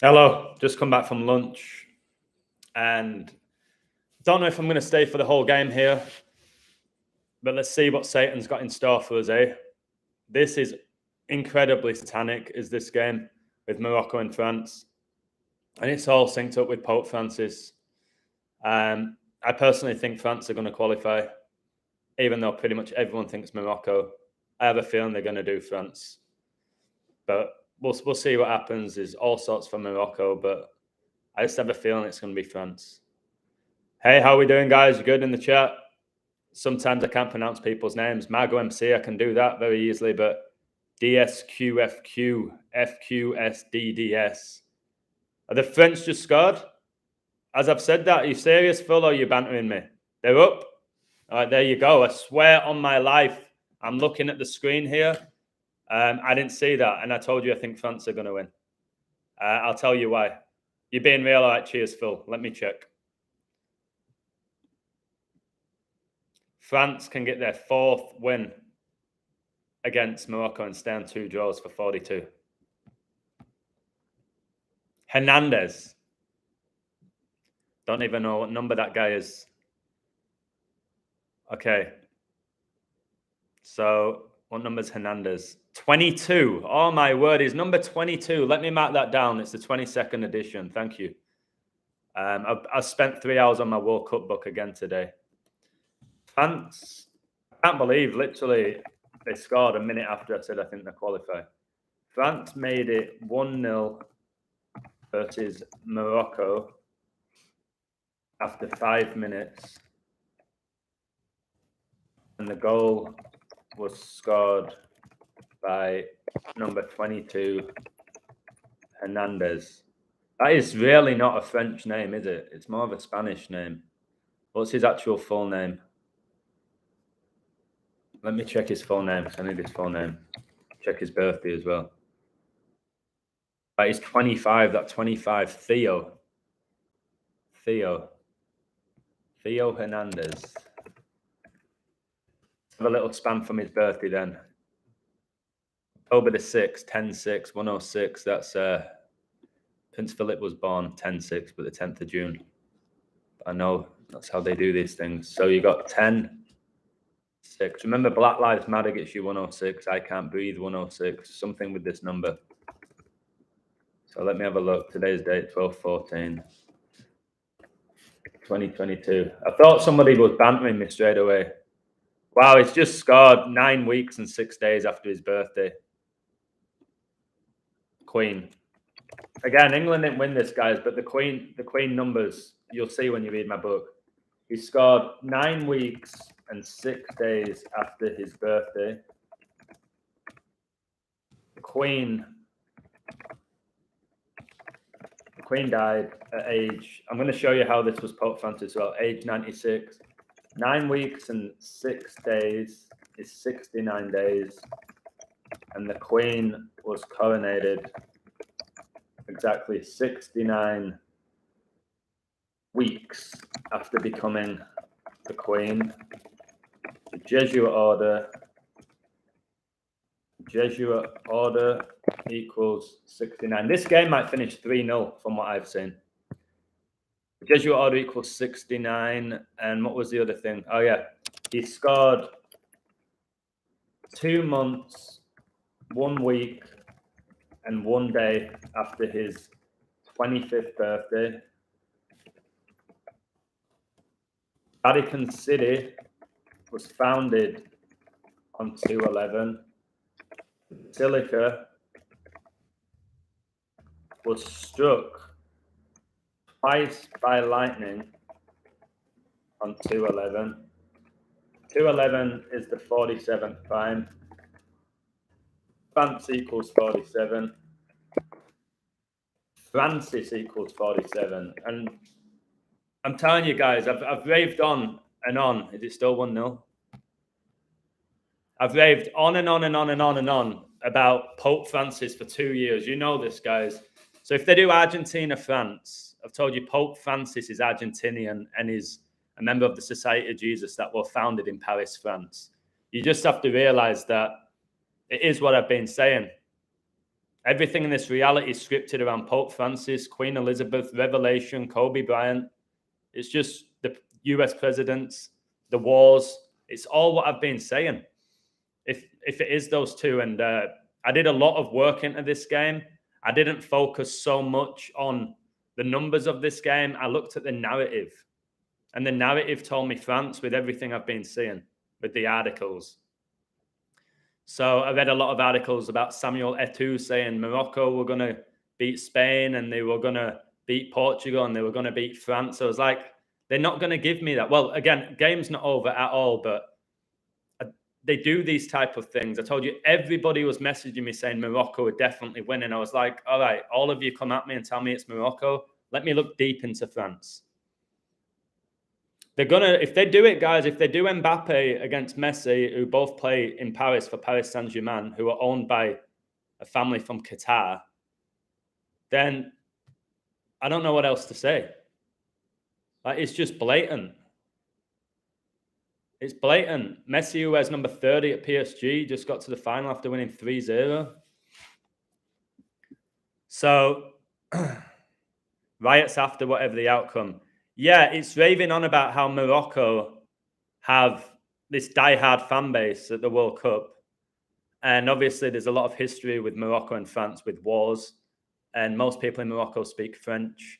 Hello, just come back from lunch and don't know if I'm going to stay for the whole game here, but let's see what Satan's got in store for us, eh? This is incredibly satanic, is this game with Morocco and France, and it's all synced up with Pope Francis. I personally think France are going to qualify, even though pretty much everyone thinks Morocco. I have a feeling they're going to do France, but we'll see what happens. There's all sorts for Morocco, but I just have a feeling it's going to be France. Hey, how are we doing, guys? You good in the chat? Sometimes I can't pronounce people's names. Margo MC, I can do that very easily, but DSQFQ, FQSDDS. Are the French just scored? As I've said that, are you serious, Phil, or are you bantering me? They're up. All right, there you go. I swear on my life, I'm looking at the screen here. I didn't see that, and I told you I think France are going to win. I'll tell you why. You're being real. All right, cheers, Phil. Let me check. France can get their fourth win against Morocco and stay on 2 draws for 42. Hernandez. Don't even know what number that guy is. Okay. So what number is Hernandez? 22. Oh, my word. He's number 22. Let me mark that down. It's the 22nd edition. Thank you. I've spent 3 hours on my World Cup book again today. France, I can't believe, literally, they scored a minute after I said I think they qualify. France made it 1-0 versus Morocco after 5 minutes. And the goal was scored by number 22, Hernandez. That is really not a French name, is it? It's more of a Spanish name. What's his actual full name? Let me check his full name, because I need his full name. Check his birthday as well. He's 25. That's 25. Theo Hernandez. Have a little span from his birthday then. October the 6th, 10-6, 106. That's Prince Philip was born 10-6, but the 10th of June. I know that's how they do these things. So you got 10-6. Remember, Black Lives Matter gets you 106. I Can't Breathe 106. Something with this number. So let me have a look. Today's date, 12/14. 2022. I thought somebody was bantering me straight away. Wow, he's just scored 9 weeks and 6 days after his birthday. Queen. Again, England didn't win this, guys, but the Queen numbers, you'll see when you read my book. He scored 9 weeks and 6 days after his birthday. The Queen died at age, I'm going to show you how this was Pope Francis, well, age 96. 9 weeks and 6 days is 69 days. And the Queen was coronated exactly 69 weeks after becoming the Queen. The Jesuit order equals 69. This game might finish 3-0 from what I've seen. The Jesuit order equals 69. And what was the other thing? Oh, yeah. He scored 2 months, 1 week, and 1 day after his 25th birthday. Vatican City was founded on 2/11. The Basilica was struck twice by lightning on 2/11. 2/11 is the 47th prime. France equals 47. Francis equals 47. And I'm telling you guys, I've raved on and on. Is it still 1-0? I've raved on and on and on and on and on about Pope Francis for 2 years. You know this, guys. So if they do Argentina-France, I've told you Pope Francis is Argentinian and is a member of the Society of Jesus that were founded in Paris, France. You just have to realize that it is what I've been saying. Everything in this reality is scripted around Pope Francis, Queen Elizabeth, Revelation, Kobe Bryant. It's just the US presidents, the wars. It's all what I've been saying. If it is those two, and I did a lot of work into this game. I didn't focus so much on the numbers of this game. I looked at the narrative, and the narrative told me France with everything I've been seeing with the articles. So I read a lot of articles about Samuel Eto'o saying Morocco were going to beat Spain and they were going to beat Portugal and they were going to beat France. So I was like, they're not going to give me that. Well, again, game's not over at all, but they do these type of things. I told you everybody was messaging me saying Morocco would definitely win. And I was like, all right, all of you come at me and tell me it's Morocco. Let me look deep into France. They're going to, if they do it, guys, if they do Mbappe against Messi, who both play in Paris for Paris Saint-Germain, who are owned by a family from Qatar, then I don't know what else to say. Like, it's just blatant. It's blatant. Messi, who has number 30 at PSG, just got to the final after winning 3-0. So, riots after whatever the outcome. Yeah, it's raving on about how Morocco have this diehard fan base at the World Cup. And obviously, there's a lot of history with Morocco and France with wars. And most people in Morocco speak French.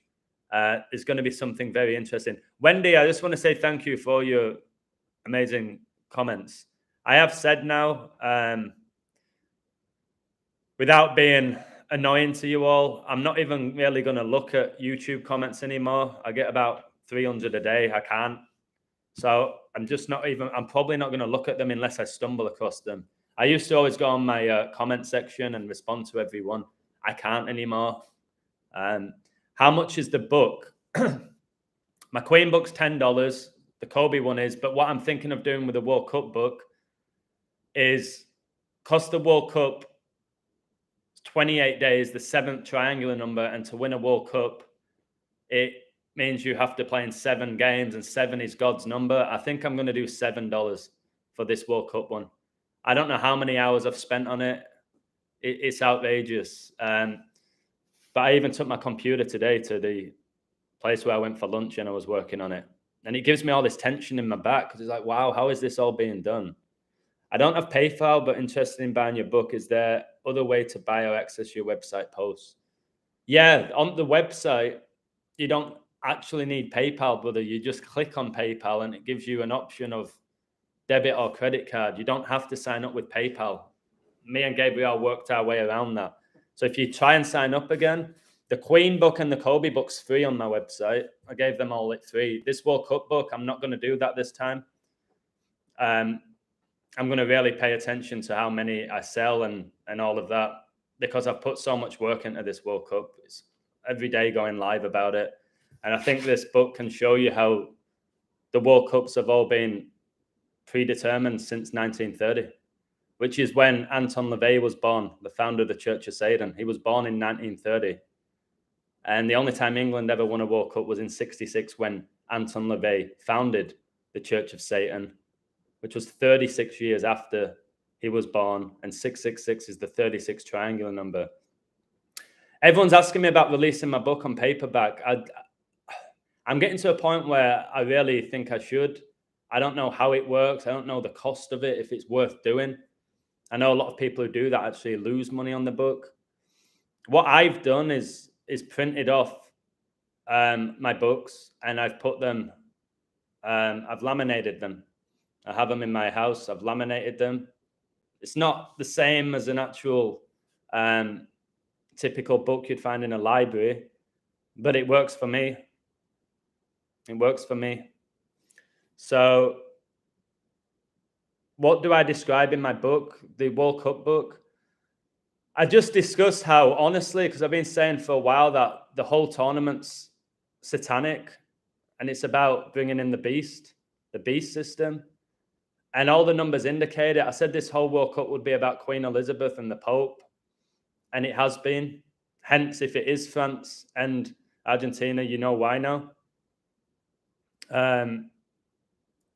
It's going to be something very interesting. Wendy, I just want to say thank you for your amazing comments. I have said now, without being annoying to you all, I'm not even really going to look at YouTube comments anymore. I get about 300 a day. I can't. So I'm probably not going to look at them unless I stumble across them. I used to always go on my comment section and respond to everyone. I can't anymore. How much is the book? My Queen book's $10. The Kobe one is. But what I'm thinking of doing with the World Cup book is cost the World Cup 28 days, the 7th triangular number, and to win a World Cup, it means you have to play in 7 games, and 7 is God's number. I think I'm going to do $7 for this World Cup one. I don't know how many hours I've spent on it. It's outrageous. But I even took my computer today to the place where I went for lunch and I was working on it. And it gives me all this tension in my back because it's like, wow, how is this all being done? I don't have PayPal, but interested in buying your book. Is there other way to buy or access your website posts? Yeah, on the website, you don't actually need PayPal, brother. You just click on PayPal and it gives you an option of debit or credit card. You don't have to sign up with PayPal. Me and Gabriel worked our way around that. So if you try and sign up again, the Queen book and the Kobe book's free on my website. I gave them all at free. This World Cup book, I'm not going to do that this time. I'm going to really pay attention to how many I sell and all of that because I've put so much work into this World Cup. It's every day going live about it. And I think this book can show you how the World Cups have all been predetermined since 1930, which is when Anton LaVey was born, the founder of the Church of Satan. He was born in 1930. And the only time England ever won a World Cup was in 1966 when Anton LaVey founded the Church of Satan, which was 36 years after he was born. And 666 is the 36th triangular number. Everyone's asking me about releasing my book on paperback. I'm getting to a point where I really think I should. I don't know how it works. I don't know the cost of it, if it's worth doing. I know a lot of people who do that actually lose money on the book. What I've done is printed off my books and I've put them, I've laminated them. I have them in my house. I've laminated them. It's not the same as an actual typical book you'd find in a library, but it works for me. It works for me. So what do I describe in my book, the World Cup book? I just discussed how, honestly, because I've been saying for a while that the whole tournament's satanic and it's about bringing in the beast system. And all the numbers indicate it. I said this whole World Cup would be about Queen Elizabeth and the Pope. And it has been. Hence, if it is France and Argentina, you know why now.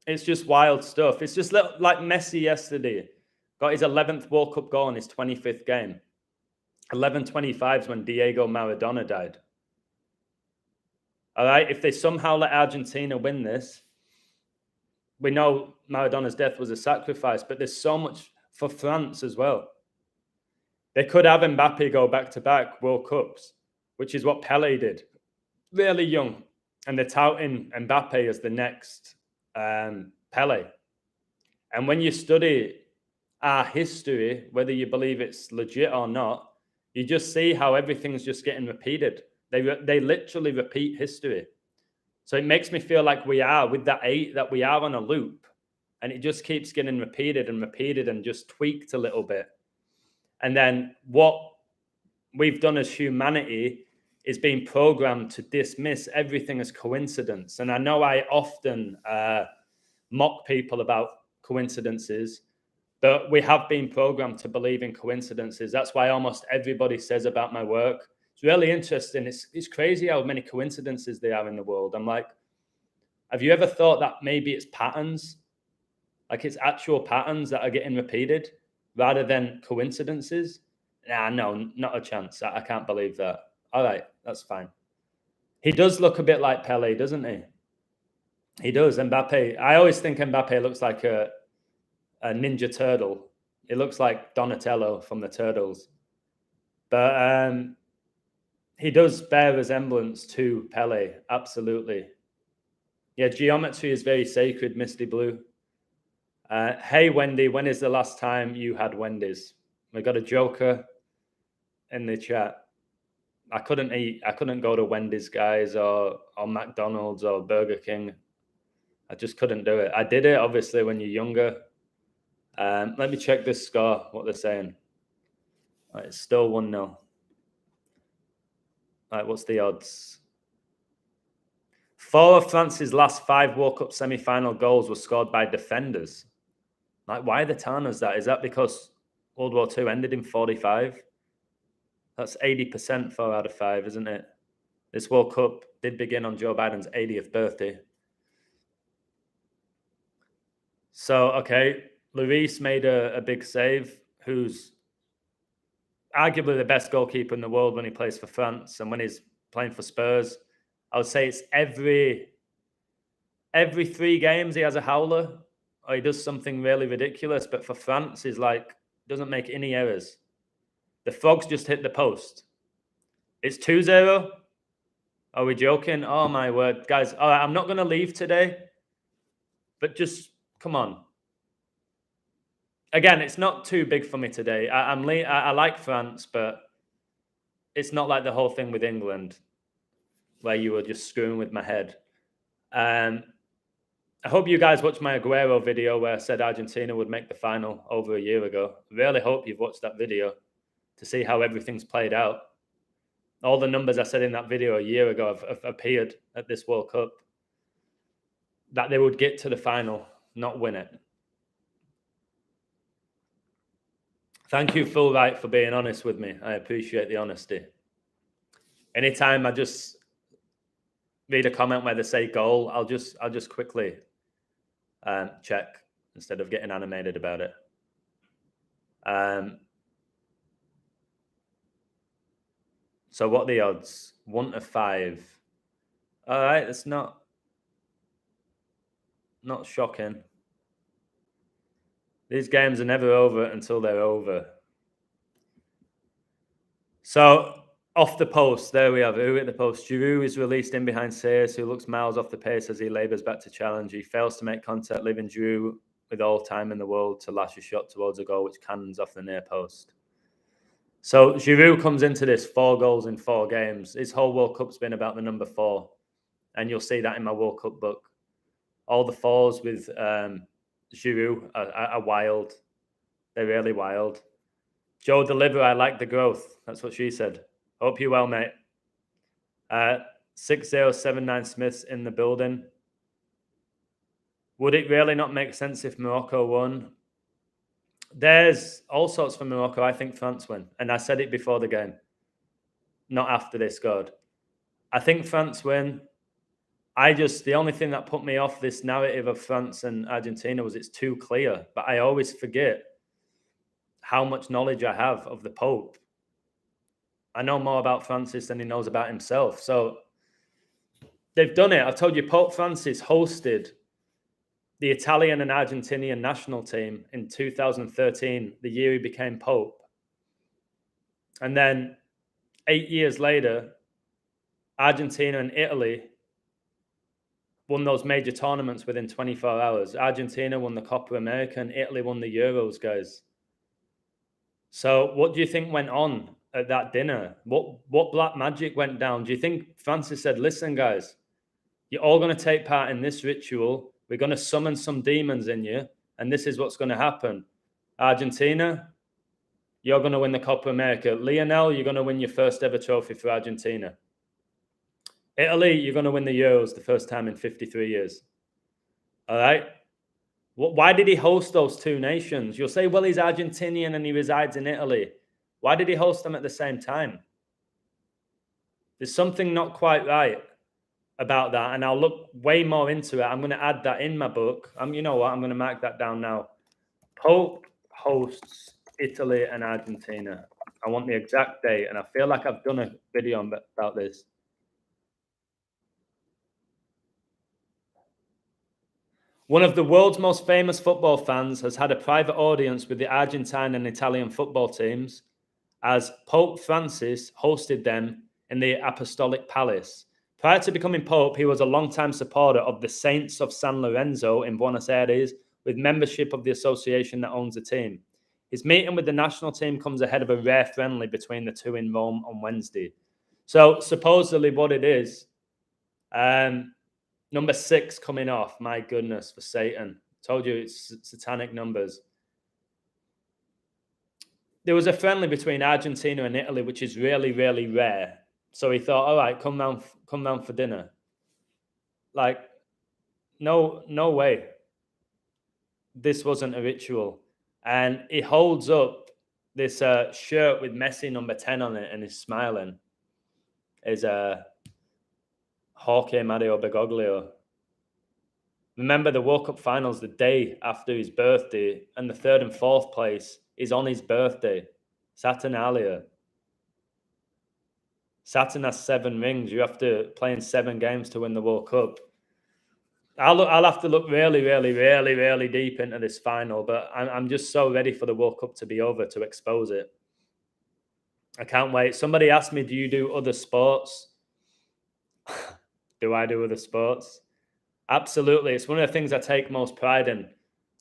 It's just wild stuff. It's just like Messi yesterday. Got his 11th World Cup goal in his 25th game. 11:25 is when Diego Maradona died. All right, if they somehow let Argentina win this, we know Maradona's death was a sacrifice, but there's so much for France as well. They could have Mbappe go back-to-back World Cups, which is what Pele did. Really young. And they're touting Mbappe as the next Pele. And when you study our history, whether you believe it's legit or not, you just see how everything's just getting repeated. They literally repeat history. So it makes me feel like we are with that we are on a loop, and it just keeps getting repeated and just tweaked a little bit. And then what we've done as humanity is being programmed to dismiss everything as coincidence. And I know I often mock people about coincidences, but we have been programmed to believe in coincidences. That's why almost everybody says about my work. It's really interesting. It's crazy how many coincidences there are in the world. I'm like, have you ever thought that maybe it's patterns? Like it's actual patterns that are getting repeated rather than coincidences? Nah, no, not a chance. I can't believe that. All right, that's fine. He does look a bit like Pele, doesn't he? He does. Mbappe. I always think Mbappe looks like a Ninja Turtle. It looks like Donatello from the Turtles. But he does bear resemblance to Pele, absolutely. Yeah, geometry is very sacred, Misty Blue. Hey, Wendy, when is the last time you had Wendy's? We got a joker in the chat. I couldn't go to Wendy's, guys, or McDonald's or Burger King. I just couldn't do it. I did it, obviously, when you're younger. Let me check this score, what they're saying. Right, it's still 1-0. Right, what's the odds? 4 of France's last 5 World Cup semi-final goals were scored by defenders. Like, why the Tanas that? Is that because World War II ended in 45? That's 80%, 4 out of 5, isn't it? This World Cup did begin on Joe Biden's 80th birthday. So, okay, Lloris made a big save, who's arguably the best goalkeeper in the world when he plays for France, and when he's playing for Spurs, I would say it's every 3 games he has a howler, or he does something really ridiculous. But for France, he's like, doesn't make any errors. The Frogs just hit the post. It's 2-0. Are we joking? Oh my word, guys! All right, I'm not going to leave today, but just come on. Again, it's not too big for me today. I like France, but it's not like the whole thing with England, where you were just screwing with my head. I hope you guys watched my Aguero video where I said Argentina would make the final over a year ago. Really hope you've watched that video to see how everything's played out. All the numbers I said in that video a year ago have appeared at this World Cup. That they would get to the final, not win it. Thank you, Full Right, for being honest with me. I appreciate the honesty. Anytime I just read a comment where they say goal, I'll just quickly check instead of getting animated about it. So what are the odds? 1 to 5. All right, that's not shocking. These games are never over until they're over. So off the post, there we have who at the post. Giroud is released in behind Sayers, who looks miles off the pace as he labours back to challenge. He fails to make contact, leaving Giroud with all time in the world to lash a shot towards a goal, which cannons off the near post. So Giroud comes into this 4 goals in 4 games. His whole World Cup's been about the number 4. And you'll see that in my World Cup book. All the 4s with Giroud are wild. They're really wild. Joe Deliver, I like the growth. That's what she said. Hope you well, mate. 6079 Smiths in the building. Would it really not make sense if Morocco won? There's all sorts for Morocco. I think France win. And I said it before the game, not after they scored. I think France win. The only thing that put me off this narrative of France and Argentina was it's too clear. But I always forget how much knowledge I have of the Pope. I know more about Francis than he knows about himself. So they've done it. I've told you, Pope Francis hosted the Italian and Argentinian national team in 2013, the year he became Pope. And then 8 years later, Argentina and Italy won those major tournaments within 24 hours. Argentina won the Copa America and Italy won the Euros, guys. So what do you think went on at that dinner? What black magic went down? Do you think Francis said, listen, guys, you're all going to take part in this ritual. We're going to summon some demons in you, and this is what's going to happen. Argentina, you're going to win the Copa America. Lionel, you're going to win your first ever trophy for Argentina. Italy, you're going to win the Euros the first time in 53 years. All right? Why did he host those two nations? You'll say, well, he's Argentinian and he resides in Italy. Why did he host them at the same time? There's something not quite right about that, and I'll look way more into it. I'm going to add that in my book. You know what? I'm going to mark that down now. Pope hosts Italy and Argentina. I want the exact date, and I feel like I've done a video about this. One of the world's most famous football fans has had a private audience with the Argentine and Italian football teams as Pope Francis hosted them in the Apostolic Palace. Prior to becoming Pope, he was a longtime supporter of the Saints of San Lorenzo in Buenos Aires, with membership of the association that owns the team. His meeting with the national team comes ahead of a rare friendly between the two in Rome on Wednesday. So supposedly what it is, number 6 coming off, my goodness, for Satan. Told you it's satanic numbers. There was a friendly between Argentina and Italy, which is really, really rare. So he thought, all right, come round for dinner. Like, no way. This wasn't a ritual. And he holds up this shirt with Messi number 10 on it and he's smiling. Is Jorge Mario Bergoglio. Remember the World Cup finals the day after his birthday, and the 3rd and 4th place is on his birthday. Saturnalia. Saturn has 7 rings. You have to play in 7 games to win the World Cup. I'll have to look really, really, really, really deep into this final, but I'm just so ready for the World Cup to be over to expose it. I can't wait. Somebody asked me, do you do other sports? Do I do other sports? Absolutely. It's one of the things I take most pride in.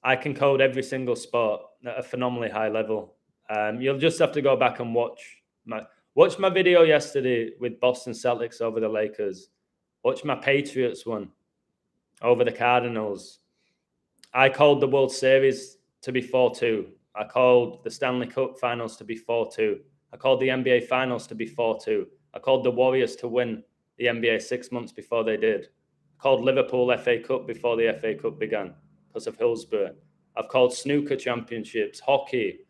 I can code every single sport at a phenomenally high level. You'll just have to go back and watch my video yesterday with Boston Celtics over the Lakers. Watch my Patriots one over the Cardinals. I called the World Series to be 4-2. I called the Stanley Cup Finals to be 4-2. I called the NBA Finals to be 4-2. I called the Warriors to win the NBA 6 months before they did. I called Liverpool FA Cup before the FA Cup began because of Hillsborough. I've called snooker championships, hockey.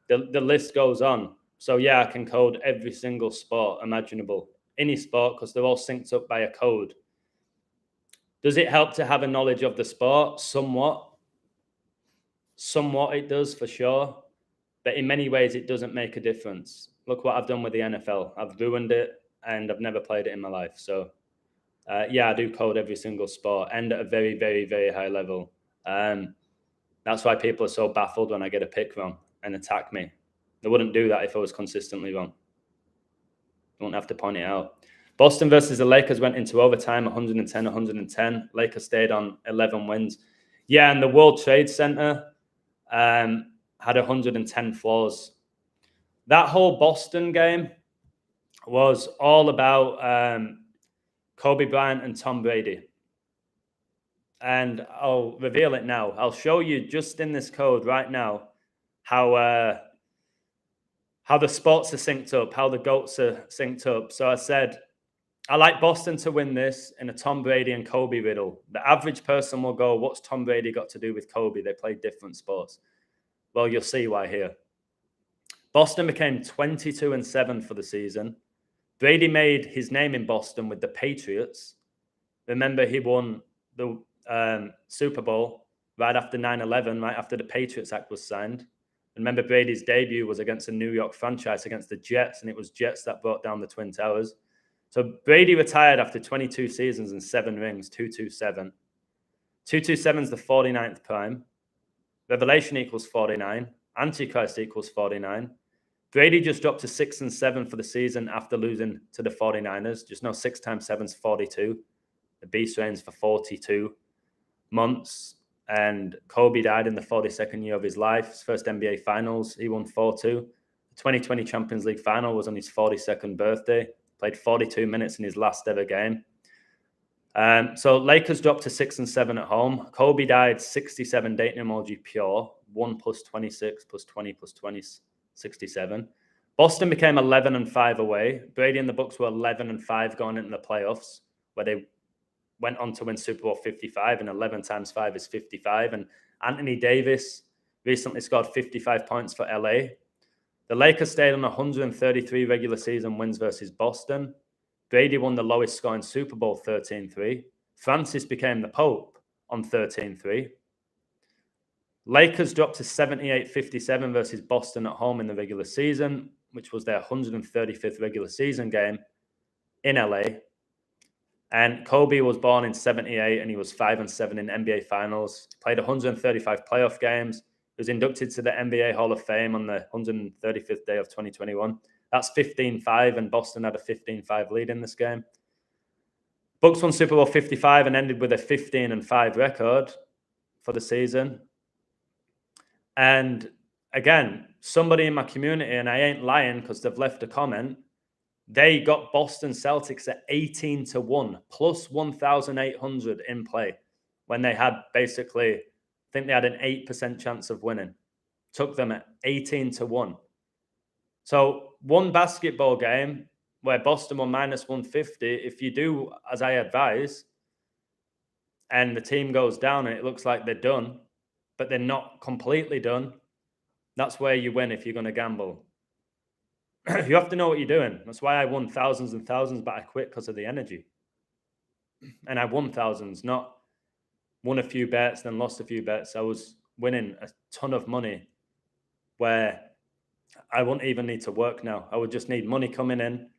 The list goes on. So yeah, I can code every single sport imaginable. Any sport, because they're all synced up by a code. Does it help to have a knowledge of the sport? Somewhat. Somewhat it does, for sure. But in many ways, it doesn't make a difference. Look what I've done with the NFL. I've ruined it, and I've never played it in my life. So, yeah, I do code every single sport, and at a very, very, very high level. That's why people are so baffled when I get a pick wrong and attack me. They wouldn't do that if I was consistently wrong. Don't have to point it out. Boston versus the Lakers went into overtime, 110-110. Lakers stayed on 11 wins. Yeah, and the World Trade Center had 110 floors. That whole Boston game was all about Kobe Bryant and Tom Brady. And I'll reveal it now. I'll show you just in this code right now how the sports are synced up, how the GOATs are synced up. So I said, I like Boston to win this in a Tom Brady and Kobe riddle. The average person will go, what's Tom Brady got to do with Kobe? They play different sports. Well, you'll see why here. Boston became 22-7 for the season. Brady made his name in Boston with the Patriots. Remember, he won the Super Bowl right after 9/11, right after the Patriots Act was signed. Remember, Brady's debut was against a New York franchise, against the Jets, and it was Jets that brought down the Twin Towers. So Brady retired after 22 seasons and 7 rings, 227. 227 is the 49th prime. Revelation equals 49. Antichrist equals 49. Brady just dropped to 6 and 7 for the season after losing to the 49ers. Just know 6 times 7 is 42. The beast reigns for 42 months. And Kobe died in the 42nd year of his life. His first NBA Finals, he won 4-2. The 2020 Champions League Final was on his 42nd birthday. Played 42 minutes in his last ever game. So Lakers dropped to 6 and 7 at home. Kobe died 67 date numerology pure. 1 plus 26 plus 20 plus 20, 67. Boston became 11 and 5 away. Brady and the Bucks were 11 and 5 going into the playoffs, where they went on to win Super Bowl 55, and 11 times 5 is 55. And Anthony Davis recently scored 55 points for LA. The Lakers stayed on 133 regular season wins versus Boston. Brady won the lowest scoring Super Bowl, 13-3. Francis became the Pope on 13-3. Lakers dropped to 78-57 versus Boston at home in the regular season, which was their 135th regular season game in LA. And Kobe was born in 78 and he was 5 and 7 in NBA Finals. He played 135 playoff games. He was inducted to the NBA Hall of Fame on the 135th day of 2021. That's 15-5, and Boston had a 15-5 lead in this game. Bucks won Super Bowl 55 and ended with a 15-5 record for the season. And again, somebody in my community, and I ain't lying because they've left a comment, they got Boston Celtics at 18-1, plus 1,800 in play, when they had basically, I think they had an 8% chance of winning. Took them at 18-1. So one basketball game where Boston were minus 150, if you do as I advise, and the team goes down and it looks like they're done, but they're not completely done, that's where you win if you're going to gamble. You have to know what you're doing. That's why I won thousands and thousands, but I quit because of the energy. And I won thousands, not won a few bets, then lost a few bets. I was winning a ton of money where I wouldn't even need to work now. I would just need money coming in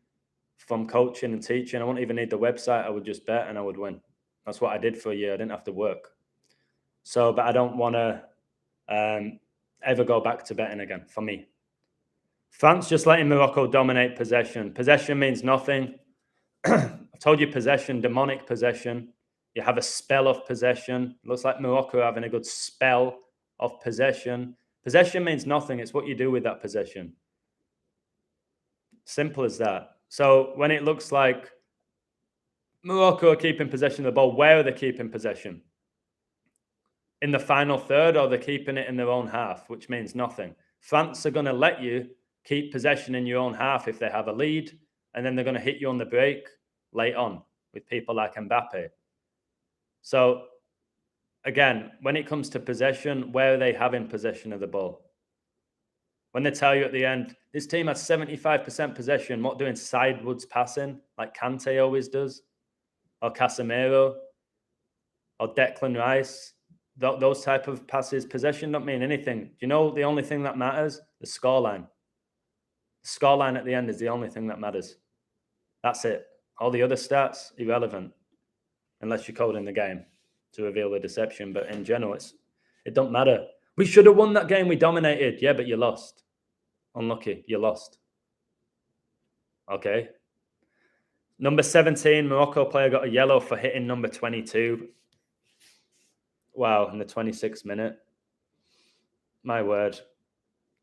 from coaching and teaching. I wouldn't even need the website. I would just bet and I would win. That's what I did for a year. I didn't have to work. So, but I don't want to ever go back to betting again for me. France just letting Morocco dominate possession. Possession means nothing. I've told you possession, demonic possession. You have a spell of possession. Looks like Morocco having a good spell of possession. Possession means nothing. It's what you do with that possession. Simple as that. So when it looks like Morocco are keeping possession of the ball, where are they keeping possession? In the final third, or they're keeping it in their own half, which means nothing. France are going to let you keep possession in your own half if they have a lead, and then they're going to hit you on the break late on with people like Mbappe. So again, when it comes to possession, where are they having possession of the ball? When they tell you at the end, this team has 75% possession, what, doing sideways passing like Kante always does, or Casemiro, or Declan Rice, those type of passes, possession don't mean anything. Do you know the only thing that matters? The scoreline. The scoreline at the end is the only thing that matters. That's it. All the other stats, irrelevant, unless you're coding the game to reveal the deception. But in general, it don't matter. We should have won that game. We dominated. Yeah, but you lost. Unlucky. You lost. Okay. Number 17, Morocco player got a yellow for hitting number 22. Wow, in the 26th minute. My word.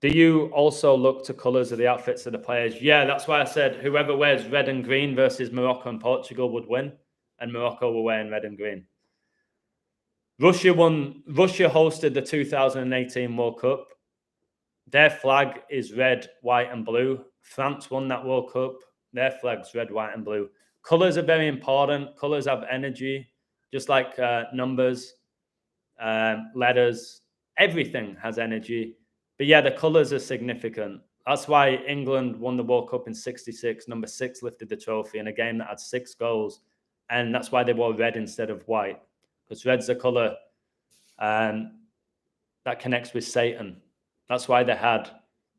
Do you also look to colours of the outfits of the players? Yeah, that's why I said whoever wears red and green versus Morocco and Portugal would win. And Morocco were wearing red and green. Russia hosted the 2018 World Cup. Their flag is red, white, and blue. France won that World Cup. Their flag's red, white, and blue. Colours are very important. Colours have energy, just like numbers, letters. Everything has energy. But yeah, the colours are significant. That's why England won the World Cup in '66. Number 6 lifted the trophy in a game that had 6 goals. And that's why they wore red instead of white. Because red's a colour that connects with Satan. That's why they had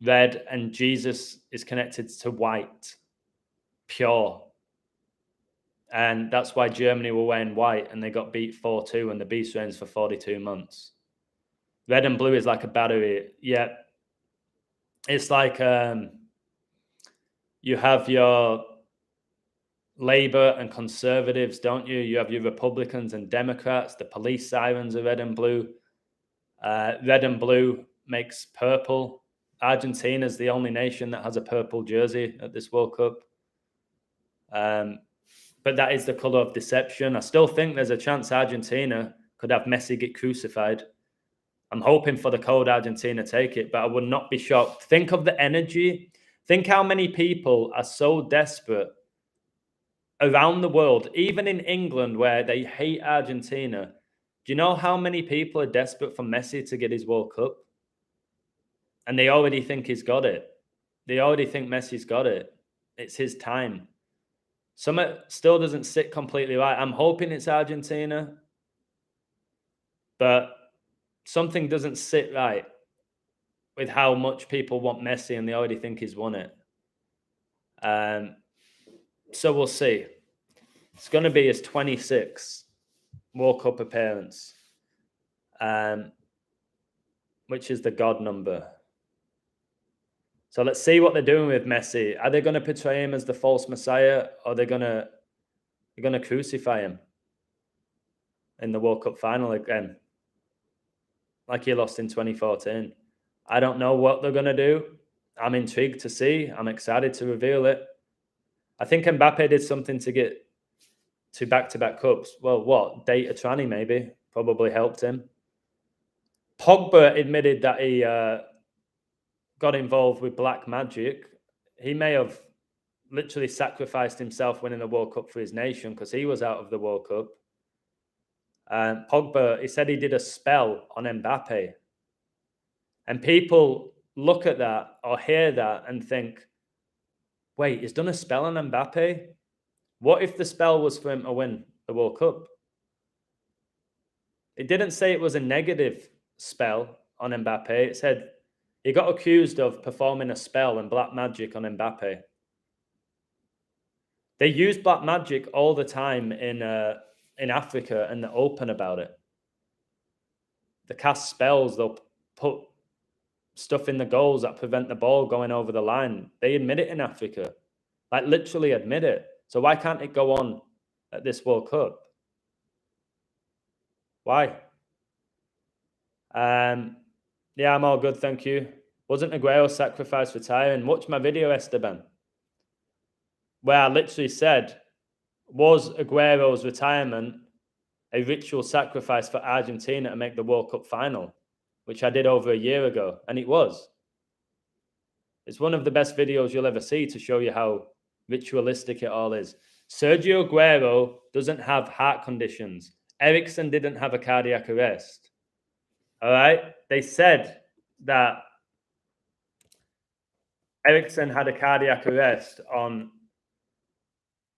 red, and Jesus is connected to white, pure. And that's why Germany were wearing white and they got beat 4-2 and the beast reigns for 42 months. Red and blue is like a battery. Yeah. It's like you have your Labour and Conservatives, don't you? You have your Republicans and Democrats. The police sirens are red and blue. Red and blue makes purple. Argentina is the only nation that has a purple jersey at this World Cup. But that is the colour of deception. I still think there's a chance Argentina could have Messi get crucified. I'm hoping for the cold Argentina take it, but I would not be shocked. Think of the energy. Think how many people are so desperate around the world, even in England where they hate Argentina. Do you know how many people are desperate for Messi to get his World Cup? And they already think he's got it. They already think Messi's got it. It's his time. Something still doesn't sit completely right. I'm hoping it's Argentina, but something doesn't sit right with how much people want Messi and they already think he's won it. So we'll see. It's going to be his 26th World Cup appearance, which is the God number. So let's see what they're doing with Messi. Are they going to portray him as the false Messiah, or are they going to crucify him in the World Cup final again, like he lost in 2014? I don't know what they're going to do. I'm intrigued to see. I'm excited to reveal it. I think Mbappe did something to get to back-to-back cups. Well, what? Data tranny maybe. Probably helped him. Pogba admitted that he got involved with black magic. He may have literally sacrificed himself winning the World Cup for his nation because he was out of the World Cup. Pogba, he said he did a spell on Mbappe. And people look at that or hear that and think, wait, he's done a spell on Mbappe? What if the spell was for him to win the World Cup? It didn't say it was a negative spell on Mbappe. It said he got accused of performing a spell and black magic on Mbappe. They use black magic all the time in Africa, and they're open about it. They cast spells. They'll put stuff in the goals that prevent the ball going over the line. They admit it in Africa. Like, literally admit it. So why can't it go on at this World Cup? Why? Yeah, I'm all good, thank you. Wasn't Aguero sacrificed retiring? Watch my video, Esteban, where I literally said, was Aguero's retirement a ritual sacrifice for Argentina to make the World Cup final, which I did over a year ago, and it was. It's one of the best videos you'll ever see to show you how ritualistic it all is. Sergio Aguero doesn't have heart conditions. Eriksen didn't have a cardiac arrest. All right? They said that Eriksen had a cardiac arrest on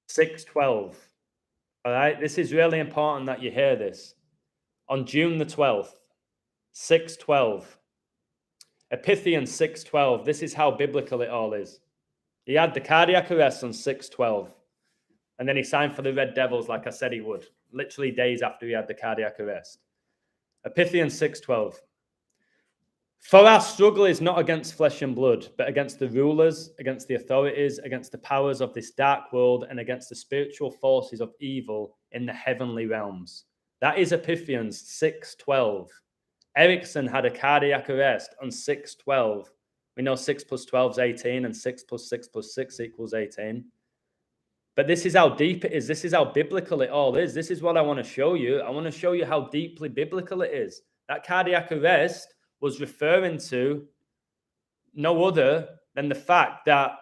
6/12. All right? This is really important that you hear this. On June the 12th, 6/12. Epithian 6/12. This is how biblical it all is. He had the cardiac arrest on 6/12. And then he signed for the Red Devils like I said he would, literally days after he had the cardiac arrest. Epithian 6/12. For our struggle is not against flesh and blood, but against the rulers, against the authorities, against the powers of this dark world, and against the spiritual forces of evil in the heavenly realms. That is Epithians 6/12. Eriksen had a cardiac arrest on 6/12. We know 6 plus 12 is 18, and 6 plus 6 plus 6 equals 18. But this is how deep it is. This is how biblical it all is. This is what I want to show you. I want to show you how deeply biblical it is. That cardiac arrest was referring to no other than the fact that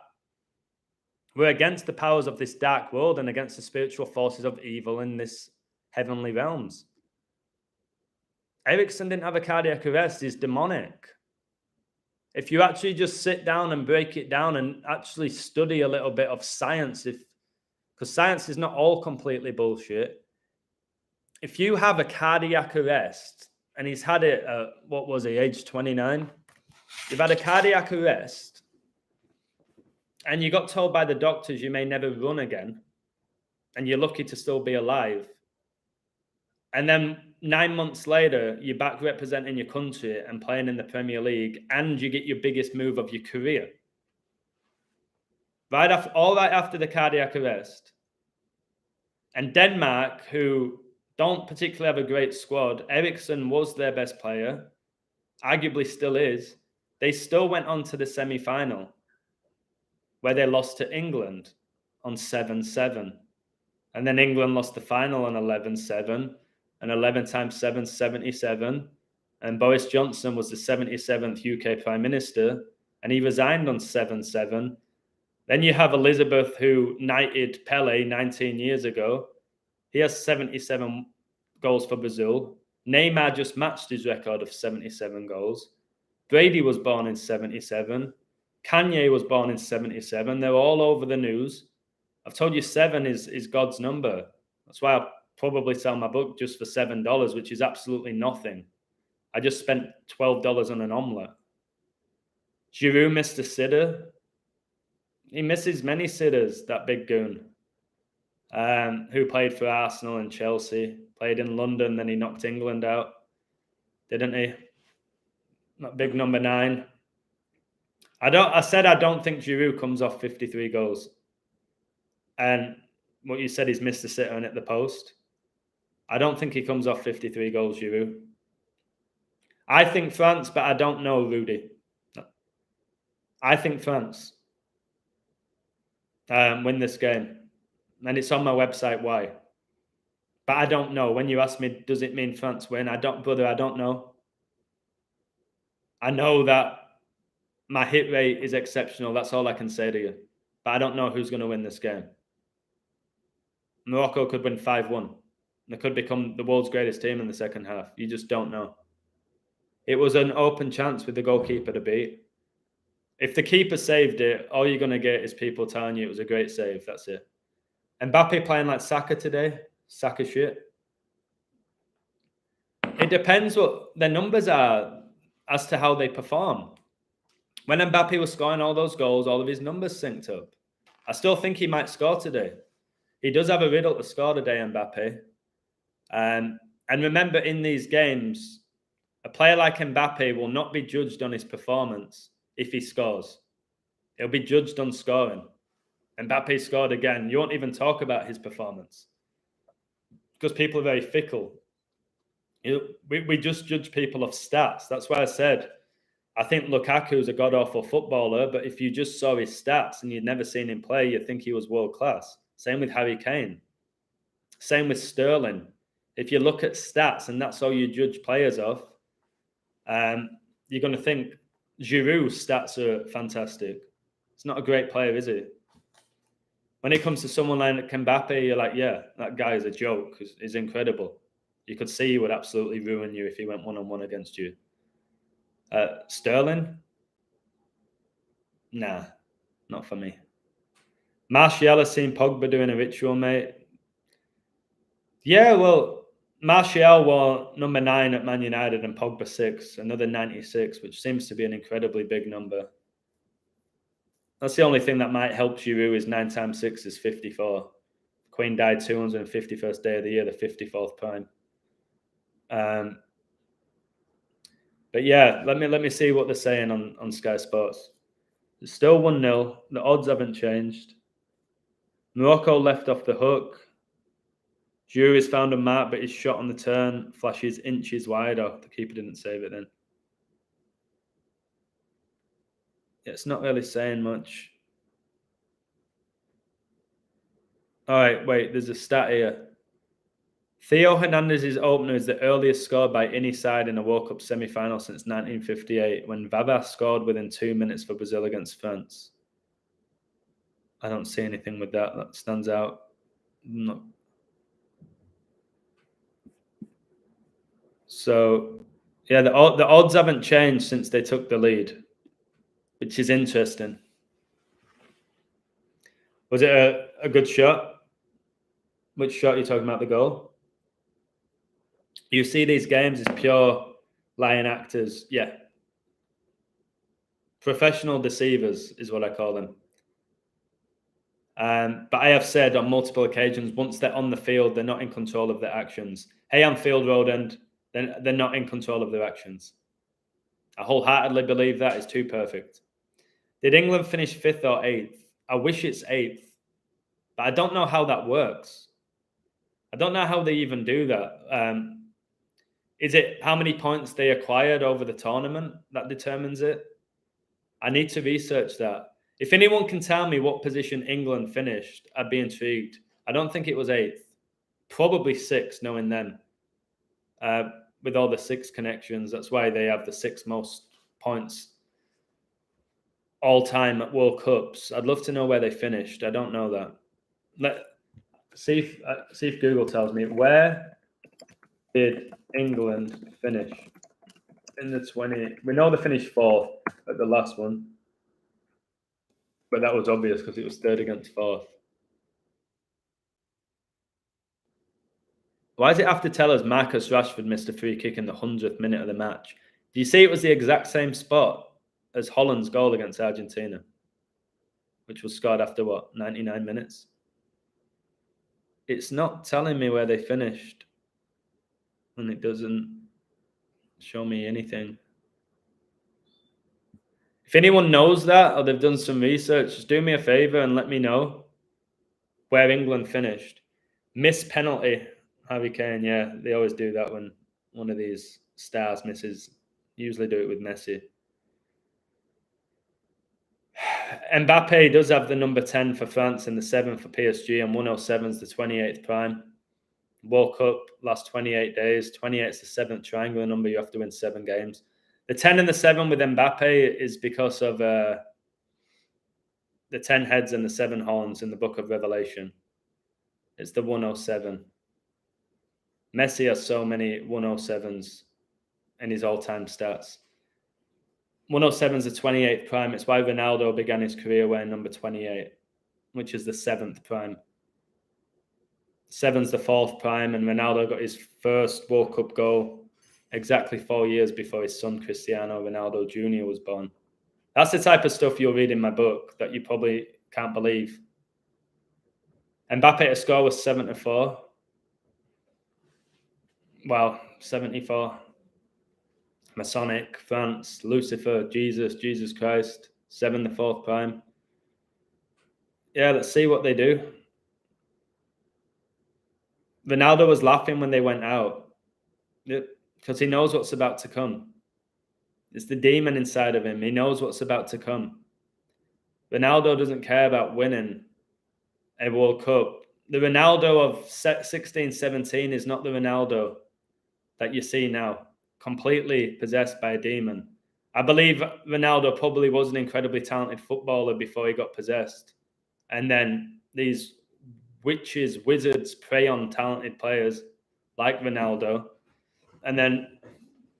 we're against the powers of this dark world and against the spiritual forces of evil in this heavenly realms. Eriksen didn't have a cardiac arrest. He's demonic. If you actually just sit down and break it down and actually study a little bit of science, because science is not all completely bullshit. If you have a cardiac arrest, and he's had it at, what was he, age 29? You've had a cardiac arrest, and you got told by the doctors you may never run again, and you're lucky to still be alive. And then 9 months later, you're back representing your country and playing in the Premier League, and you get your biggest move of your career. Right after the cardiac arrest. And Denmark, who don't particularly have a great squad, Eriksen was their best player, arguably still is. They still went on to the semi-final, where they lost to England on 7-7. And then England lost the final on 11-7. And 11 times 7, 77. And Boris Johnson was the 77th UK Prime Minister, and he resigned on 7-7. Then you have Elizabeth, who knighted Pele 19 years ago. He has 77 goals for Brazil. Neymar just matched his record of 77 goals. Brady was born in 77. Kanye was born in 77. They're all over the news. I've told you 7 is God's number. That's why I'll probably sell my book just for $7, which is absolutely nothing. I just spent $12 on an omelette. Giroud missed a sitter. He misses many sitters, that big goon, who played for Arsenal and Chelsea, played in London, then he knocked England out, didn't he? That big number 9. I said I don't think Giroud comes off 53 goals. And what you said, he's missed a sitter and at the post. I don't think he comes off 53 goals, Giroud. I think France, but I don't know, Rudy. I think France win this game. And it's on my website why. But I don't know. When you ask me, does it mean France win? I don't know. I know that my hit rate is exceptional. That's all I can say to you. But I don't know who's going to win this game. Morocco could win 5-1. They could become the world's greatest team in the second half. You just don't know. It was an open chance with the goalkeeper to beat. If the keeper saved it, all you're going to get is people telling you it was a great save. That's it. Mbappe playing like Saka today. Saka shit. It depends what their numbers are as to how they perform. When Mbappe was scoring all those goals, all of his numbers synced up. I still think he might score today. He does have a riddle to score today, Mbappe. And remember, in these games, a player like Mbappe will not be judged on his performance if he scores. He'll be judged on scoring. Mbappe scored again. You won't even talk about his performance because people are very fickle. We just judge people off stats. That's why I said I think Lukaku's a god-awful footballer, but if you just saw his stats and you'd never seen him play, you'd think he was world-class. Same with Harry Kane. Same with Sterling. If you look at stats and that's all you judge players off, you're going to think Giroud's stats are fantastic. It's not a great player, is he? When it comes to someone like Mbappe, you're like, yeah, that guy is a joke. He's incredible. You could see he would absolutely ruin you if he went one-on-one against you. Sterling? Nah, not for me. Martial has seen Pogba doing a ritual, mate. Yeah, well, Martial wore number 9 at Man United and Pogba 6, another 96, which seems to be an incredibly big number. That's the only thing that might help Giroud is 9 times 6 is 54. Queen died 251st day of the year, the 54th prime. But yeah, let me see what they're saying on Sky Sports. It's still 1-0. The odds haven't changed. Morocco left off the hook. Giroud has found a mark, but his shot on the turn flashes inches wide. Oh, the keeper didn't save it then. It's not really saying much. All right, wait, there's a stat here. Theo Hernandez's opener is the earliest score by any side in a World Cup semi-final since 1958, when Vavas scored within 2 minutes for Brazil against France. I don't see anything with that. That stands out. No. So, yeah, the odds haven't changed since they took the lead, which is interesting. Was it a good shot? Which shot are you talking about, the goal? You see these games as pure lying actors. Yeah. Professional deceivers is what I call them. But I have said on multiple occasions, once they're on the field, they're not in control of their actions. Hey, Anfield Road End, they're not in control of their actions. I wholeheartedly believe that is too perfect. Did England finish 5th or 8th? I wish it's 8th, but I don't know how that works. I don't know how they even do that. Is it how many points they acquired over the tournament that determines it? I need to research that. If anyone can tell me what position England finished, I'd be intrigued. I don't think it was 8th. Probably 6th, knowing them. With all the 6 connections, that's why they have the 6 most points all time at World Cups. I'd love to know where they finished. I don't know that. See if Google tells me, where did England finish in the 20? We know they finished 4th at the last one, but that was obvious because it was 3rd against 4th. Why does it have to tell us Marcus Rashford missed a free kick in the 100th minute of the match? Do you see it was the exact same spot as Holland's goal against Argentina, which was scored after, 99 minutes? It's not telling me where they finished, and it doesn't show me anything. If anyone knows that or they've done some research, just do me a favor and let me know where England finished. Missed penalty, Harry Kane. Yeah, they always do that when one of these stars misses. Usually do it with Messi. Mbappe does have the number 10 for France and the 7 for PSG, and 107 is the 28th prime. World Cup, last 28 days. 28 is the 7th triangular number. You have to win 7 games. The 10 and the 7 with Mbappe is because of the 10 heads and the 7 horns in the book of Revelation. It's the 107. Messi has so many 107s in his all-time stats. 107 is the 28th prime. It's why Ronaldo began his career wearing number 28, which is the 7th prime. 7's the 4th prime, and Ronaldo got his first World Cup goal exactly 4 years before his son Cristiano Ronaldo Jr. was born. That's the type of stuff you'll read in my book that you probably can't believe. Mbappe to score was 74. Wow, 74. Masonic, France, Lucifer, Jesus Christ, 7 the 4th prime. Yeah, let's see what they do. Ronaldo was laughing when they went out. Yep, because he knows what's about to come. It's the demon inside of him. He knows what's about to come. Ronaldo doesn't care about winning a World Cup. The Ronaldo of 16-17 is not the Ronaldo that you see now, completely possessed by a demon. I believe Ronaldo probably was an incredibly talented footballer before he got possessed. And then these witches, wizards prey on talented players like Ronaldo. And then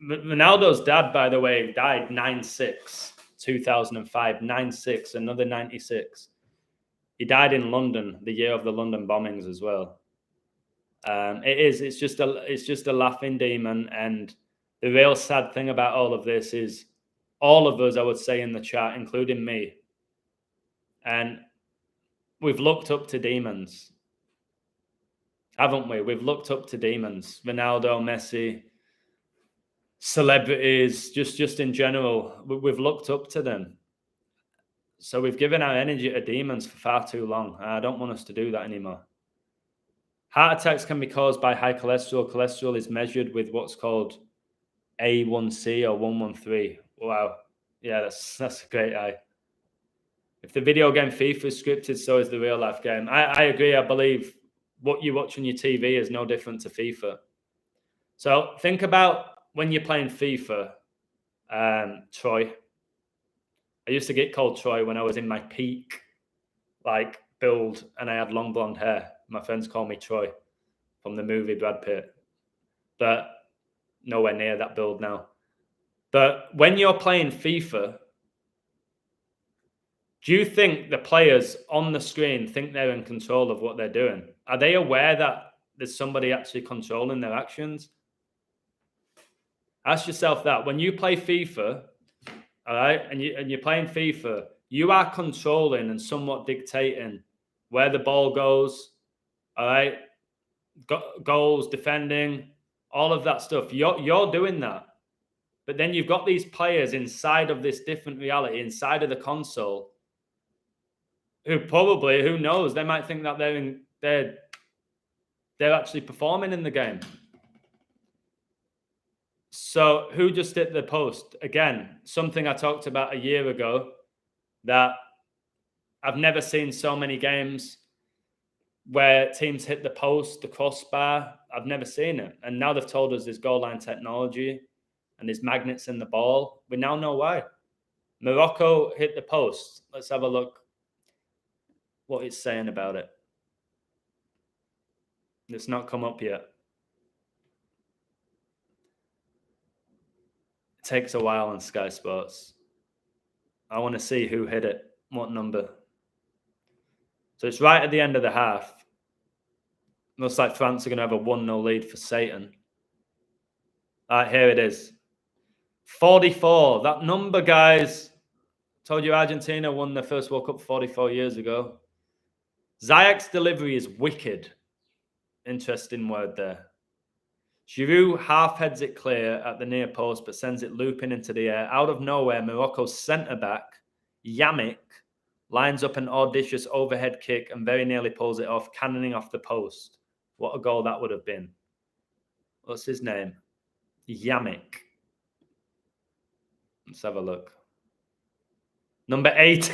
Ronaldo's dad, by the way, died 9/6, 2005, 9/6, another 96. He died in London, the year of the London bombings as well. It's just a laughing demon. And the real sad thing about all of this is all of us, I would say in the chat, including me, and we've looked up to demons, haven't we? We've looked up to demons. Ronaldo, Messi, celebrities, just in general, we've looked up to them. So we've given our energy to demons for far too long. I don't want us to do that anymore. Heart attacks can be caused by high cholesterol. Cholesterol is measured with what's called A1C or 113. Wow. Yeah, that's a great eye. If the video game FIFA is scripted, so is the real life game. I agree. I believe what you watch on your TV is no different to FIFA. So think about when you're playing FIFA, Troy. I used to get called Troy when I was in my peak, build, and I had long blonde hair. My friends call me Troy from the movie Brad Pitt, but nowhere near that build now. But when you're playing FIFA, do you think the players on the screen think they're in control of what they're doing? Are they aware that there's somebody actually controlling their actions? Ask yourself that. When you play FIFA, all right? And you're playing FIFA. You are controlling and somewhat dictating where the ball goes, all right? Goals, defending, all of that stuff. You're doing that. But then you've got these players inside of this different reality, inside of the console, who probably, who knows, they might think that they're actually performing in the game. So who just hit the post? Again, something I talked about a year ago, that I've never seen so many games where teams hit the post, the crossbar. I've never seen it. And now they've told us there's goal line technology and there's magnets in the ball. We now know why. Morocco hit the post. Let's have a look what it's saying about it. It's not come up yet. It takes a while on Sky Sports. I want to see who hit it, what number. So it's right at the end of the half. Looks like France are going to have a 1-0 lead for Satan. All right, here it is. 44. That number, guys. Told you Argentina won their first World Cup 44 years ago. Ziyech's delivery is wicked. Interesting word there. Giroud half heads it clear at the near post, but sends it looping into the air. Out of nowhere, Morocco's centre-back, Yamik, lines up an audacious overhead kick and very nearly pulls it off, cannoning off the post. What a goal that would have been. What's his name? Yamik. Let's have a look. Number 8.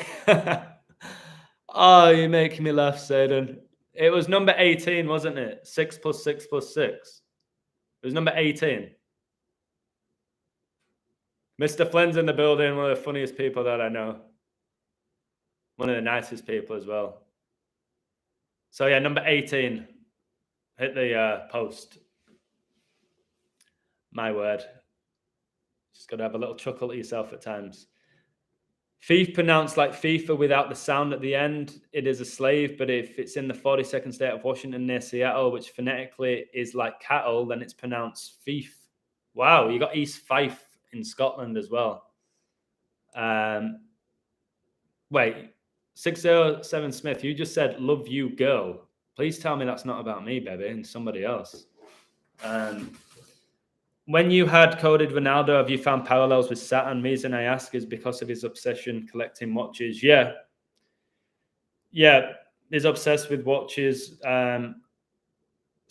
Oh, you're making me laugh, Satan. It was number 18, wasn't it? 6 + 6 + 6. It was number 18. Mr. Flynn's in the building, one of the funniest people that I know. One of the nicest people as well. So, yeah, number 18. Hit the post. My word. Just got to have a little chuckle at yourself at times. FIFA pronounced like FIFA without the sound at the end. It is a slave, but if it's in the 42nd state of Washington near Seattle, which phonetically is like cattle, then it's pronounced Fife. Wow, you got East Fife in Scotland as well. Wait, 607 Smith, you just said love you, girl. Please tell me that's not about me, baby, and somebody else. When you had coded Ronaldo, have you found parallels with Saturn? Reason I ask is because of his obsession collecting watches. Yeah, he's obsessed with watches. Saturn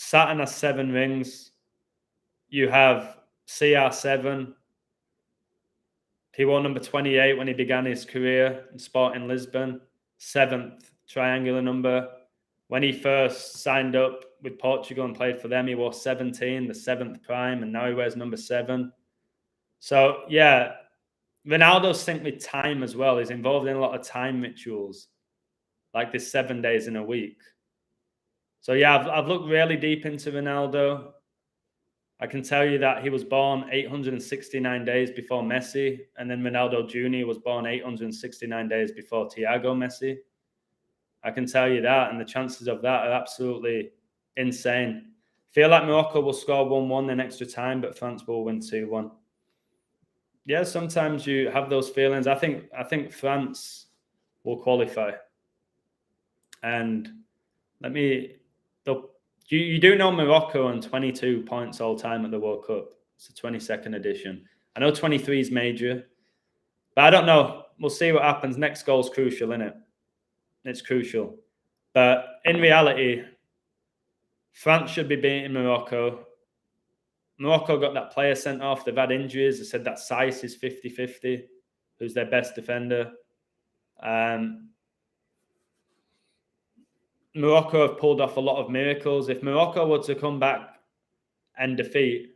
has 7 rings. You have CR7. He wore number 28 when he began his career in Sporting Lisbon. 7th triangular number. When he first signed up with Portugal and played for them, he wore 17, the 7th prime, and now he wears number 7. So, yeah, Ronaldo's synced with time as well. He's involved in a lot of time rituals, like this 7 days in a week. So, yeah, I've looked really deep into Ronaldo. I can tell you that he was born 869 days before Messi, and then Ronaldo Jr. was born 869 days before Thiago Messi. I can tell you that, and the chances of that are absolutely insane. Feel like Morocco will score 1-1 in extra time, but France will win 2-1. Yeah, sometimes you have those feelings. I think France will qualify. And you do know Morocco on 22 points all time at the World Cup. It's the 22nd edition. I know 23 is major, but I don't know. We'll see what happens. Next goal's crucial, isn't it? It's crucial. But in reality, France should be beating Morocco. Morocco got that player sent off. They've had injuries. They said that Saiss is 50-50, who's their best defender. Morocco have pulled off a lot of miracles. If Morocco were to come back and defeat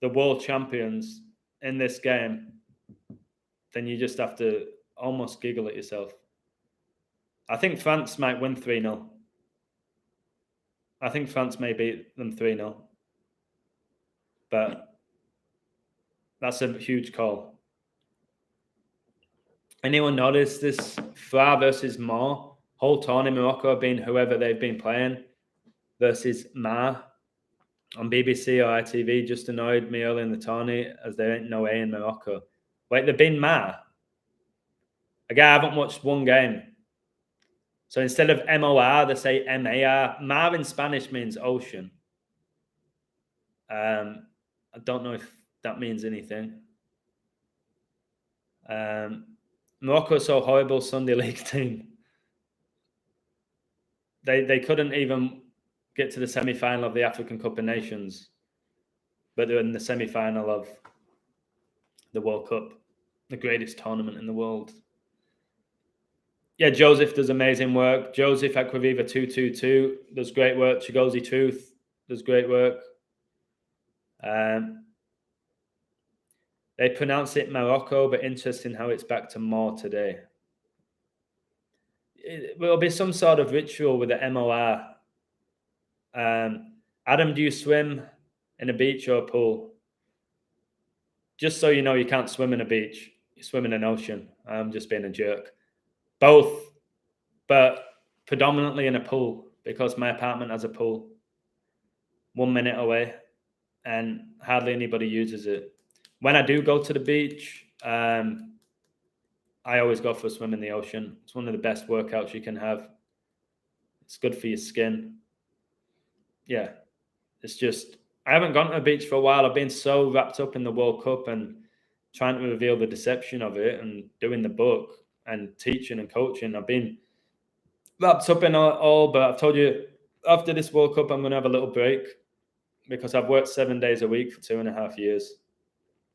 the world champions in this game, then you just have to almost giggle at yourself. I think France might win 3-0. I think France may beat them 3-0. But that's a huge call. Anyone notice this Fra versus Ma? Whole tournament, Morocco have been whoever they've been playing versus Ma on BBC or ITV just annoyed me early in the tourney as there ain't no A in Morocco. Wait, they've been Ma. Again, I haven't watched one game. So instead of M-O-R, they say M-A-R. Mar in Spanish means ocean. I don't know if that means anything. Morocco so horrible Sunday League team. They couldn't even get to the semi-final of the African Cup of Nations, but they're in the semi-final of the World Cup, the greatest tournament in the world. Yeah, Joseph does amazing work. Joseph Akwaviva 222 does great work. Chigozi Truth does great work. They pronounce it Morocco, but interesting how it's back to more today. It will be some sort of ritual with the MOR. Adam, do you swim in a beach or a pool? Just so you know, you can't swim in a beach. You swim in an ocean. I'm just being a jerk. Both, but predominantly in a pool because my apartment has a pool 1 minute away and hardly anybody uses it. When I do go to the beach, I always go for a swim in the ocean. It's one of the best workouts you can have. It's good for your skin. Yeah, it's just, I haven't gone to the beach for a while. I've been so wrapped up in the World Cup and trying to reveal the deception of it and doing the book and teaching and coaching. I've been wrapped up in all, but I've told you, after this World Cup, I'm going to have a little break because I've worked 7 days a week for 2.5 years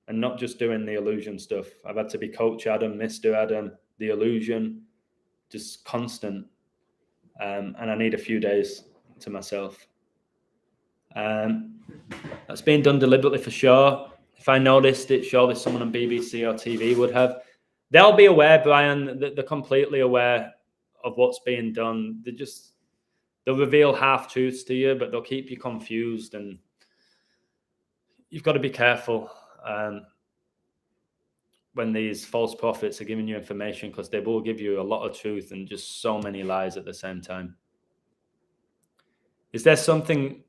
and not just doing the illusion stuff. I've had to be Coach Adam, Mr. Adam, the illusion, just constant. And I need a few days to myself. That's been done deliberately for sure. If I noticed it, surely someone on BBC or TV would have. They'll be aware, Brian. They're completely aware of what's being done. They'll reveal half truths to you, but they'll keep you confused, and you've got to be careful when these false prophets are giving you information, because they will give you a lot of truth and just so many lies at the same time. Is there something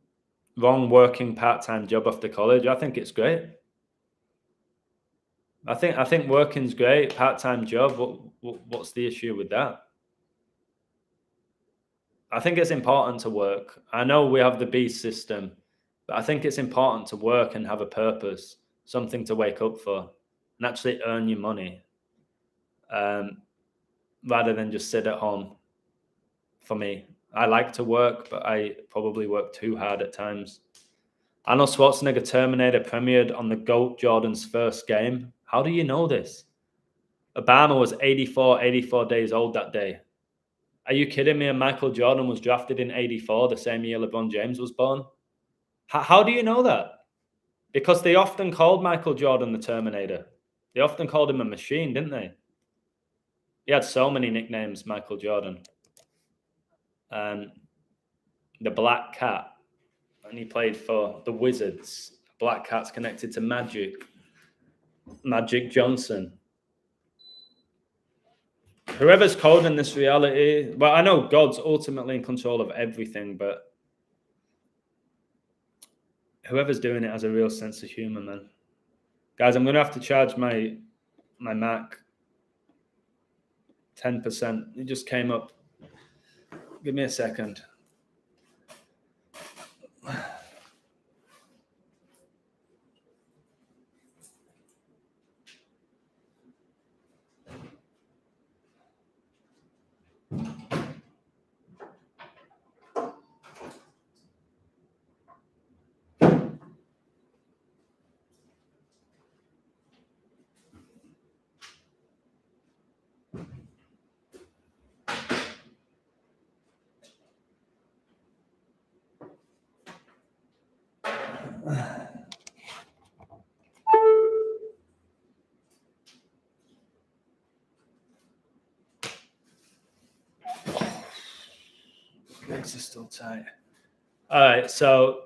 wrong working part-time job after college? I think it's great. I think working's great. Part-time job. What's the issue with that? I think it's important to work. I know we have the beast system, but I think it's important to work and have a purpose, something to wake up for, and actually earn your money, rather than just sit at home. For me, I like to work, but I probably work too hard at times. Arnold Schwarzenegger Terminator premiered on the GOAT Jordan's first game. How do you know this? Obama was 84 days old that day. Are you kidding me? And Michael Jordan was drafted in 84, the same year LeBron James was born. How do you know that? Because they often called Michael Jordan the Terminator. They often called him a machine, didn't they? He had so many nicknames, Michael Jordan. The Black Cat. And he played for the Wizards. Black Cat's connected to Magic Johnson. Whoever's coding this reality, well, I know God's ultimately in control of everything, but whoever's doing it has a real sense of humor, man. Guys, I'm going to have to charge my Mac 10%. It just came up. Give me a second. Legs are still tight. All right, so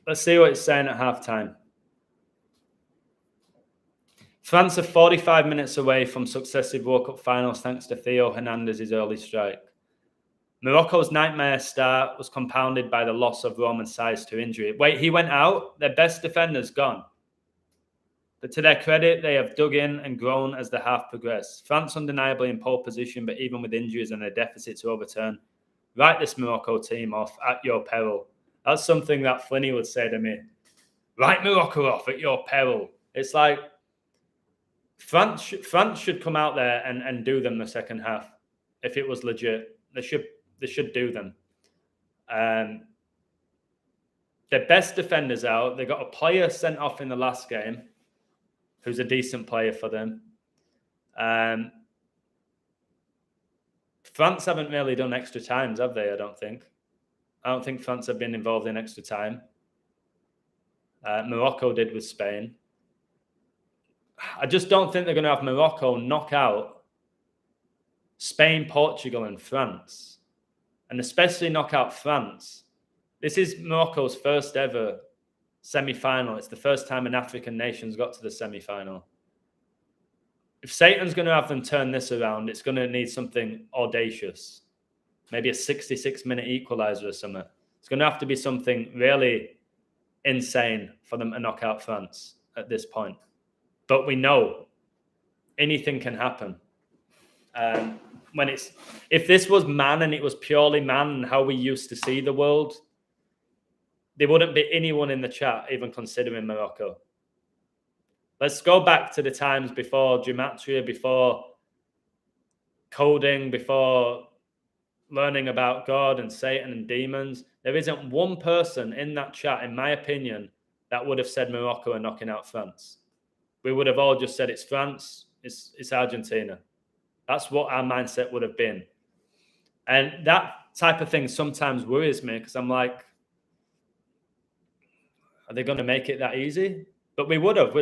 let's see what it's saying at halftime. France are 45 minutes away from successive World Cup finals thanks to Theo Hernandez's early strike. Morocco's nightmare start was compounded by the loss of Roman Saiz to injury. Wait, he went out? Their best defender's gone. But to their credit, they have dug in and grown as the half progressed. France undeniably in pole position, but even with injuries and a deficit to overturn, write this Morocco team off at your peril. That's something that Flinney would say to me. Write Morocco off at your peril. It's like France should come out there and do them the second half. If it was legit, they should do them. Their best defenders out. They got a player sent off in the last game, who's a decent player for them. France haven't really done extra times, have they? I don't think France have been involved in extra time. Morocco did with Spain. I just don't think they're going to have Morocco knock out Spain, Portugal, and France. And especially knock out France. This is Morocco's first ever semi-final. It's the first time an African nation's got to the semi-final. If Satan's going to have them turn this around, it's going to need something audacious. Maybe a 66-minute equaliser or something. It's going to have to be something really insane for them to knock out France at this point. But we know anything can happen. If this was man and it was purely man and how we used to see the world, there wouldn't be anyone in the chat even considering Morocco. Let's go back to the times before gematria, before coding, before learning about God and Satan and demons. There isn't one person in that chat, in my opinion, that would have said Morocco are knocking out France. We would have all just said it's France, it's Argentina. That's what our mindset would have been. And that type of thing sometimes worries me because I'm like, are they going to make it that easy? But we would have.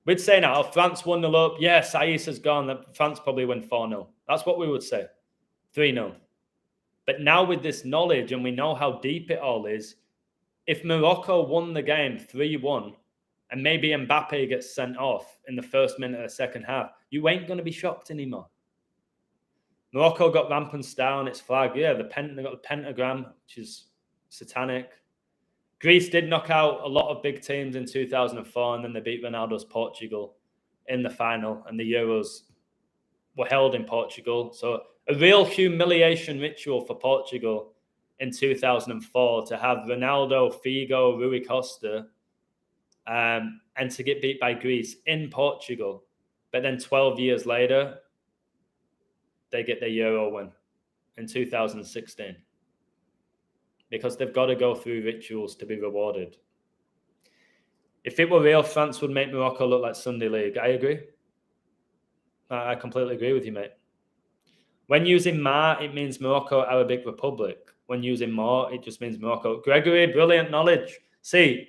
We'd say now, France 1-0 up. Yeah, Saiss has gone. France probably win 4-0. That's what we would say. 3-0. But now with this knowledge and we know how deep it all is, if Morocco won the game 3-1 and maybe Mbappe gets sent off in the first minute of the second half, you ain't going to be shocked anymore. Morocco got rampant star on its flag. Yeah, they got the pentagram, which is satanic. Greece did knock out a lot of big teams in 2004, and then they beat Ronaldo's Portugal in the final, and the Euros were held in Portugal. So a real humiliation ritual for Portugal in 2004 to have Ronaldo, Figo, Rui Costa, and to get beat by Greece in Portugal. But then 12 years later, they get their Euro win in 2016. Because they've got to go through rituals to be rewarded. If it were real, France would make Morocco look like Sunday League. I agree. I completely agree with you, mate. When using Ma, it means Morocco Arabic Republic. When using Mo, it just means Morocco. Gregory, brilliant knowledge. See,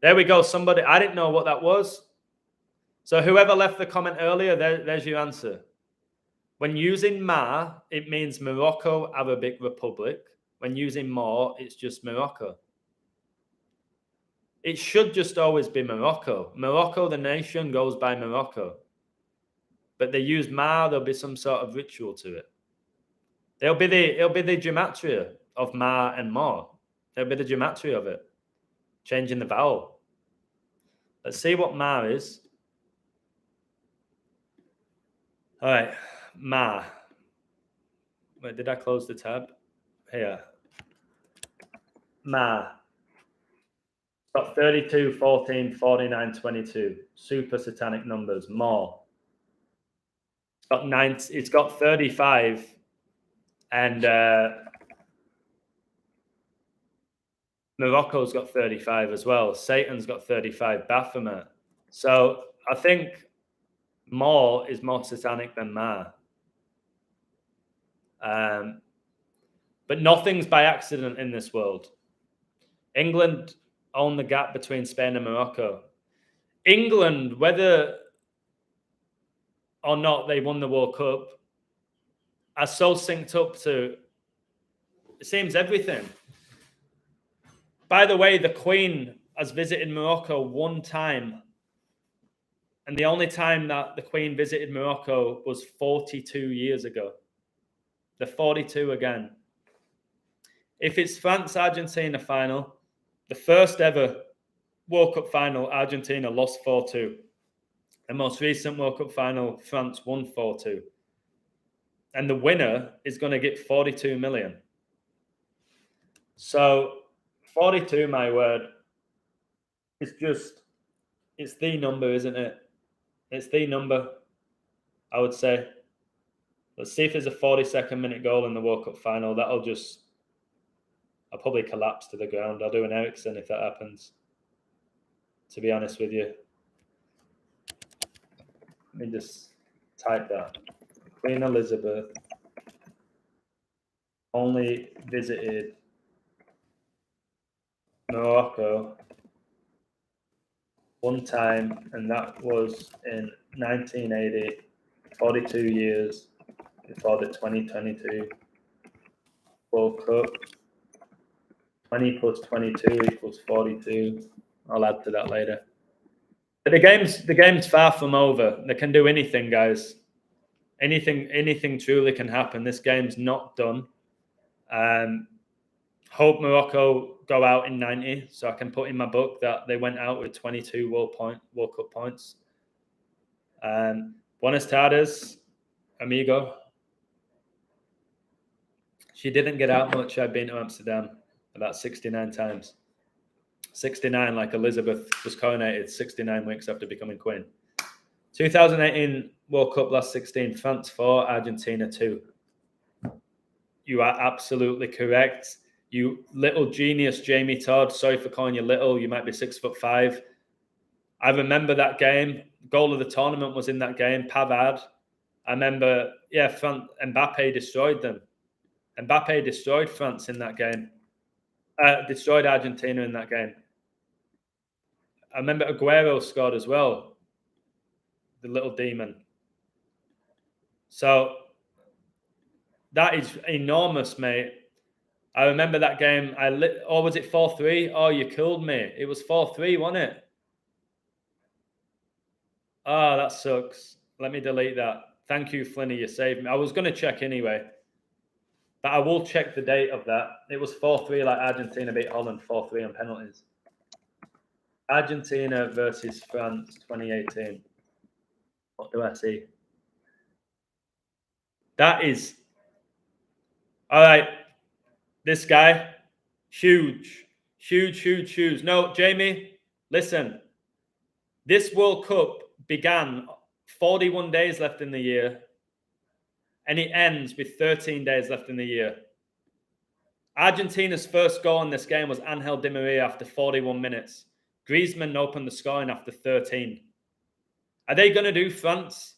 there we go. Somebody, I didn't know what that was. So whoever left the comment earlier, there's your answer. When using Ma, it means Morocco Arabic Republic. When using Mo, it's just Morocco. It should just always be Morocco. Morocco, the nation, goes by Morocco. But they use Ma, there'll be some sort of ritual to it. It'll be the gematria of Ma and Mo. It'll be the gematria of it. Changing the vowel. Let's see what Ma is. All right, Ma. Wait, did I close the tab? Here. Ma. Got 32, 14, 49, 22. Super satanic numbers. More. It's got 35. And Morocco's got 35 as well. Satan's got 35. Baphomet. So I think more is more satanic than Ma. But nothing's by accident in this world. England own the gap between Spain and Morocco. England, whether or not they won the World Cup, are so synced up to, it seems, everything. By the way, the Queen has visited Morocco one time. And the only time that the Queen visited Morocco was 42 years ago. The 42 again. If it's France-Argentina final, the first ever World Cup final, Argentina lost 4-2. The most recent World Cup final, France won 4-2. And the winner is going to get 42 million. So 42, my word, it's the number, isn't it? It's the number, I would say. Let's see if there's a 42nd minute goal in the World Cup final. I'll probably collapse to the ground. I'll do an Ericsson if that happens, to be honest with you. Let me just type that. Queen Elizabeth only visited Morocco one time, and that was in 1980, 42 years before the 2022 World Cup. 20 plus 22 equals 42. I'll add to that later. But the game's far from over. They can do anything, guys. Anything truly can happen. This game's not done. Hope Morocco go out in 90, so I can put in my book that they went out with 22 World Cup points. Buenas tardes, amigo. She didn't get out much. I've been to Amsterdam about 69 times. 69, like Elizabeth was coronated 69 weeks after becoming queen. 2018 World Cup, last 16, France 4, Argentina 2. You are absolutely correct. You little genius, Jamie Todd. Sorry for calling you little. You might be 6'5". I remember that game. Goal of the tournament was in that game. Pavard. I remember, Mbappe destroyed them. Mbappe destroyed France in that game. Destroyed Argentina in that game. I remember Aguero scored as well. The little demon. So that is enormous, mate. I remember that game. Or was it 4-3? Oh, you killed me. It was 4-3, wasn't it? Oh, that sucks. Let me delete that. Thank you, Flinny. You saved me. I was going to check anyway. But I will check the date of that. It was 4-3, like Argentina beat Holland 4-3 on penalties. Argentina versus France 2018. What do I see? That is... All right. This guy, huge. No, Jamie, listen. This World Cup began 41 days left in the year, and it ends with 13 days left in the year. Argentina's first goal in this game was Angel Di Maria after 41 minutes. Griezmann opened the scoring after 13. Are they going to do France,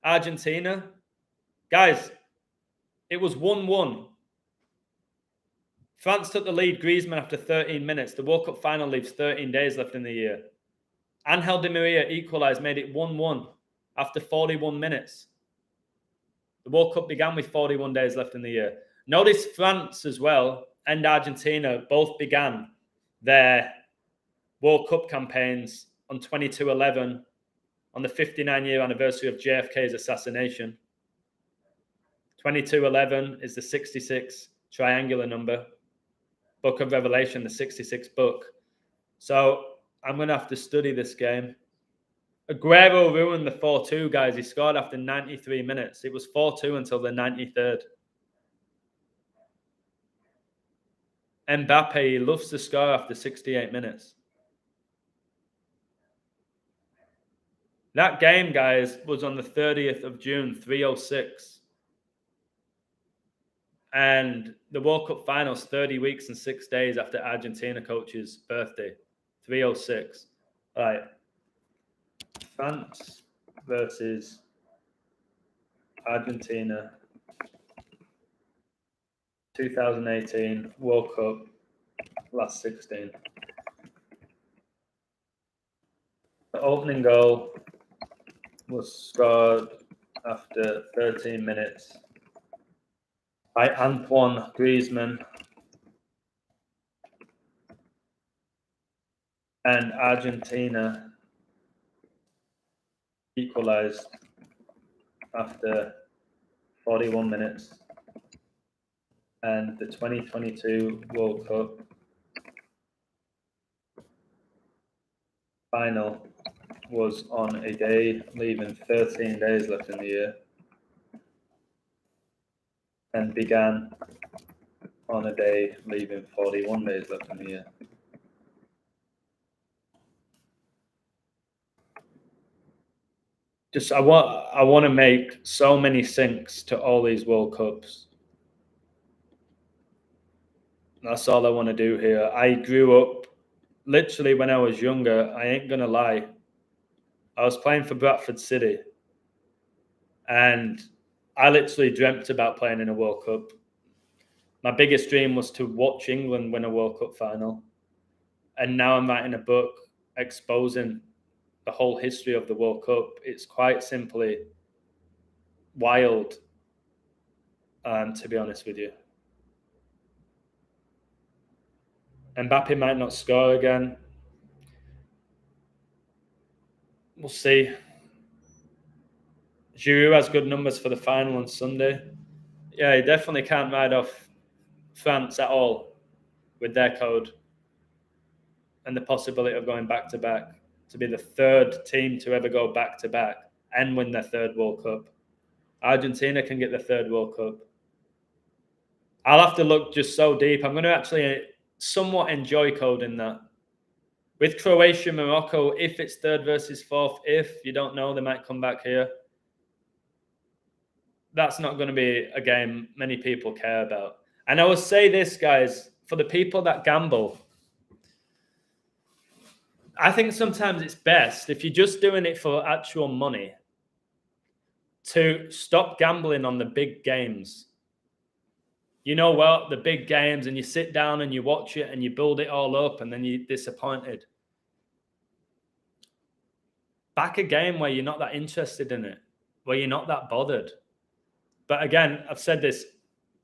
Argentina? Guys, it was 1-1. France took the lead, Griezmann, after 13 minutes. The World Cup final leaves 13 days left in the year. Angel Di Maria equalised, made it 1-1 after 41 minutes. The World Cup began with 41 days left in the year. Notice France as well and Argentina both began their World Cup campaigns on 22/11 on the 59-year anniversary of JFK's assassination. 22/11 is the 66 triangular number. Book of Revelation, the 66th book. So I'm going to have to study this game. Aguero ruined the 4-2, guys. He scored after 93 minutes. It was 4-2 until the 93rd. Mbappe, he loves to score after 68 minutes. That game, guys, was on the 30th of June, 3:06. And the World Cup finals 30 weeks and 6 days after Argentina coach's birthday, 3:06. All right. France versus Argentina, 2018 World Cup, last 16. The opening goal was scored after 13 minutes by Antoine Griezmann, and Argentina equalized after 41 minutes. And the 2022 World Cup final was on a day leaving 13 days left in the year and began on a day leaving 41 days left in the year. I want to make so many syncs to all these World Cups. That's all I want to do here. I grew up, literally when I was younger, I ain't going to lie, I was playing for Bradford City. And I literally dreamt about playing in a World Cup. My biggest dream was to watch England win a World Cup final. And now I'm writing a book exposing the whole history of the World Cup. It's quite simply wild, to be honest with you. Mbappe might not score again. We'll see. Giroud has good numbers for the final on Sunday. Yeah, he definitely can't ride off France at all with their code and the possibility of going back-to-back to be the third team to ever go back-to-back and win their third World Cup. Argentina can get the third World Cup. I'll have to look just so deep. I'm going to actually somewhat enjoy coding that. With Croatia, Morocco, if it's third versus fourth, if you don't know, they might come back here. That's not going to be a game many people care about. And I will say this, guys, for the people that gamble, I think sometimes it's best, if you're just doing it for actual money, to stop gambling on the big games. You know what? The big games, and you sit down and you watch it and you build it all up and then you're disappointed. Back a game where you're not that interested in it, where you're not that bothered. But again, I've said this,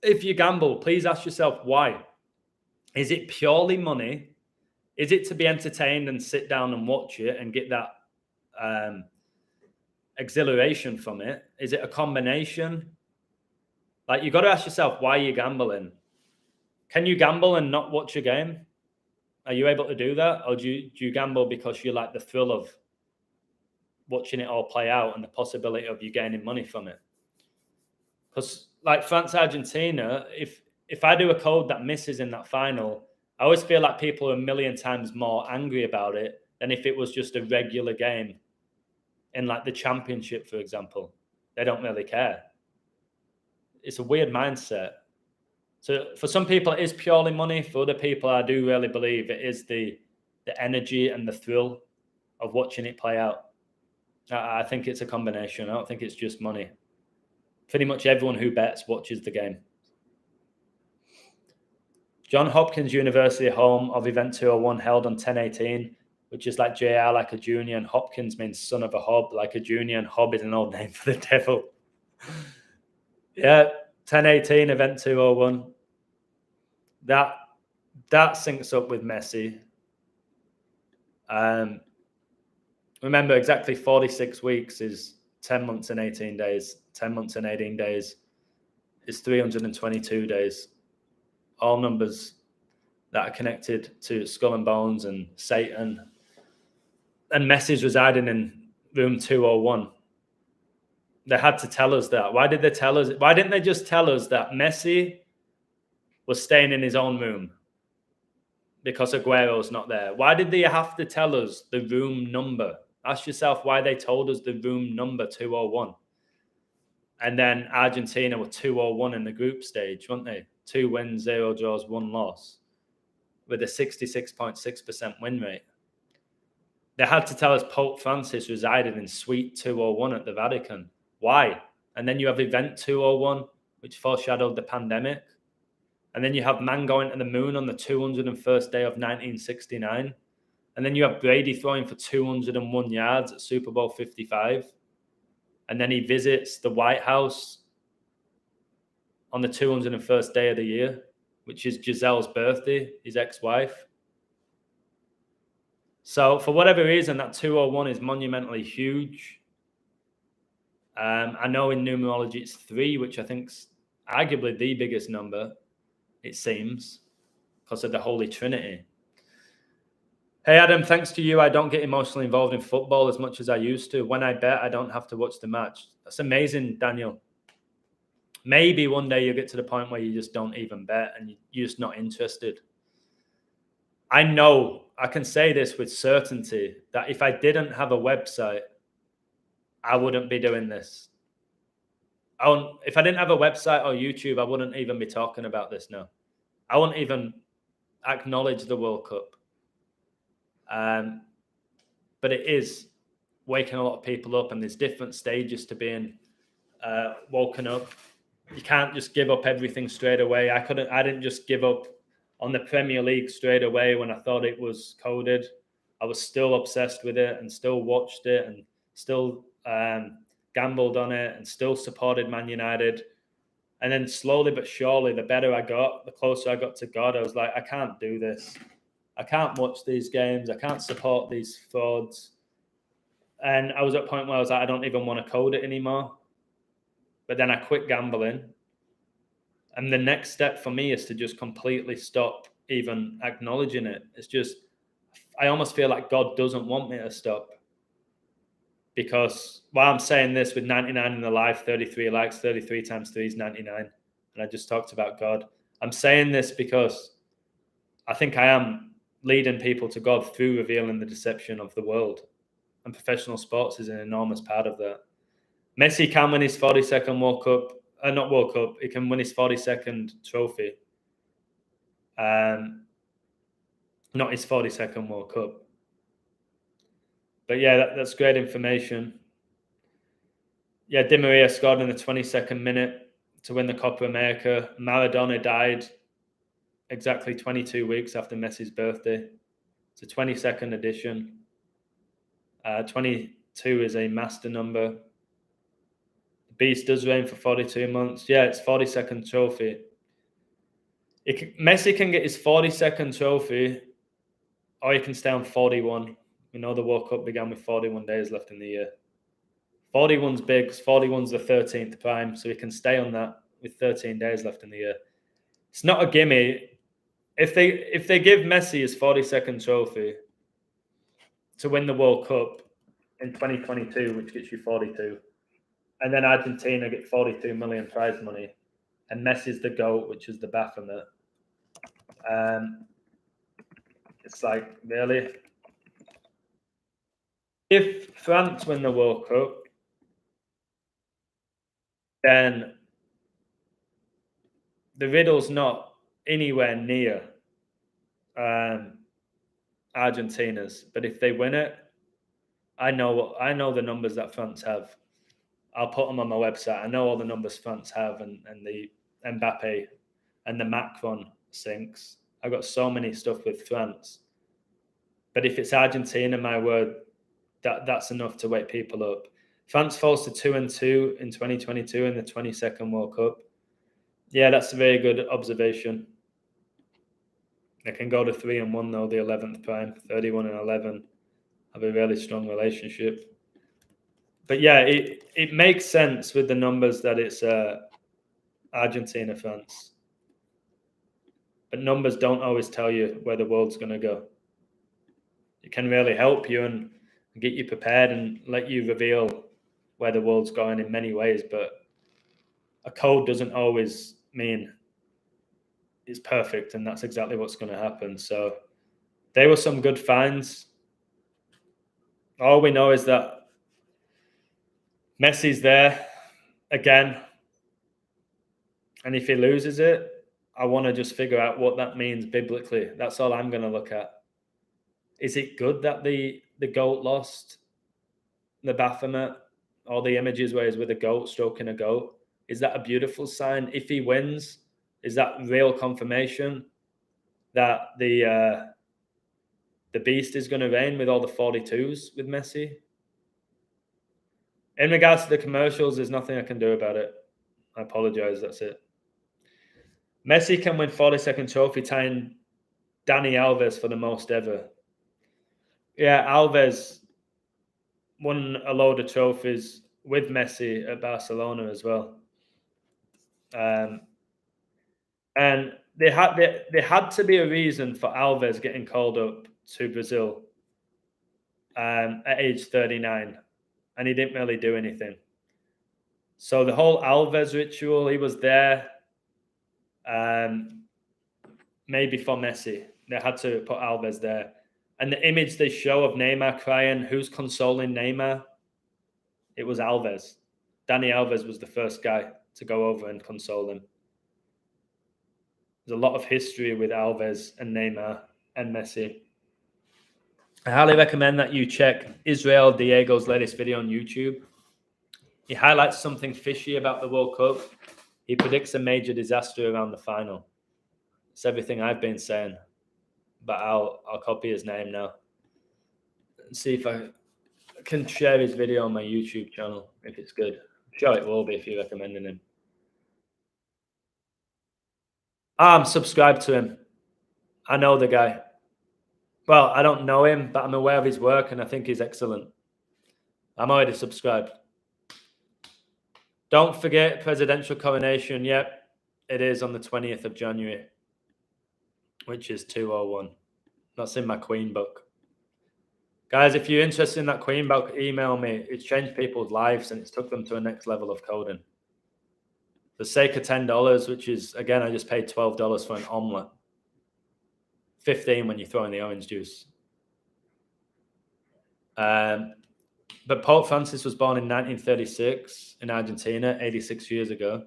if you gamble, please ask yourself why. Is it purely money? Is it to be entertained and sit down and watch it and get that exhilaration from it? Is it a combination? Like, you got to ask yourself why you're gambling. Can you gamble and not watch a game? Are you able to do that? Or do you gamble because you like the thrill of watching it all play out and the possibility of you gaining money from it? Because like France-Argentina, if I do a code that misses in that final, I always feel like people are a million times more angry about it than if it was just a regular game in like the championship, for example. They don't really care. It's a weird mindset. So for some people, it is purely money. For other people, I do really believe it is the energy and the thrill of watching it play out. I think it's a combination. I don't think it's just money. Pretty much everyone who bets watches the game. Johns Hopkins University, home of Event 201, held on 10/18, which is like JR, like a junior, and Hopkins means son of a hob, like a junior, and hob is an old name for the devil. Yeah, 10/18, Event 201. That syncs up with Messi. Remember, exactly 46 weeks is 10 months and 18 days. 10 months and 18 days is 322 days. All numbers that are connected to Skull and Bones and Satan. And Messi's residing in room 201. They had to tell us that. Why did they tell us? Why didn't they just tell us that Messi was staying in his own room because Aguero's not there? Why did they have to tell us the room number? Ask yourself why they told us the room number 201. And then Argentina were 201 in the group stage, weren't they? 2 wins, 0 draws, 1 loss, with a 66.6% win rate. They had to tell us Pope Francis resided in Suite 201 at the Vatican. Why? And then you have Event 201, which foreshadowed the pandemic. And then you have man going to the moon on the 201st day of 1969. And then you have Brady throwing for 201 yards at Super Bowl 55. And then he visits the White House on the 201st day of the year, which is Giselle's birthday, his ex-wife. So for whatever reason, that 201 is monumentally huge. I know in numerology it's 3, which I think's arguably the biggest number, it seems, because of the Holy Trinity. Hey, Adam, thanks to you, I don't get emotionally involved in football as much as I used to. When I bet, I don't have to watch the match. That's amazing, Daniel. Maybe one day you'll get to the point where you just don't even bet and you're just not interested. I know, I can say this with certainty, that if I didn't have a website, I wouldn't be doing this. If I didn't have a website or YouTube, I wouldn't even be talking about this now. I wouldn't even acknowledge the World Cup. But it is waking a lot of people up, and there's different stages to being woken up. You can't just give up everything straight away. I didn't just give up on the Premier League straight away when I thought it was coded. I was still obsessed with it and still watched it and still gambled on it and still supported Man United. And then slowly but surely, the better I got, the closer I got to God, I was like, I can't do this. I can't watch these games. I can't support these frauds. And I was at a point where I was like, I don't even want to code it anymore. But then I quit gambling. And the next step for me is to just completely stop even acknowledging it. It's just, I almost feel like God doesn't want me to stop. Because while I'm saying this with 99 in the live, 33 likes, 33 times 3 is 99. And I just talked about God. I'm saying this because I think I am leading people to God through revealing the deception of the world. And professional sports is an enormous part of that. Messi can win his 42nd World Cup. Not World Cup. He can win his 42nd trophy. Not his 42nd World Cup. But yeah, that's great information. Yeah, Di Maria scored in the 22nd minute to win the Copa America. Maradona died exactly 22 weeks after Messi's birthday. It's a 22nd edition. 22 is a master number. The beast does reign for 42 months. Yeah, it's 42nd trophy. Messi can get his 42nd trophy, or he can stay on 41. We know the World Cup began with 41 days left in the year. 41's big, because 41's the 13th prime, so he can stay on that with 13 days left in the year. It's not a gimme. If they give Messi his 42nd trophy to win the World Cup in 2022, which gets you 42, and then Argentina get 42 million prize money, and Messi's the GOAT, which is the Baphomet. It's like, really? If France win the World Cup, then the riddle's not anywhere near Argentina's. But if they win it, I know the numbers that France have. I'll put them on my website. I know all the numbers France have, and the Mbappe and the Macron sinks. I've got so many stuff with France. But if it's Argentina, my word, that's enough to wake people up. France falls to 2-2 in 2022 in the 22nd World Cup. Yeah, that's a very good observation. They can go to 3-1 though, the 11th prime, 31-11, have a really strong relationship. But yeah, it makes sense with the numbers that it's Argentina, France. But numbers don't always tell you where the world's going to go. It can really help you and get you prepared and let you reveal where the world's going in many ways. But a code doesn't always mean it's perfect, and that's exactly what's going to happen. So they were some good finds. All we know is that Messi's there again. And if he loses it, I want to just figure out what that means biblically. That's all I'm going to look at. Is it good that the goat lost? The Baphomet, all the images where he's with a goat, stroking a goat. Is that a beautiful sign? If he wins, is that real confirmation that the beast is going to reign with all the 42s with Messi? In regards to the commercials, there's nothing I can do about it. I apologize. That's it. Messi can win 42nd trophy, tying Dani Alves for the most ever. Yeah, Alves won a load of trophies with Messi at Barcelona as well. And there had to be a reason for Alves getting called up to Brazil. at age 39, and he didn't really do anything. So the whole Alves ritual, he was there maybe for Messi. They had to put Alves there. And the image they show of Neymar crying, who's consoling Neymar? It was Alves. Dani Alves was the first guy to go over and console him. There's a lot of history with Alves and Neymar and Messi. I highly recommend that you check Israel Diego's latest video on YouTube. He highlights something fishy about the World Cup. He predicts a major disaster around the final. It's everything I've been saying, but I'll copy his name now and see if I can share his video on my YouTube channel if it's good. I'm sure it will be if you're recommending him. I'm subscribed to him. I know the guy. Well, I don't know him, but I'm aware of his work and I think he's excellent. I'm already subscribed. Don't forget presidential coronation. Yep, it is on the 20th of January, which is 201. That's in my Queen book. Guys, if you're interested in that Queen book, email me. It's changed people's lives and it's took them to a next level of coding. For the sake of $10, which is, again, I just paid $12 for an omelette. 15 when you throw in the orange juice. But Pope Francis was born in 1936 in Argentina, 86 years ago.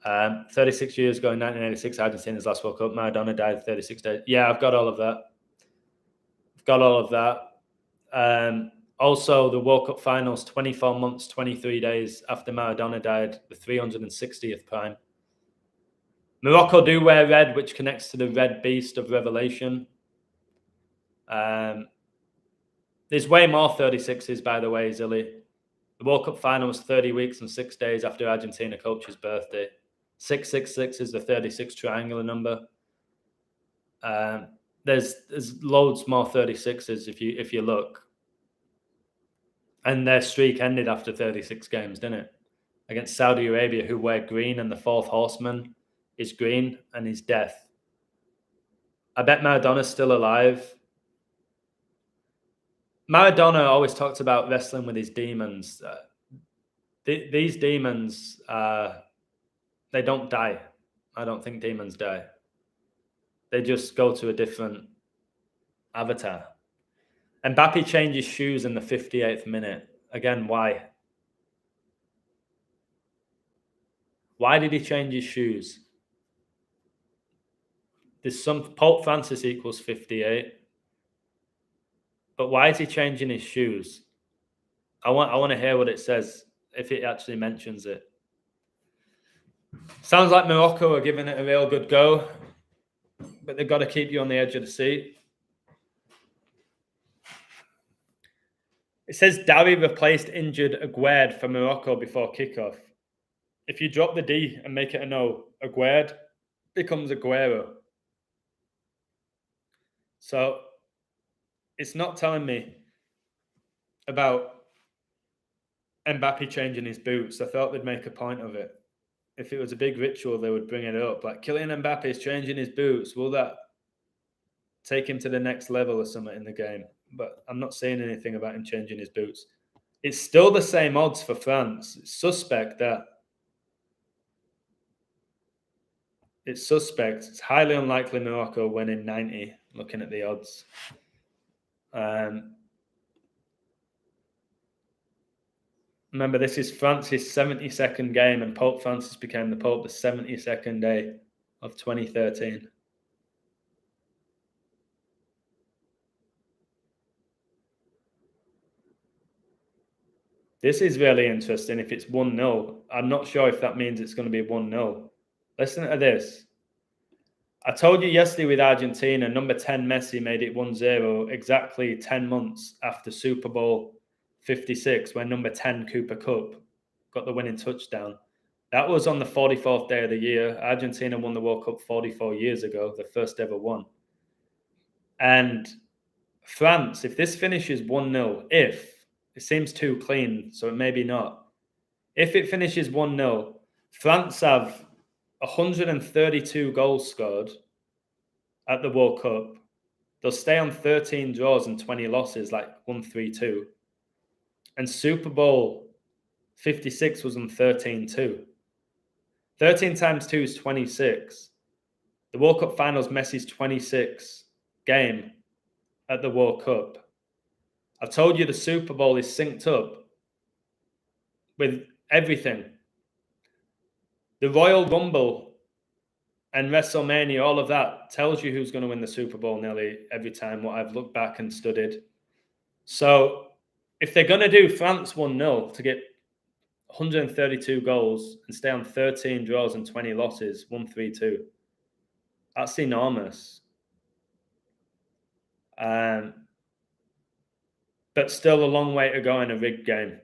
36 years ago in 1986, Argentina's last World Cup. Maradona died 36 days. Yeah, I've got all of that. Also, the World Cup finals, 24 months, 23 days after Maradona died, the 360th prime. Morocco do wear red, which connects to the red beast of Revelation. There's way more 36s, by the way, Zilly. The World Cup final was 30 weeks and 6 days after Argentina coach's birthday. 666 is the 36 triangular number. There's loads more 36s if you look. And their streak ended after 36 games, didn't it? Against Saudi Arabia, who wear green, and the fourth horseman is green, and his death. I bet Maradona's still alive. Maradona always talks about wrestling with his demons. These demons, they don't die. I don't think demons die. They just go to a different avatar. Mbappe changes shoes in the 58th minute. Again, why? Why did he change his shoes? There's some Pope Francis equals 58. But why is he changing his shoes? I want to hear what it says, if it actually mentions it. Sounds like Morocco are giving it a real good go, but they've got to keep you on the edge of the seat. It says Dari replaced injured Aguerd for Morocco before kickoff. If you drop the D and make it an O, Aguerd becomes Aguero. So it's not telling me about Mbappe changing his boots. I thought they'd make a point of it. If it was a big ritual, they would bring it up. Like, Kylian Mbappe is changing his boots. Will that take him to the next level or something in the game? But I'm not saying anything about him changing his boots. It's still the same odds for France. It's suspect that. It's suspect. It's highly unlikely Morocco win in 90, looking at the odds. Remember, this is France's 72nd game, and Pope Francis became the Pope the 72nd day of 2013. This is really interesting if it's 1-0. I'm not sure if that means it's going to be 1-0. Listen to this. I told you yesterday with Argentina, number 10 Messi made it 1-0 exactly 10 months after Super Bowl 56, when number 10 Cooper Kupp got the winning touchdown. That was on the 44th day of the year. Argentina won the World Cup 44 years ago, the first ever one. And France, if this finishes 1-0, if it seems too clean, so it maybe not. If it finishes 1-0, France have 132 goals scored at the World Cup, They'll stay on 13 draws and 20 losses, like 1-3-2. And Super Bowl 56 was on 13-2. 13 times 2 is 26. The World Cup Finals, Messi's 26th game at the World Cup. I've told you the Super Bowl is synced up with everything. The Royal Rumble and WrestleMania, all of that tells you who's going to win the Super Bowl nearly every time, what I've looked back and studied. So if they're going to do France 1-0 to get 132 goals and stay on 13 draws and 20 losses, 1-3-2, that's enormous. But still a long way to go in a rigged game.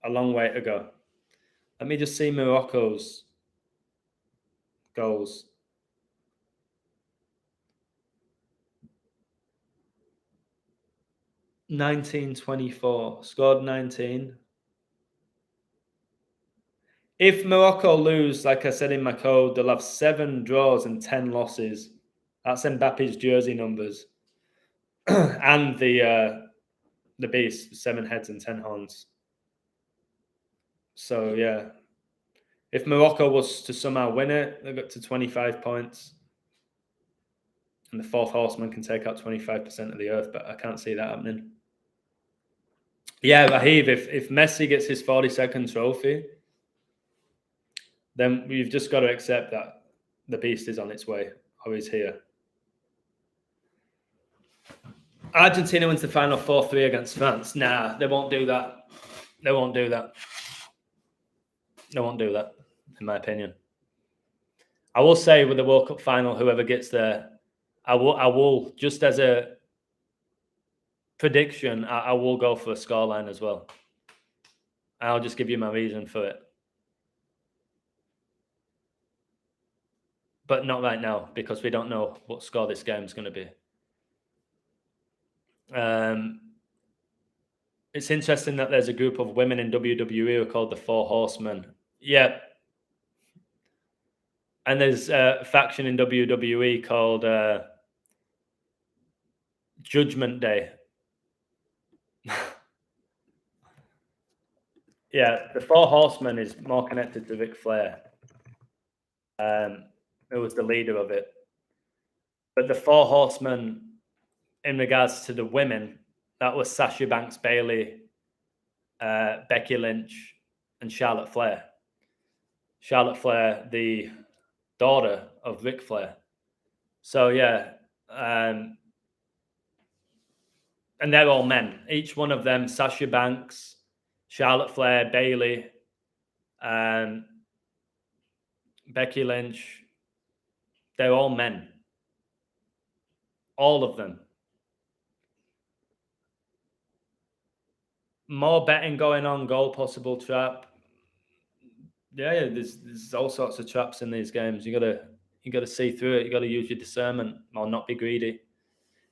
A long way to go. Let me just see Morocco's goals. 1924. Scored 19. If Morocco lose, like I said in my code, they'll have 7 draws and 10 losses. That's Mbappe's jersey numbers. And the beast, 7 heads and 10 horns. So, yeah. If Morocco was to somehow win it, they got to 25 points. And the fourth horseman can take out 25% of the earth, but I can't see that happening. Yeah, Raheeb, if Messi gets his 42nd trophy, then we've just got to accept that the beast is on its way, or is here. Argentina wins the final 4-3 against France. Nah, they won't do that. They won't do that. They won't do that, in my opinion. I will say with the World Cup final, whoever gets there, I will just as a prediction, I will go for a scoreline as well. I'll just give you my reason for it. But not right now, because we don't know what score this game is going to be. It's interesting that there's a group of women in WWE who are called the Four Horsemen. Yeah. And there's a faction in WWE called Judgment Day. Yeah, the Four Horsemen is more connected to Ric Flair, who was the leader of it. But the Four Horsemen, in regards to the women, that was Sasha Banks, Bailey, Becky Lynch, and Charlotte Flair. Charlotte Flair, the daughter of Ric Flair. So, yeah. And they're all men. Each one of them, Sasha Banks, Charlotte Flair, Bailey, Becky Lynch, they're all men. All of them. More betting going on, goal possible trap. Yeah, there's all sorts of traps in these games. You gotta see through it. You gotta use your discernment or not be greedy.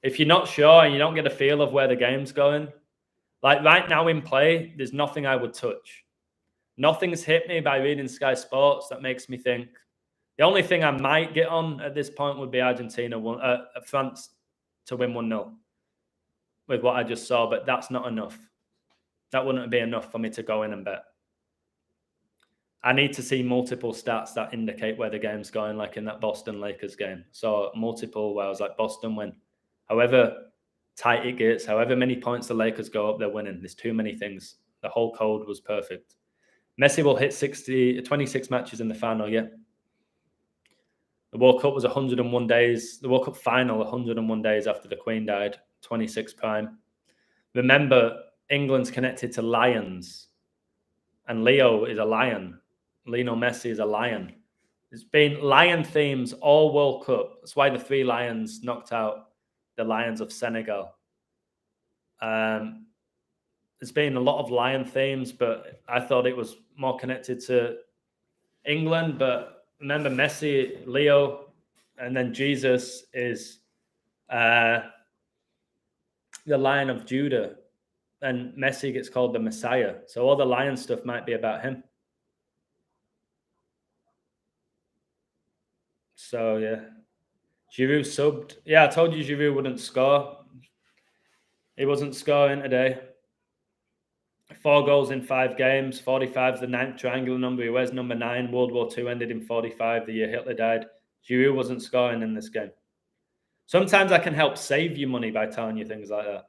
If you're not sure and you don't get a feel of where the game's going, like right now in play, there's nothing I would touch. Nothing's hit me by reading Sky Sports that makes me think. The only thing I might get on at this point would be France to win 1-0 with what I just saw, but that's not enough. That wouldn't be enough for me to go in and bet. I need to see multiple stats that indicate where the game's going, like in that Boston Lakers game. So multiple where I was like, Boston win. However tight it gets, however many points the Lakers go up, they're winning. There's too many things. The whole code was perfect. Messi will hit 26 matches in the final, yeah. The World Cup was 101 days. The World Cup final, 101 days after the Queen died, 26 prime. Remember, England's connected to lions. And Leo is a lion. Lionel Messi is a lion. There's been lion themes all World Cup. That's why the 3 lions knocked out the Lions of Senegal. There's been a lot of lion themes, but I thought it was more connected to England. But remember, Messi, Leo, and then Jesus is the Lion of Judah. And Messi gets called the Messiah. So all the lion stuff might be about him. So, yeah. Giroud subbed. Yeah, I told you Giroud wouldn't score. He wasn't scoring today. 4 goals in 5 games. 45 is the 9th triangular number. He wears number 9. World War II ended in 45, the year Hitler died. Giroud wasn't scoring in this game. Sometimes I can help save you money by telling you things like that.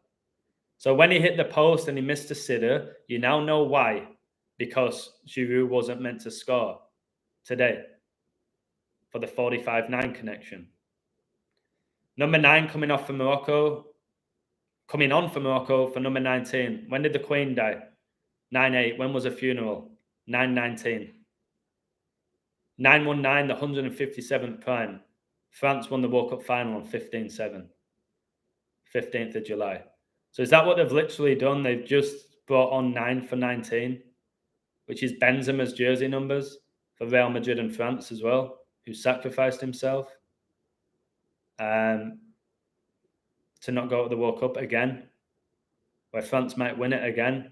So when he hit the post and he missed a sitter, you now know why. Because Giroud wasn't meant to score today for the 45-9 connection. Number 9 coming on for Morocco for number 19. When did the Queen die? 9-8. When was her funeral? 9-19. 9-19, the 157th prime. France won the World Cup final on 15-7. 15th of July. So is that what they've literally done? They've just brought on 9 for 19, which is Benzema's jersey numbers for Real Madrid and France as well, who sacrificed himself to not go to the World Cup again, where France might win it again.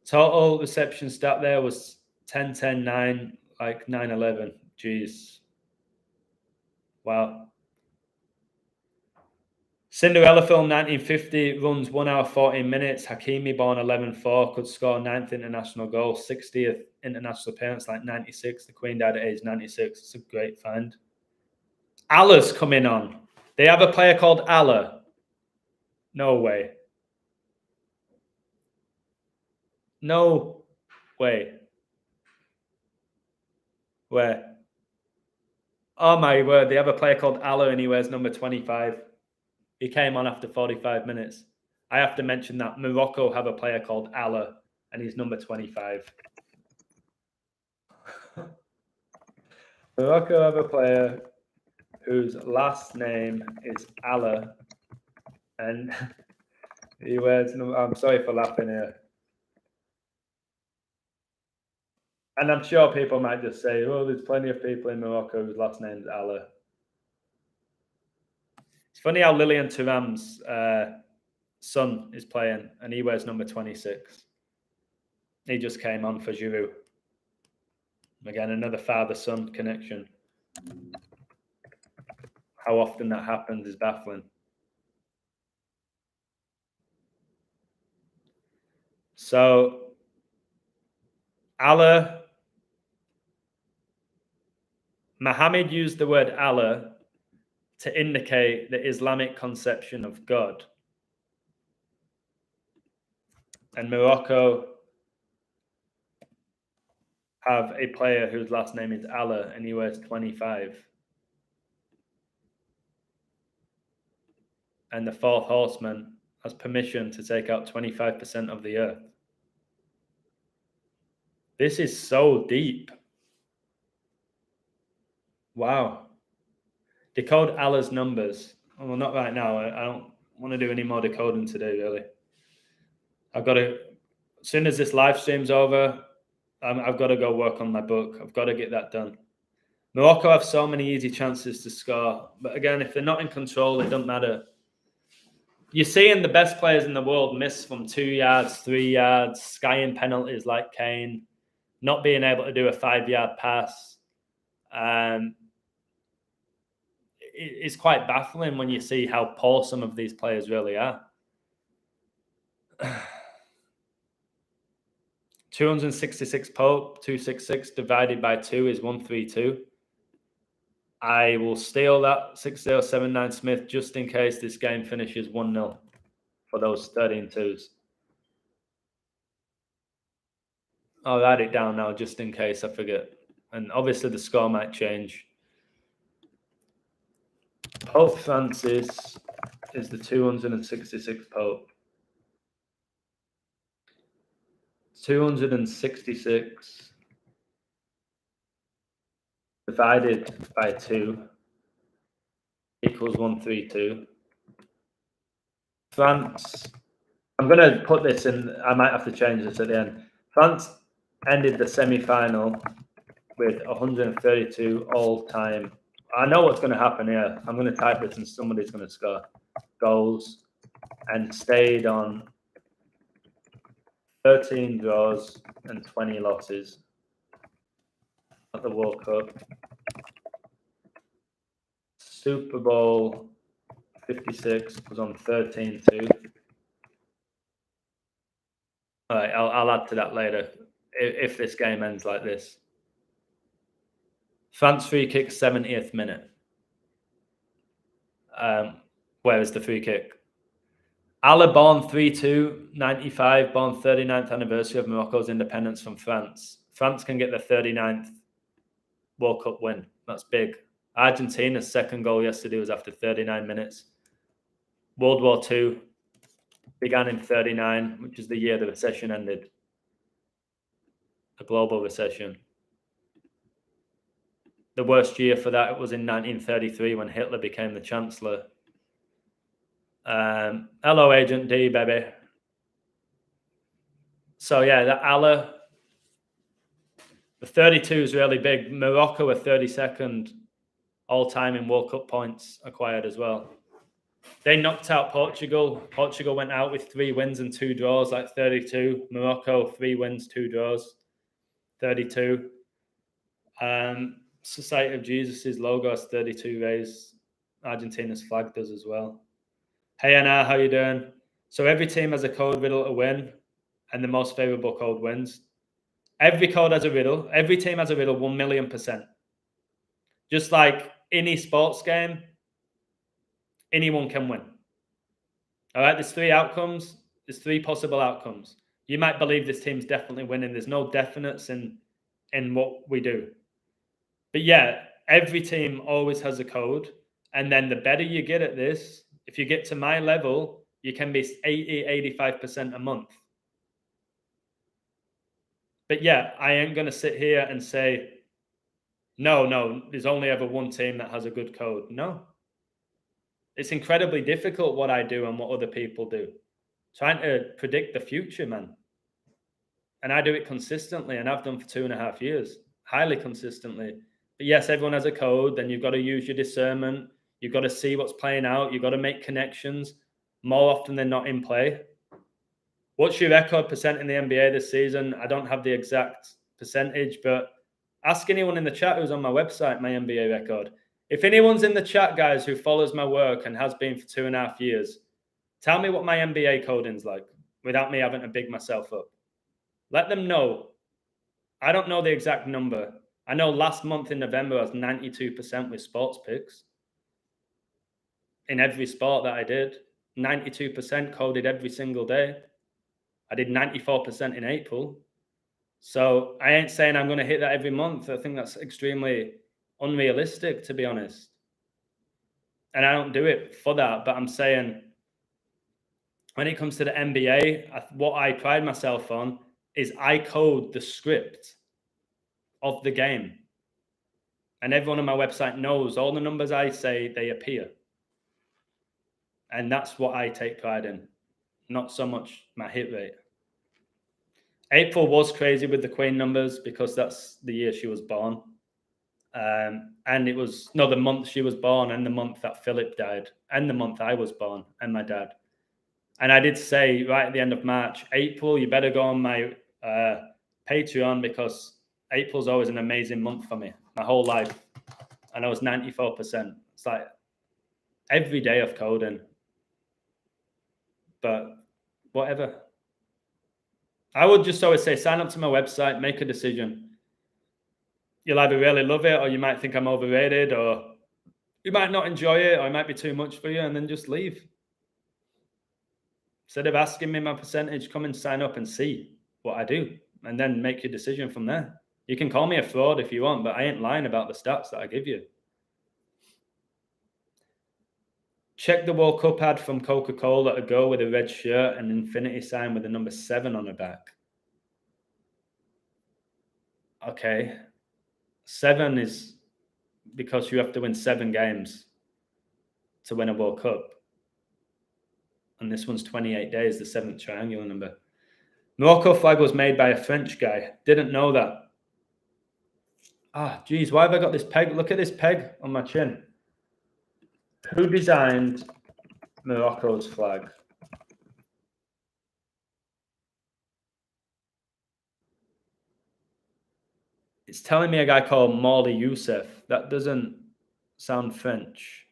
Total reception stat there was 10-10-9, like 9-11. Jeez. Wow. Cinderella film 1950 runs 1 hour 14 minutes. Hakimi born 11-4 could score 9th international goal, 60th international appearance like 96. The Queen died at age 96. It's a great find. Allah's coming on. They have a player called Allah. No way. No way. Where? Oh my word, they have a player called Allah and he wears number 25. He came on after 45 minutes. I have to mention that Morocco have a player called Allah and he's number 25. Morocco have a player whose last name is Allah and he wears number... I'm sorry for laughing here. And I'm sure people might just say, oh, there's plenty of people in Morocco whose last name is Allah. It's funny how Lilian Thuram's son is playing, and he wears number 26. He just came on for Giroud. Again, another father-son connection. How often that happens is baffling. So, Allah... Muhammad used the word Allah to indicate the Islamic conception of God. And Morocco have a player whose last name is Allah and he wears 25. And the 4th horseman has permission to take out 25% of the earth. This is so deep. Wow. Decode Allah's numbers. Well, not right now. I don't want to do any more decoding today, really. I've got to, as soon as this live stream's over, I've got to go work on my book. I've got to get that done. Morocco have so many easy chances to score. But again, if they're not in control, it doesn't matter. You're seeing the best players in the world miss from 2 yards, 3 yards, skying penalties like Kane, not being able to do a 5-yard pass. It's quite baffling when you see how poor some of these players really are. 266 Pope, 266 divided by 2 is 132. I will steal that 6079 Smith just in case this game finishes 1-0 for those 13 twos. I'll write it down now just in case I forget. And obviously the score might change. Pope Francis is the 266th Pope. 266 divided by 2 equals 132. France, I'm going to put this in, I might have to change this at the end. France ended the semi-final with 132 all-time. I know what's going to happen here. I'm going to type this and somebody's going to score goals and stayed on 13 draws and 20 losses at the World Cup. Super Bowl 56 was on 13-2. All right, I'll add to that later if this game ends like this. France free kick, 70th minute. Where is the free kick? Allah born 3-2, 95, born 39th anniversary of Morocco's independence from France. France can get the 39th World Cup win. That's big. Argentina's second goal yesterday was after 39 minutes. World War II began in 39, which is the year the recession ended. A global recession. The worst year for that was in 1933 when Hitler became the chancellor. Hello, Agent D, baby. So yeah, the Allah, the 32 is really big. Morocco are 32nd all-time in World Cup points acquired as well. They knocked out Portugal. Portugal went out with 3 wins and 2 draws, like 32. Morocco, 3 wins, 2 draws, 32. Society of Jesus' logo has 32 rays. Argentina's flag does as well. Hey Anna, how you doing? So every team has a code riddle to win, and the most favorable code wins. Every code has a riddle. Every team has a riddle 1,000,000%. Just like any sports game, anyone can win. All right, there's 3 outcomes. There's 3 possible outcomes. You might believe this team's definitely winning. There's no definites in what we do. But yeah, every team always has a code. And then the better you get at this, if you get to my level, you can be 80, 85% a month. But yeah, I ain't going to sit here and say, no, there's only ever one team that has a good code. No. It's incredibly difficult what I do and what other people do. Trying to predict the future, man. And I do it consistently, and I've done for 2.5 years, highly consistently. But yes, everyone has a code. Then you've got to use your discernment. You've got to see what's playing out. You've got to make connections more often than not in play. What's your record percent in the NBA this season? I don't have the exact percentage, but ask anyone in the chat who's on my website, my NBA record. If anyone's in the chat, guys, who follows my work and has been for 2.5 years, tell me what my NBA coding's like without me having to big myself up. Let them know. I don't know the exact number. I know last month in November, I was 92% with sports picks. In every sport that I did, 92% coded every single day. I did 94% in April. So I ain't saying I'm going to hit that every month. I think that's extremely unrealistic, to be honest. And I don't do it for that. But I'm saying when it comes to the NBA, what I pride myself on is I code the script of the game. And everyone on my website knows all the numbers I say, they appear. And that's what I take pride in, not so much my hit rate. April was crazy with the Queen numbers because that's the year she was born. And it was, no, the month she was born and the month that Philip died and the month I was born and my dad. And I did say right at the end of March, April, you better go on my Patreon because April's always an amazing month for me, my whole life. And I was 94%. It's like every day of coding. But whatever. I would just always say, sign up to my website, make a decision. You'll either really love it or you might think I'm overrated or you might not enjoy it or it might be too much for you and then just leave. Instead of asking me my percentage, come and sign up and see what I do and then make your decision from there. You can call me a fraud if you want, but I ain't lying about the stats that I give you. Check the World Cup ad from Coca-Cola, a girl with a red shirt and infinity sign with the number 7 on her back. Okay. 7 is because you have to win 7 games to win a World Cup. And this one's 28 days, the 7th triangular number. Morocco flag was made by a French guy. Didn't know that. Geez, why have I got this peg? Look at this peg on my chin. Who designed Morocco's flag? It's telling me a guy called Morley Youssef. That doesn't sound French.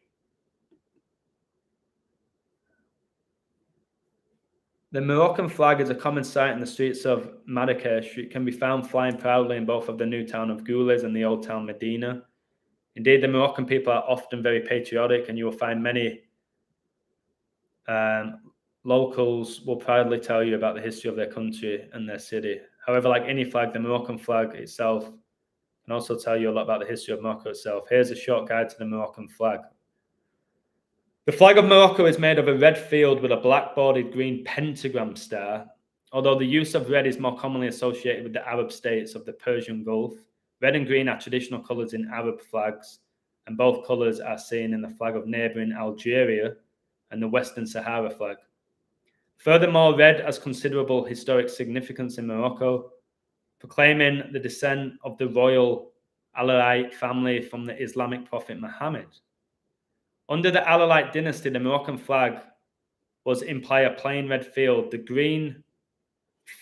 The Moroccan flag is a common sight in the streets of Marrakesh. It can be found flying proudly in both of the new town of Gules and the old town Medina. Indeed, the Moroccan people are often very patriotic, and you will find many locals will proudly tell you about the history of their country and their city. However, like any flag, the Moroccan flag itself can also tell you a lot about the history of Morocco itself. Here's a short guide to the Moroccan flag. The flag of Morocco is made of a red field with a black bordered green pentagram star. Although the use of red is more commonly associated with the Arab states of the Persian Gulf, red and green are traditional colours in Arab flags, and both colours are seen in the flag of neighbouring Algeria and the Western Sahara flag. Furthermore, red has considerable historic significance in Morocco, proclaiming the descent of the royal Alawite family from the Islamic prophet Muhammad. Under the Alawite dynasty, the Moroccan flag was imply a plain red field. The green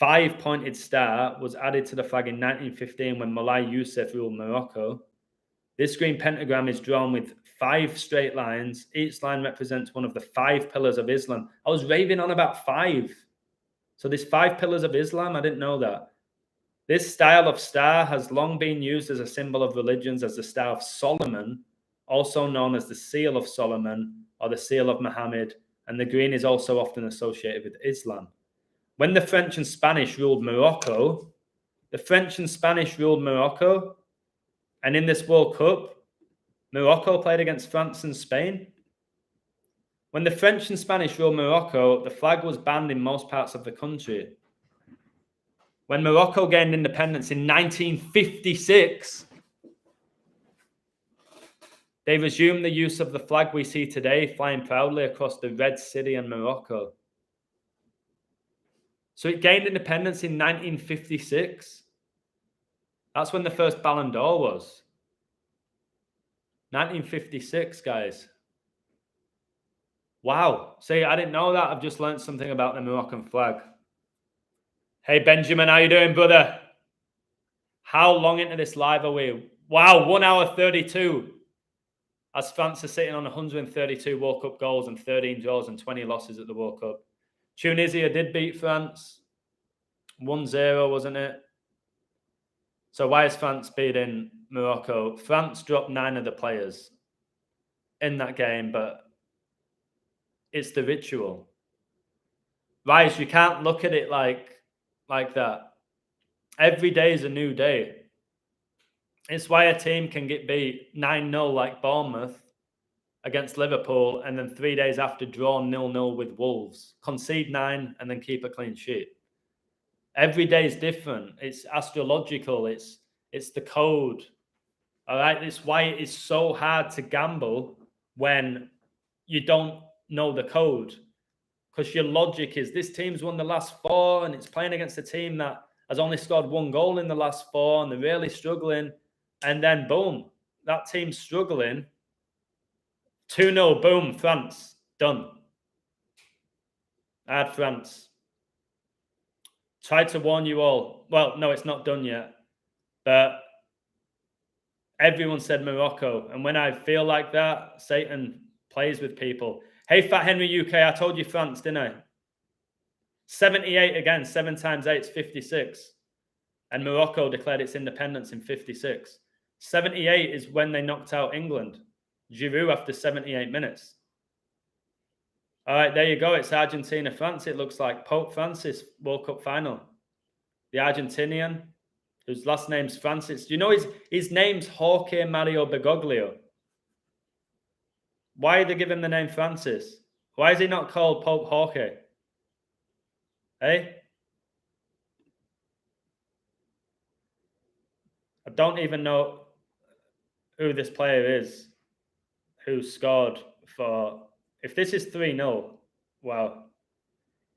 5-pointed star was added to the flag in 1915 when Moulay Youssef ruled Morocco. This green pentagram is drawn with 5 straight lines. Each line represents one of the 5 pillars of Islam. I was raving on about 5. So there's 5 pillars of Islam. I didn't know that. This style of star has long been used as a symbol of religions as the Star of Solomon, also known as the Seal of Solomon or the Seal of Muhammad, and the green is also often associated with Islam. When the French and Spanish ruled Morocco, and in this World Cup, Morocco played against France and Spain. When the French and Spanish ruled Morocco, the flag was banned in most parts of the country. When Morocco gained independence in 1956, they resumed the use of the flag we see today, flying proudly across the Red City and Morocco. So it gained independence in 1956. That's when the first Ballon d'Or was. 1956, guys. Wow. See, I didn't know that. I've just learned something about the Moroccan flag. Hey, Benjamin, how you doing, brother? How long into this live are we? Wow, 1 hour 32. As France is sitting on 132 World Cup goals and 13 draws and 20 losses at the World Cup. Tunisia did beat France. 1-0, wasn't it? So why is France beating Morocco? France dropped 9 of the players in that game, but it's the ritual. Rise, you can't look at it like that. Every day is a new day. It's why a team can get beat 9-0 like Bournemouth against Liverpool and then 3 days after draw 0-0 with Wolves. Concede 9 and then keep a clean sheet. Every day is different. It's astrological. It's the code. All right. It's why it is so hard to gamble when you don't know the code. Because your logic is this team's won the last 4 and it's playing against a team that has only scored 1 goal in the last 4 and they're really struggling. And then, boom, that team's struggling. 2-0, boom, France, done. I had France. Tried to warn you all. Well, no, it's not done yet. But everyone said Morocco. And when I feel like that, Satan plays with people. Hey, Fat Henry UK, I told you France, didn't I? 78 again, 7 times 8 is 56. And Morocco declared its independence in 56. 78 is when they knocked out England. Giroud after 78 minutes. All right, there you go. It's Argentina-France. It looks like Pope Francis World Cup final. The Argentinian, whose last name's Francis. Do you know his name's Jorge Mario Bergoglio? Why did they give him the name Francis? Why is he not called Pope Jorge? Hey? I don't even know who this player is who scored for... If this is 3-0, wow.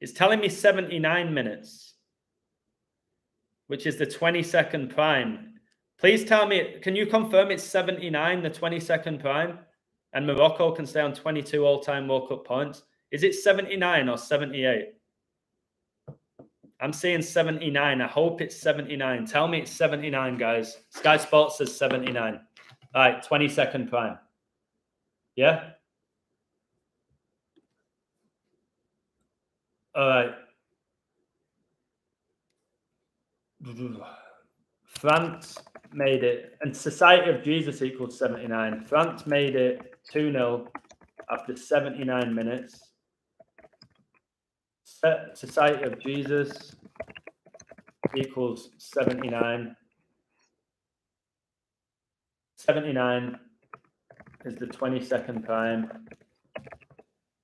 It's telling me 79 minutes, which is the 22nd prime. Please tell me, can you confirm it's 79, the 22nd prime? And Morocco can stay on 22 all-time World Cup points. Is it 79 or 78? I'm seeing 79. I hope it's 79. Tell me it's 79, guys. Sky Sports says 79. All right, 22nd prime. Yeah? All right. France made it, and Society of Jesus equals 79. France made it 2-0 after 79 minutes. Society of Jesus equals 79. 79 is the 22nd prime.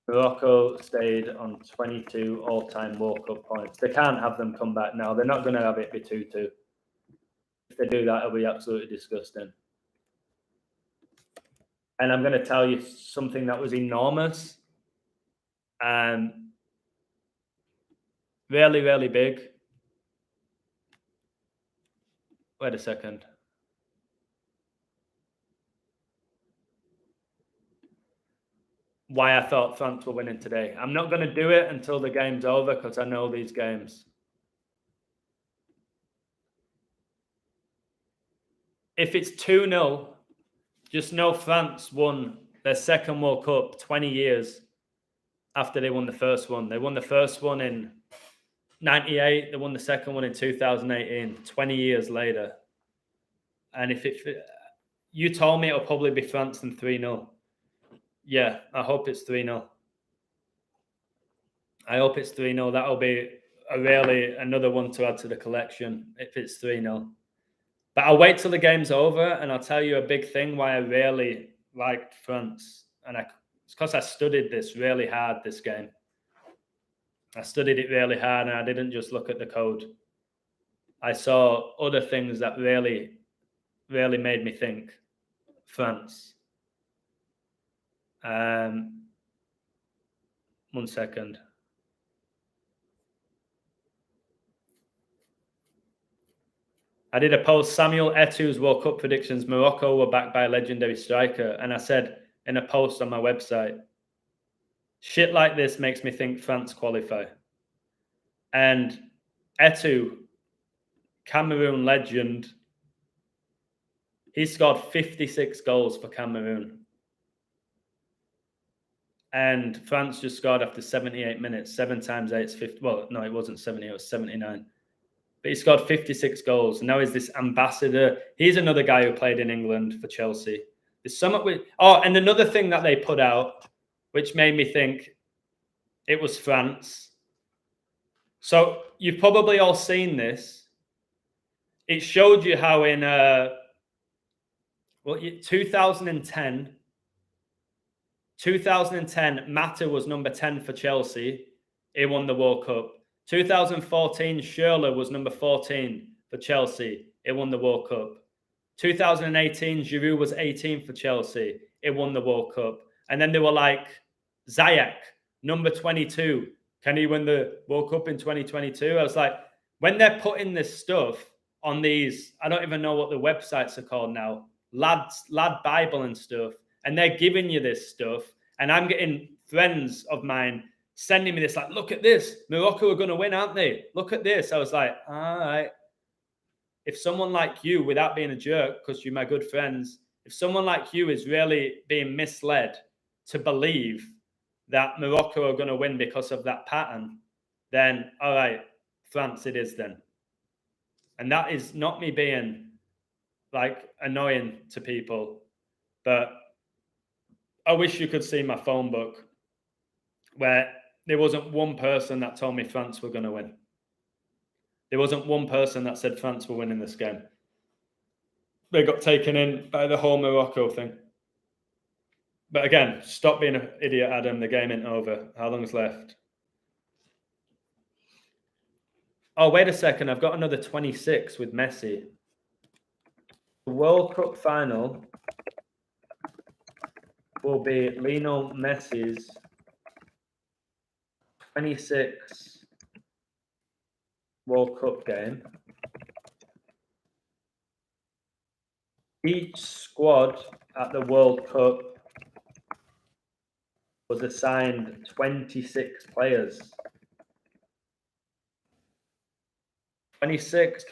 Morocco stayed on 22 all-time World Cup points. They can't have them come back now. They're not going to have it be 2-2. If they do that, it'll be absolutely disgusting. And I'm going to tell you something that was enormous and really, really big. Wait a second. Why I thought France were winning today. I'm not going to do it until the game's over because I know these games. If it's 2-0, just know France won their second World Cup 20 years after they won the first one. They won the first one in 98. They won the second one in 2018, 20 years later. And if you told me it'll probably be France and 3-0. Yeah, I hope it's 3-0. I hope it's 3-0. That'll be another one to add to the collection if it's 3-0. But I'll wait till the game's over and I'll tell you a big thing why I really liked France. And it's because I studied this really hard, this game. I studied it really hard and I didn't just look at the code. I saw other things that really, really made me think France. 1 second. I did a post, Samuel Eto'o's World Cup predictions, Morocco were backed by a legendary striker. And I said in a post on my website, shit like this makes me think France qualify. And Eto'o, Cameroon legend, he scored 56 goals for Cameroon. And France just scored after 78 minutes. 7 times 8 is 50. Well, no, it wasn't 78, it was 79. But he scored 56 goals. And now he's this ambassador. He's another guy who played in England for Chelsea. There's something with... Oh, and another thing that they put out, which made me think it was France. So you've probably all seen this. It showed you how in 2010, Mata was number 10 for Chelsea. He won the World Cup. 2014, Schürrle was number 14 for Chelsea. He won the World Cup. 2018, Giroud was 18 for Chelsea. He won the World Cup. And then they were like, Ziyech, number 22. Can he win the World Cup in 2022? I was like, when they're putting this stuff on these, I don't even know what the websites are called now, Lad Bible and stuff, and they're giving you this stuff, and I'm getting friends of mine sending me this, like, look at this. Morocco are going to win, aren't they? Look at this. I was like, all right. If someone like you, without being a jerk, because you're my good friends, if someone like you is really being misled to believe that Morocco are going to win because of that pattern, then, all right, France it is then. And that is not me being, like, annoying to people, but I wish you could see my phone book where there wasn't one person that told me France were going to win. There wasn't one person that said France were winning this game. They got taken in by the whole Morocco thing. But again, stop being an idiot, Adam. The game ain't over. How long's left? Oh, wait a second. I've got another 26 with Messi. The World Cup final will be Lionel Messi's 26 World Cup game. Each squad at the World Cup was assigned 26 players. 26,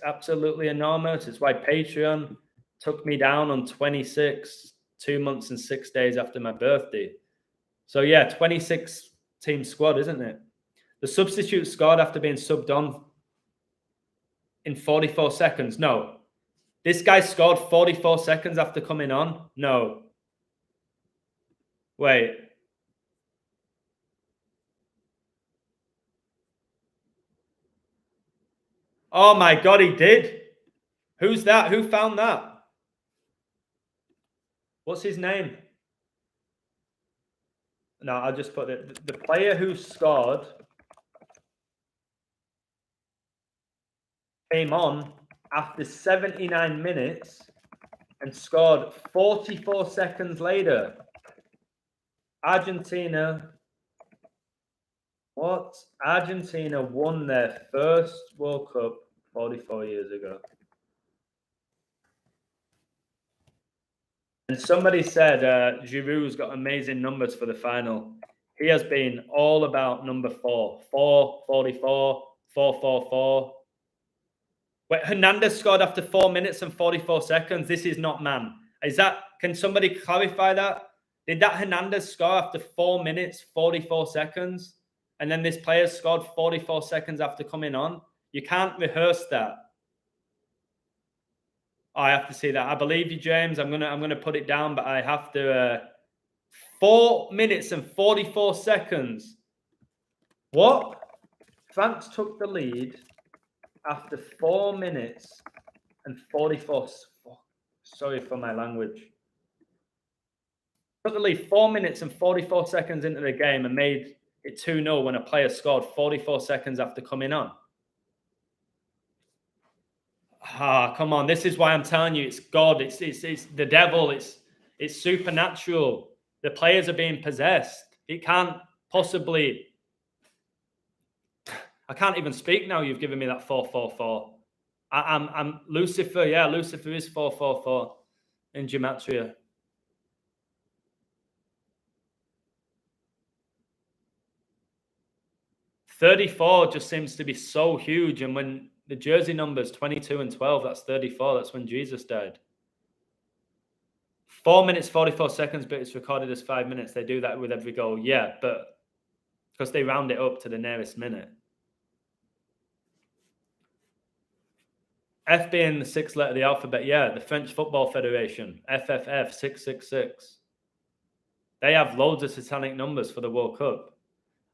absolutely enormous. It's why Patreon took me down on 26 2 months and 6 days after my birthday. So yeah, 26 team squad, isn't it? The substitute scored after being subbed on. in 44 seconds? No. This guy scored 44 seconds after coming on? No. Wait. Oh my God, he did. Who's that? Who found that? What's his name? No, I'll just put it. The player who scored came on after 79 minutes and scored 44 seconds later. Argentina. What? Argentina won their first World Cup 44 years ago. And somebody said Giroud's got amazing numbers for the final. He has been all about number 4, 44, 444. Wait, Hernandez scored after 4 minutes and 44 seconds. This is not man. Is that? Can somebody clarify that? Did that Hernandez score after 4 minutes, 44 seconds? And then this player scored 44 seconds after coming on? You can't rehearse that. I have to see that. I believe you, James. I'm gonna put it down, but I have to. 4 minutes and 44 seconds. What? France took the lead after 4 minutes and 44. Sorry for my language. Took the lead 4 minutes and 44 seconds into the game and made it 2-0 when a player scored 44 seconds after coming on. Ah, come on. This is why I'm telling you it's God. It's the devil. It's supernatural. The players are being possessed. It can't possibly. I can't even speak now. You've given me that 444. I'm Lucifer. Yeah, Lucifer is 444 in gematria. $34 just seems to be so huge, and when the jersey numbers 22 and 12, that's 34. That's when Jesus died. 4 minutes, 44 seconds, but it's recorded as 5 minutes. They do that with every goal. Yeah, but because they round it up to the nearest minute. F being the 6th letter of the alphabet. Yeah, the French Football Federation, FFF 666. They have loads of satanic numbers for the World Cup.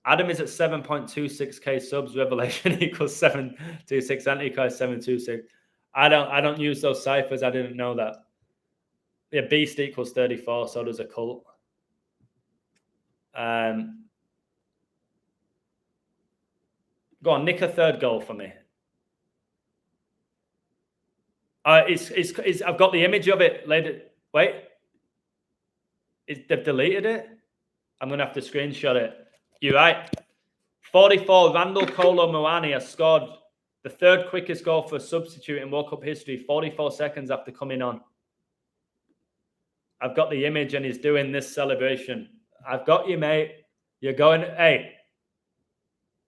Adam is at 7.26k subs. Revelation equals 726. Antichrist 726. I don't use those ciphers. I didn't know that. Yeah, beast equals 34. So does a cult. Go on, nick a third goal for me. I've got the image of it later. Wait, they've deleted it. I'm gonna have to screenshot it. You're right. 44. Randall Kolo Muani has scored the 3rd quickest goal for a substitute in World Cup history. 44 seconds after coming on. I've got the image, and he's doing this celebration. I've got you, mate. You're going. Hey,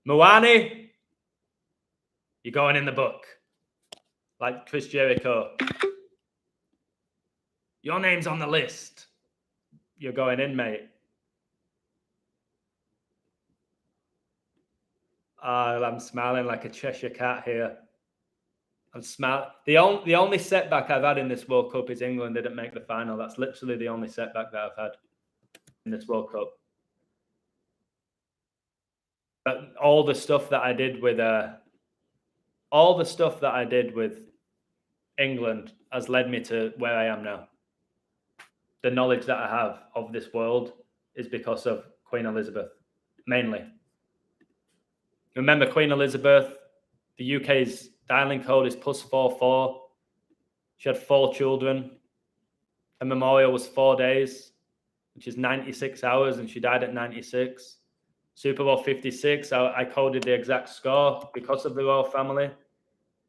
Muani, you're going in the book. Like Chris Jericho. Your name's on the list. You're going in, mate. I'm smiling like a Cheshire cat here. I'm smiling. The only setback I've had in this World Cup is England didn't make the final. That's literally the only setback that I've had in this World Cup. But all the stuff that I did with England has led me to where I am now. The knowledge that I have of this world is because of Queen Elizabeth, mainly. Remember Queen Elizabeth, the UK's dialing code is +44. She had 4 children. Her memorial was 4 days, which is 96 hours, and she died at 96. Super Bowl 56, I coded the exact score because of the royal family,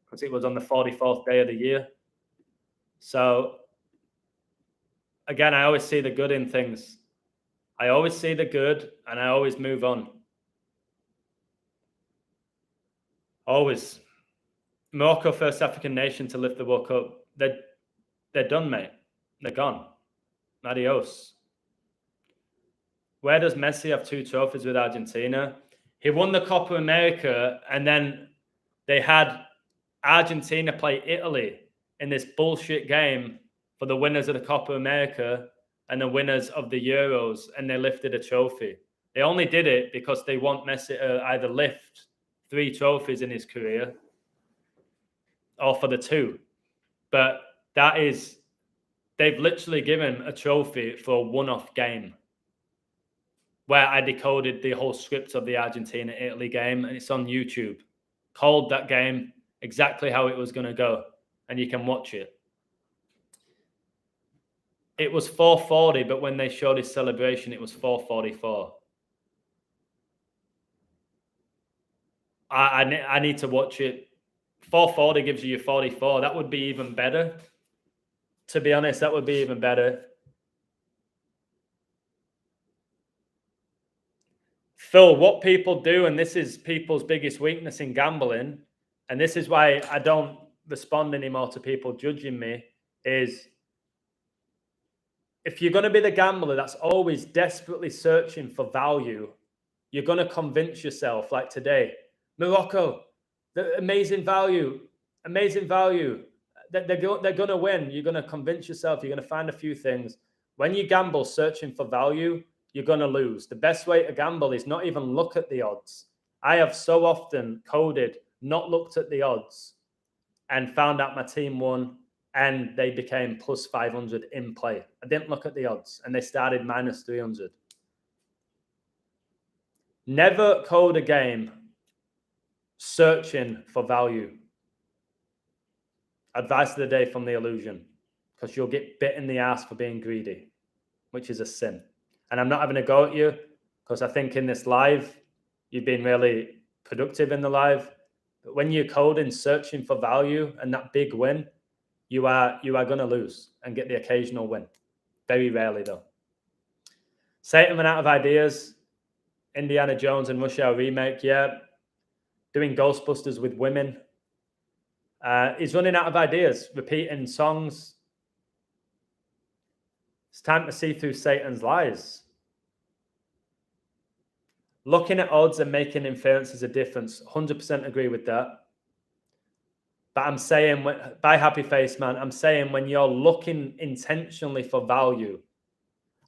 because it was on the 44th day of the year. So, again, I always see the good in things. I always see the good, and I always move on. Always. Morocco, first African nation to lift the World Cup. They're done, mate. They're gone. Adios. Where does Messi have 2 trophies with Argentina? He won the Copa America, and then they had Argentina play Italy in this bullshit game for the winners of the Copa America and the winners of the Euros, and they lifted a trophy. They only did it because they want Messi to either lift 3 trophies in his career or for the 2. But that is, they've literally given a trophy for a one-off game where I decoded the whole script of the Argentina-Italy game, and it's on YouTube. Called that game exactly how it was going to go, and you can watch it. It was 4:40, but when they showed his celebration, it was 4:44. I need to watch it. 4:40 gives you your 44. That would be even better. To be honest, that would be even better. Phil, what people do, and this is people's biggest weakness in gambling, and this is why I don't respond anymore to people judging me, is if you're going to be the gambler that's always desperately searching for value, you're going to convince yourself, like today, Morocco, the amazing value. They're going to win. You're going to convince yourself. You're going to find a few things. When you gamble searching for value, you're going to lose. The best way to gamble is not even look at the odds. I have so often coded, not looked at the odds, and found out my team won, and they became plus 500 in play. I didn't look at the odds, and they started minus 300. Never code a game searching for value. Advice of the day from the illusion, because you'll get bit in the ass for being greedy, which is a sin. And I'm not having a go at you, because I think in this live, you've been really productive in the live. But when you're coding, searching for value and that big win, you are going to lose and get the occasional win. Very rarely, though. Satan ran out of ideas. Indiana Jones and Rush Hour remake, yeah. Doing Ghostbusters with women. He's running out of ideas, repeating songs. It's time to see through Satan's lies. Looking at odds and making inferences a difference. 100% agree with that. But I'm saying, by Happy Face Man, I'm saying when you're looking intentionally for value.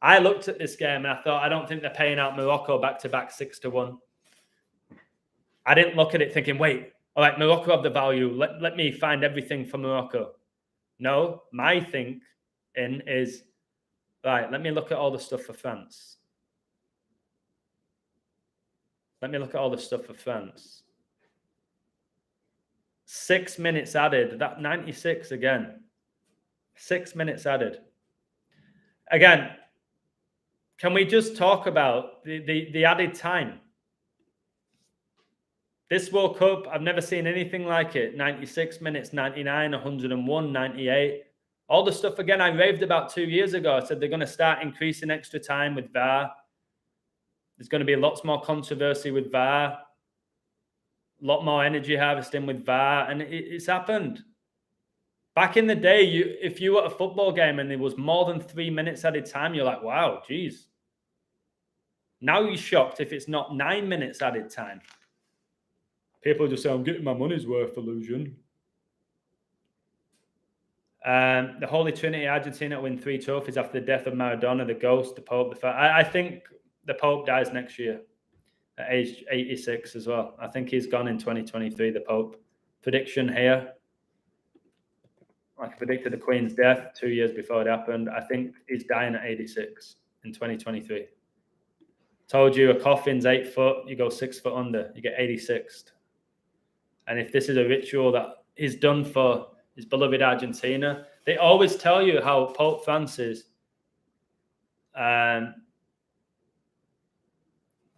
I looked at this game and I thought, I don't think they're paying out Morocco back-to-back 6-1. I didn't look at it thinking, wait, all right, Morocco have the value. Let me find everything for Morocco. No, my thinking is, right, let me look at all the stuff for France. Let me look at all the stuff for France. 6 minutes added. That 96 again. 6 minutes added. Again, can we just talk about the added time? This World Cup, I've never seen anything like it. 96 minutes, 99, 101, 98. All the stuff, again, I raved about 2 years ago. I said they're going to start increasing extra time with VAR. There's going to be lots more controversy with VAR. A lot more energy harvesting with VAR. And it's happened. Back in the day, if you were at a football game and there was more than 3 minutes added time, you're like, wow, geez. Now you're shocked if it's not 9 minutes added time. People just say, I'm getting my money's worth, illusion. The Holy Trinity, Argentina win 3 trophies after the death of Maradona, the Ghost, the Pope. I think the Pope dies next year at age 86 as well. I think he's gone in 2023, the Pope. Prediction here. I predicted the Queen's death 2 years before it happened. I think he's dying at 86 in 2023. Told you a coffin's 8 foot, you go 6 foot under, you get 86th. And if this is a ritual that is done for his beloved Argentina, they always tell you how Pope Francis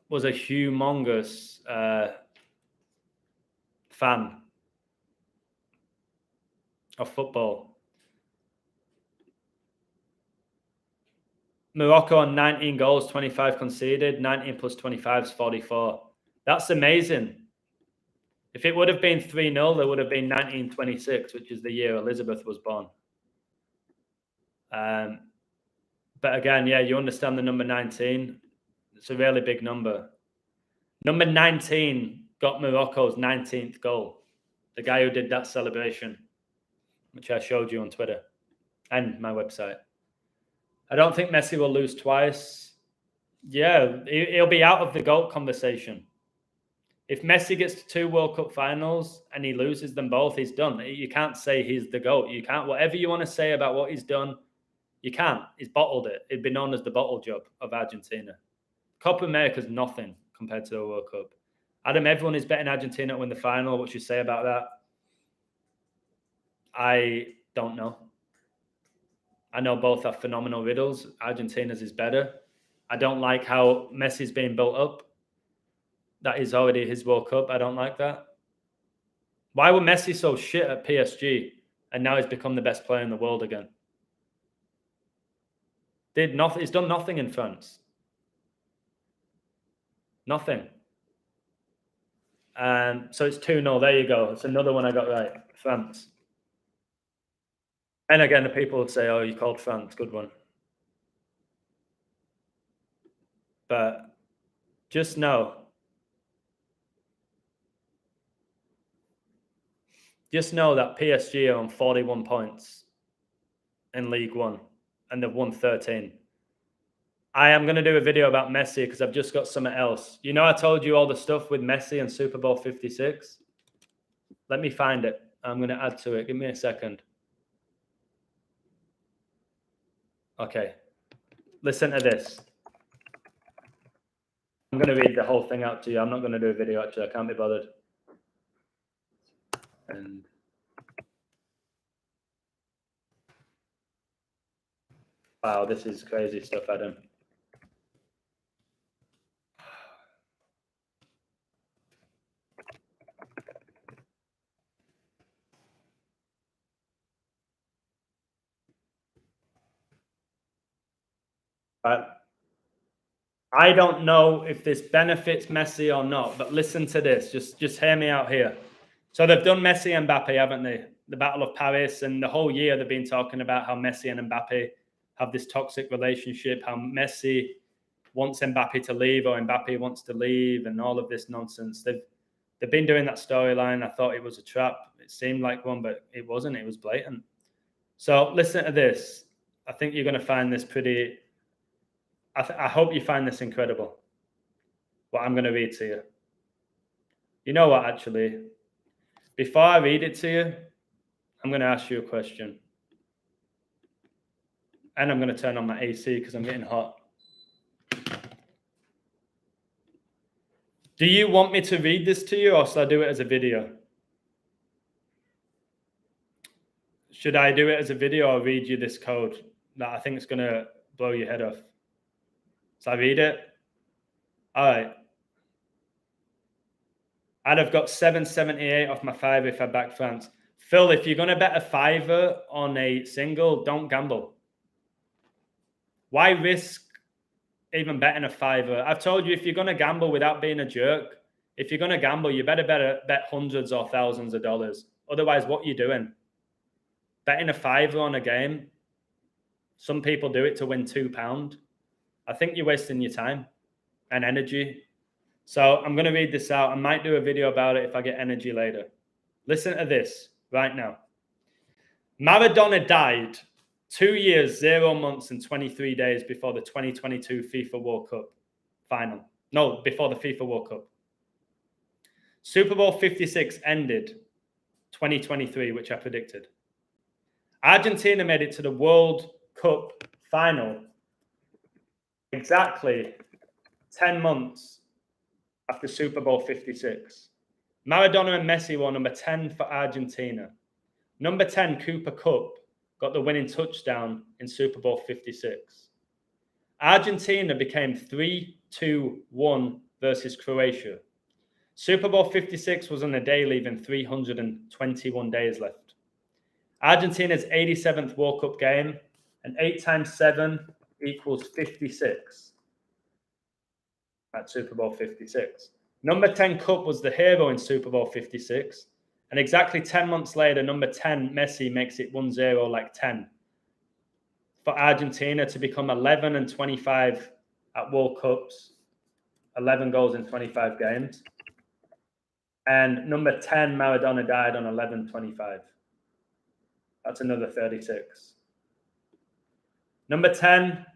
was a humongous fan of football. Morocco on 19 goals, 25 conceded, 19 plus 25 is 44. That's amazing. If it would have been 3-0, there would have been 1926, which is the year Elizabeth was born. But again, yeah, you understand the number 19. It's a really big number. Number 19 got Morocco's 19th goal. The guy who did that celebration, which I showed you on Twitter and my website. I don't think Messi will lose twice. Yeah, he'll be out of the GOAT conversation. If Messi gets to 2 World Cup finals and he loses them both, he's done. You can't say he's the GOAT. You can't, whatever you want to say about what he's done, you can't. He's bottled it. It'd be known as the bottle job of Argentina. Copa America's nothing compared to the World Cup. Adam, everyone is betting Argentina to win the final. What you say about that? I don't know. I know both are phenomenal riddles. Argentina's is better. I don't like how Messi's being built up. That is already his World Cup. I don't like that. Why were Messi so shit at PSG and now he's become the best player in the world again? Did nothing. He's done nothing in France. Nothing. So it's 2-0. There you go. It's another one I got right. France. And again, the people would say, oh, you called France. Good one. But just know that PSG are on 41 points in League One and they've won 13. I am going to do a video about Messi because I've just got something else. You know, I told you all the stuff with Messi and Super Bowl 56. Let me find it. I'm going to add to it. Give me a second. Okay. Listen to this. I'm going to read the whole thing out to you. I'm not going to do a video, actually. I can't be bothered. And wow, this is crazy stuff, Adam. But I don't know if this benefits Messi or not, but listen to this. Just hear me out here. So they've done Messi and Mbappe, haven't they? The Battle of Paris, and the whole year they've been talking about how Messi and Mbappe have this toxic relationship, how Messi wants Mbappe to leave or Mbappe wants to leave, and all of this nonsense. They've been doing that storyline. I thought it was a trap. It seemed like one, but it wasn't. It was blatant. So listen to this. I think you're going to find this pretty... I hope you find this incredible, what I'm going to read to you. You know what, actually? Before I read it to you, I'm going to ask you a question. And I'm going to turn on my AC because I'm getting hot. Do you want me to read this to you or should I do it as a video? Should I do it as a video or read you this code that I think is going to blow your head off? So I read it. All right. I'd have got 778 off my fiver if I backed France. Phil, if you're going to bet a fiver on a single, don't gamble. Why risk even betting a fiver? I've told you, if you're going to gamble without being a jerk, if you're going to gamble, you better bet hundreds or thousands of dollars. Otherwise, what are you doing? Betting a fiver on a game. Some people do it to win £2. I think you're wasting your time and energy. So I'm going to read this out. I might do a video about it if I get energy later. Listen to this right now. Maradona died 2 years, 0 months, and 23 days before the 2022 FIFA World Cup final. No, before the FIFA World Cup. Super Bowl 56 ended 2023, which I predicted. Argentina made it to the World Cup final exactly 10 months after Super Bowl 56. Maradona and Messi were number 10 for Argentina. Number 10, Cooper Kupp, got the winning touchdown in Super Bowl 56. Argentina became 3-2-1 versus Croatia. Super Bowl 56 was on a day leaving 321 days left. Argentina's 87th World Cup game, and 8 times 7 equals 56 at Super Bowl 56. Number 10 Kupp was the hero in Super Bowl 56. And exactly 10 months later, number 10 Messi makes it 1-0 like 10 for Argentina to become 11 and 25 at World Cups, 11 goals in 25 games. And number 10, Maradona died on 11/25. That's another 36. Number 10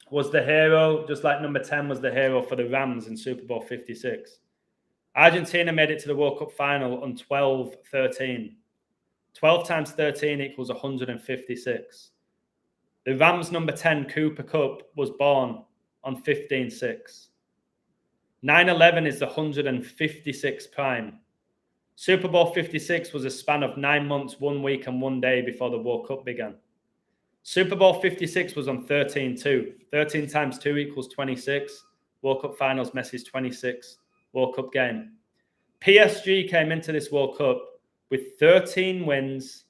was the hero, just like number 10 was the hero for the Rams in Super Bowl 56. Argentina made it to the World Cup final on 12/13. 12 times 13 equals 156. The Rams number 10, Cooper Kupp, was born on 15/6. 9/11 is the 156th prime. Super Bowl 56 was a span of 9 months, 1 week, and 1 day before the World Cup began. Super Bowl 56 was on 13/2. 13 times 2 equals 26. World Cup finals, Messi's 26th World Cup game. PSG came into this World Cup with 13 wins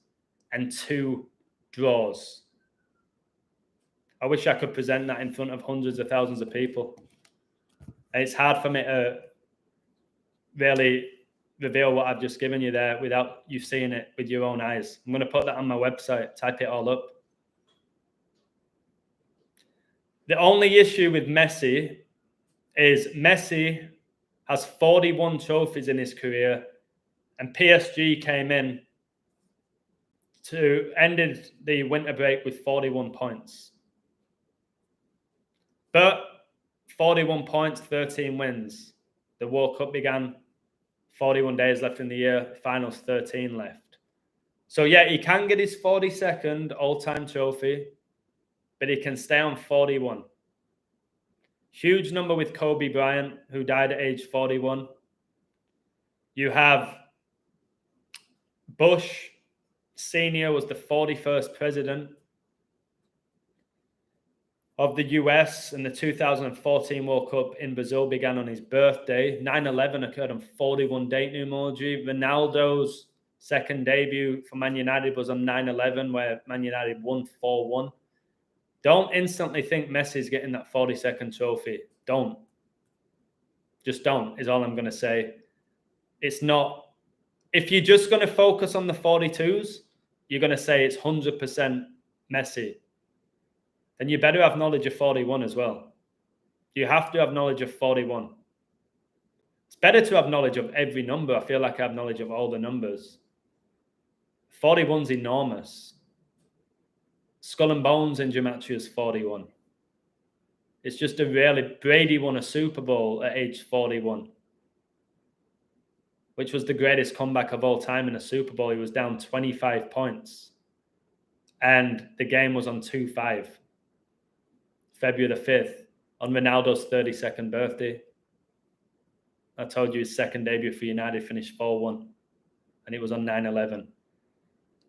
and 2 draws. I wish I could present that in front of hundreds of thousands of people. And it's hard for me to really reveal what I've just given you there without you seeing it with your own eyes. I'm going to put that on my website, type it all up. The only issue with Messi is Messi has 41 trophies in his career, and PSG came in to ended the winter break with 41 points. But 41 points, 13 wins. The World Cup began, 41 days left in the year, finals 13 left. So yeah, he can get his 42nd all-time trophy, but he can stay on 41. Huge number with Kobe Bryant, who died at age 41. You have Bush Sr. was the 41st president of the US, and the 2014 World Cup in Brazil began on his birthday. 9/11 occurred on 41 date numerology. Ronaldo's second debut for Man United was on 9/11, where Man United won 4-1. Don't instantly think Messi's getting that 42nd trophy. Don't. Just don't, is all I'm going to say. It's not. If you're just going to focus on the 42s, you're going to say it's 100% Messi. Then you better have knowledge of 41 as well. You have to have knowledge of 41. It's better to have knowledge of every number. I feel like I have knowledge of all the numbers. 41's enormous. Skull and Bones in gematria is 41. It's just a really... Brady won a Super Bowl at age 41, which was the greatest comeback of all time in a Super Bowl. He was down 25 points, and the game was on 2-5. February the 5th, on Ronaldo's 32nd birthday. I told you his second debut for United finished 4-1, and it was on 9/11.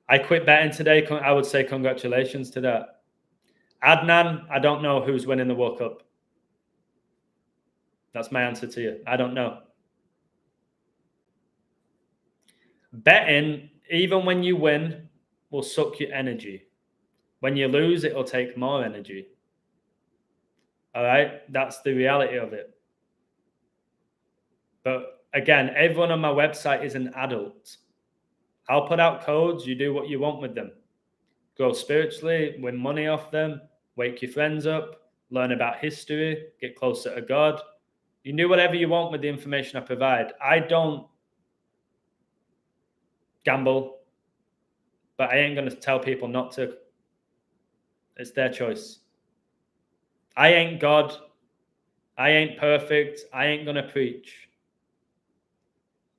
I quit betting today. I would say congratulations to that. Adnan, I don't know who's winning the World Cup. That's my answer to you. I don't know. Betting, even when you win, will suck your energy. When you lose, it'll take more energy. All right? That's the reality of it. But again, everyone on my website is an adult. I'll put out codes. You do what you want with them. Grow spiritually, win money off them, wake your friends up, learn about history, get closer to God. You do whatever you want with the information I provide. I don't gamble, but I ain't going to tell people not to. It's their choice. I ain't God. I ain't perfect. I ain't going to preach.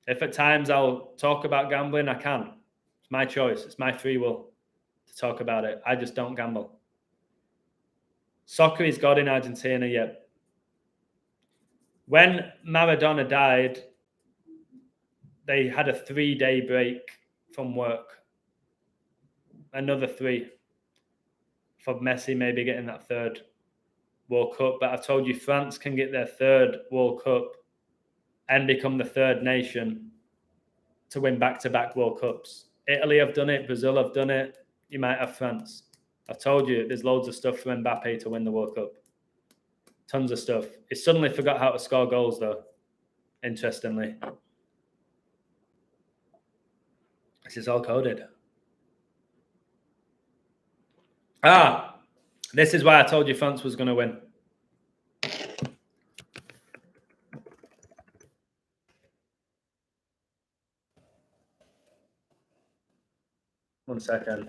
If at times I'll talk about gambling, I can. It's my choice. It's my free will to talk about it. I just don't gamble. Soccer is God in Argentina, yet. When Maradona died, they had a 3-day break from work. Another 3 for Messi maybe getting that 3rd World Cup. But I've told you, France can get their 3rd World Cup and become the 3rd nation to win back-to-back World Cups. Italy have done it. Brazil have done it. You might have France. I've told you, there's loads of stuff for Mbappe to win the World Cup. Tons of stuff. He suddenly forgot how to score goals, though, interestingly. This is all coded. This is why I told you France was going to win. 1 second.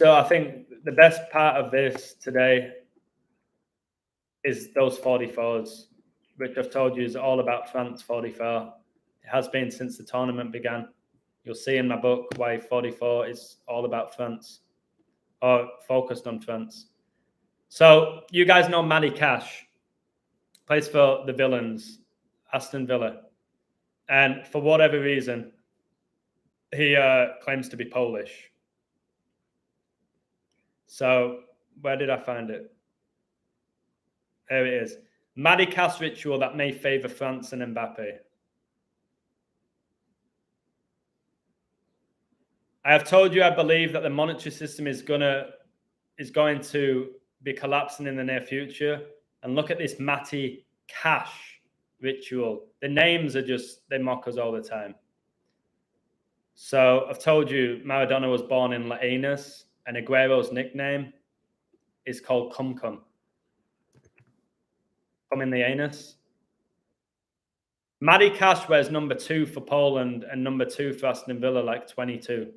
I think the best part of this today is those 44s, which I've told you is all about France 44. It has been since the tournament began. You'll see in my book why 44 is all about France, or focused on France. So you guys know Matty Cash, plays for the Villains, Aston Villa. And for whatever reason, he claims to be Polish. So where did I find it? There it is. Matty Cash ritual that may favour France and Mbappe. I have told you I believe that the monetary system is going to be collapsing in the near future. And look at this Matty Cash ritual. The names are just, they mock us all the time. So I've told you Maradona was born in Lanús, and Aguero's nickname is called Cum Cum. Cum in the anus. Matty Cash wears number 2 for Poland and number 2 for Aston Villa, like 22.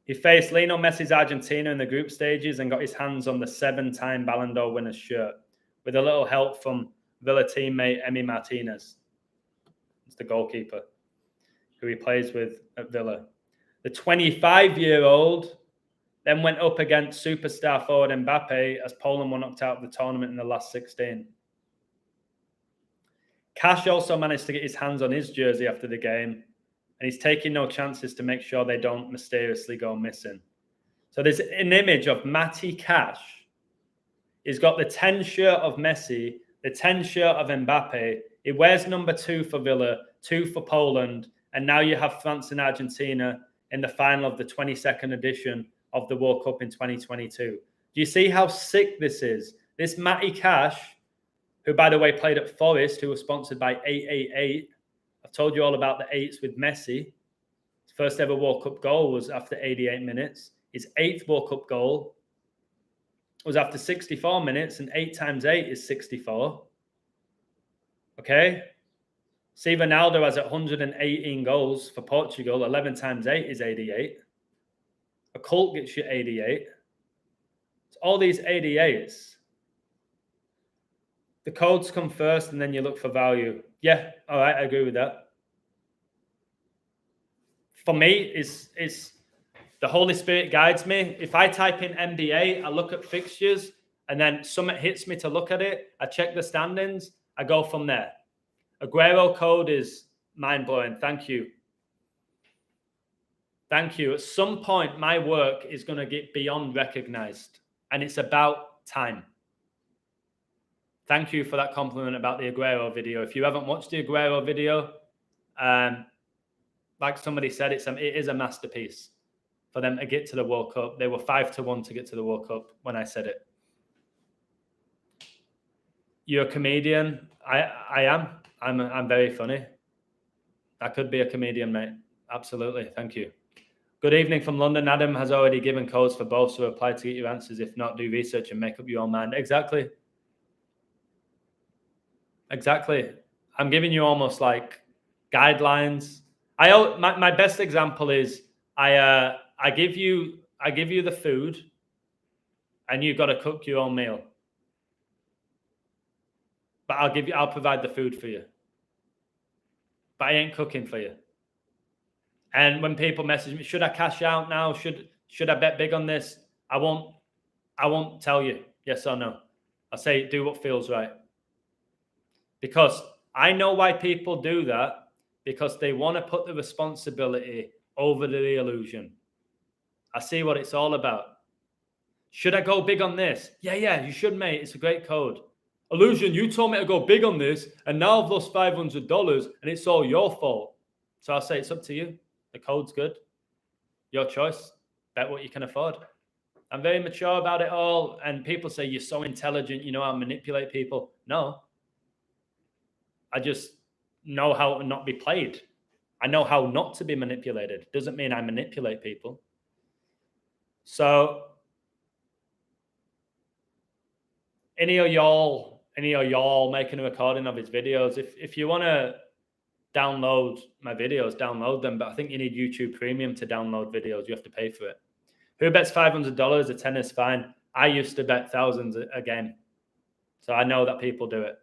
He faced Lionel Messi's Argentina in the group stages and got his hands on the 7-time Ballon d'Or winner's shirt with a little help from Villa teammate Emi Martinez. It's the goalkeeper who he plays with at Villa. The 25-year-old then went up against superstar forward Mbappe as Poland were knocked out of the tournament in the last 16. Cash also managed to get his hands on his jersey after the game, and he's taking no chances to make sure they don't mysteriously go missing. So there's an image of Matty Cash. He's got the 10 shirt of Messi, the 10 shirt of Mbappe. He wears number 2 for Villa, 2 for Poland, and now you have France and Argentina in the final of the 22nd edition of the World Cup in 2022. Do you see how sick this is? This Matty Cash, who, by the way, played at Forest, who was sponsored by 888. I've told you all about the 8s with Messi. His first ever World Cup goal was after 88 minutes. His 8th World Cup goal was after 64 minutes, and 8 times 8 is 64. Okay? See, Ronaldo has 118 goals for Portugal. 11 times 8 is 88. A cult gets you 88. It's all these 88s. The codes come first, and then you look for value. Yeah, all right, I agree with that. For me, it's the Holy Spirit guides me. If I type in NBA, I look at fixtures, and then something hits me to look at it. I check the standings. I go from there. Aguero code is mind-blowing. Thank you. Thank you. At some point, my work is going to get beyond recognized, and it's about time. Thank you for that compliment about the Aguero video. If you haven't watched the Aguero video, like somebody said, it is a masterpiece for them to get to the World Cup. They were 5-1 to get to the World Cup when I said it. You're a comedian. I am. I'm very funny. I could be a comedian, mate. Absolutely. Thank you. Good evening from London. Adam has already given codes for both, so apply to get your answers. If not, do research and make up your own mind. Exactly. Exactly. I'm giving you almost like guidelines. My best example is I give you the food, and you've got to cook your own meal. But I'll provide the food for you. But I ain't cooking for you. And when people message me, should I cash out now? Should I bet big on this? I won't tell you yes or no. I'll say do what feels right. Because I know why people do that, because they want to put the responsibility over the illusion. I see what it's all about. Should I go big on this? Yeah, you should, mate. It's a great code. Illusion, you told me to go big on this, and now I've lost $500, and it's all your fault. So I'll say it's up to you. The code's good. Your choice. Bet what you can afford. I'm very mature about it all. And people say, you're so intelligent, you know how to manipulate people. No. I just know how to not be played. I know how not to be manipulated. Doesn't mean I manipulate people. So any of y'all making a recording of his videos, if you want to download my videos, download them. But I think you need YouTube Premium to download videos. You have to pay for it. Who bets $500? A tennis fine. I used to bet thousands a game. So I know that people do it.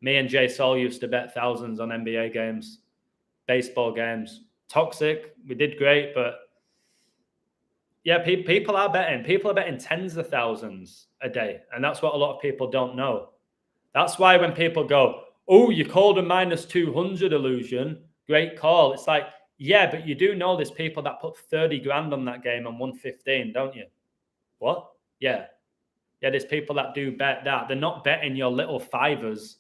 Me and Jay Sol used to bet thousands on NBA games, baseball games. Toxic. We did great, but yeah, people are betting. People are betting tens of thousands a day. And that's what a lot of people don't know. That's why when people go, oh, you called a minus 200 illusion, great call. It's like, yeah, but you do know there's people that put 30 grand on that game and won 15, don't you? What? Yeah. Yeah, there's people that do bet that. They're not betting your little fivers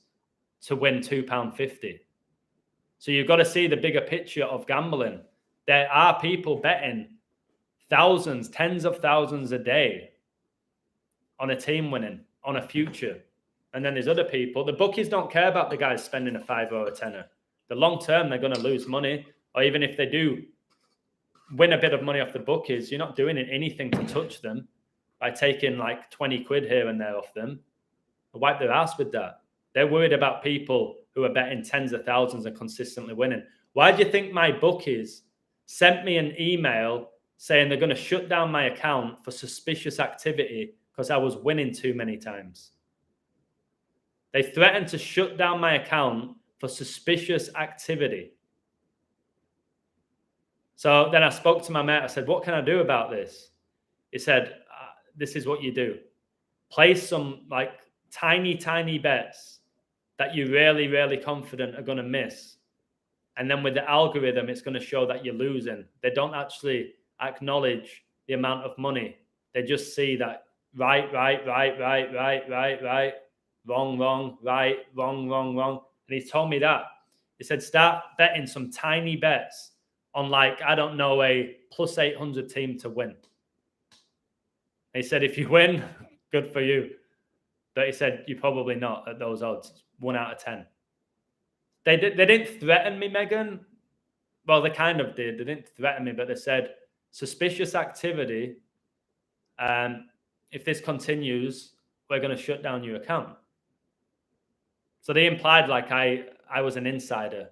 to win £2.50. So you've got to see the bigger picture of gambling. There are people betting thousands, tens of thousands a day on a team winning, on a future. And then there's other people. The bookies don't care about the guys spending a $5 or a tenner. The long term, they're going to lose money. Or even if they do win a bit of money off the bookies, you're not doing anything to touch them by taking like 20 quid here and there off them. They'll wipe their ass with that. They're worried about people who are betting tens of thousands and consistently winning. Why do you think my bookies sent me an email saying they're going to shut down my account for suspicious activity because I was winning too many times? They threatened to shut down my account for suspicious activity. So then I spoke to my mate. I said, what can I do about this? He said, this is what you do. Place some like tiny bets that you're really confident are going to miss. And then with the algorithm, it's going to show that you're losing. They don't actually acknowledge the amount of money. They just see that right, wrong, right, wrong. And he told me that. He said, start betting some tiny bets on like, I don't know, a plus 800 team to win. And he said, if you win, good for you. But he said, you're probably not at those odds. 1 out of 10. They didn't threaten me, Megan. Well, they kind of did. They didn't threaten me, but they said, suspicious activity. If this continues, we're going to shut down your account. So they implied like I was an insider.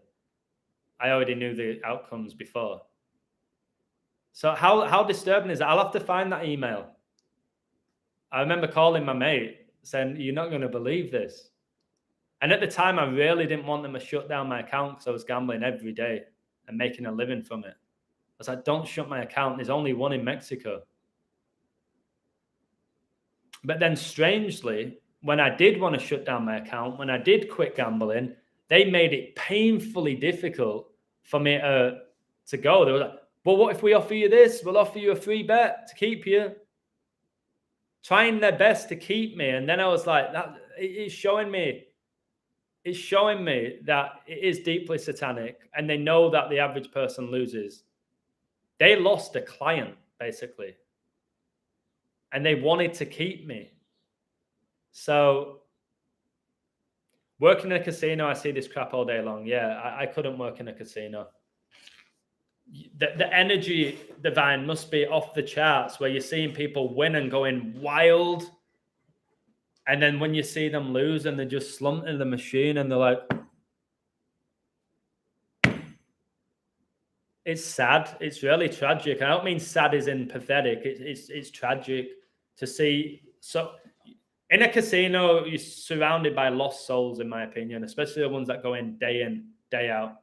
I already knew the outcomes before. So how disturbing is that? I'll have to find that email. I remember calling my mate saying, you're not going to believe this. And at the time, I really didn't want them to shut down my account because I was gambling every day and making a living from it. I was like, don't shut my account. There's only one in Mexico. But then strangely, when I did want to shut down my account, when I did quit gambling, they made it painfully difficult for me to go. They were like, well, what if we offer you this? We'll offer you a free bet to keep you. Trying their best to keep me. And then I was like, that it's showing me that it is deeply satanic. And they know that the average person loses. They lost a client, basically. And they wanted to keep me. So working in a casino, I see this crap all day long. Yeah, I couldn't work in a casino. The energy, Divine, must be off the charts where you're seeing people win and going wild. And then when you see them lose and they're just slumped in the machine and they're like, it's sad. It's really tragic. I don't mean sad as in pathetic. It's tragic to see. So in a casino, you're surrounded by lost souls, in my opinion, especially the ones that go in, day out.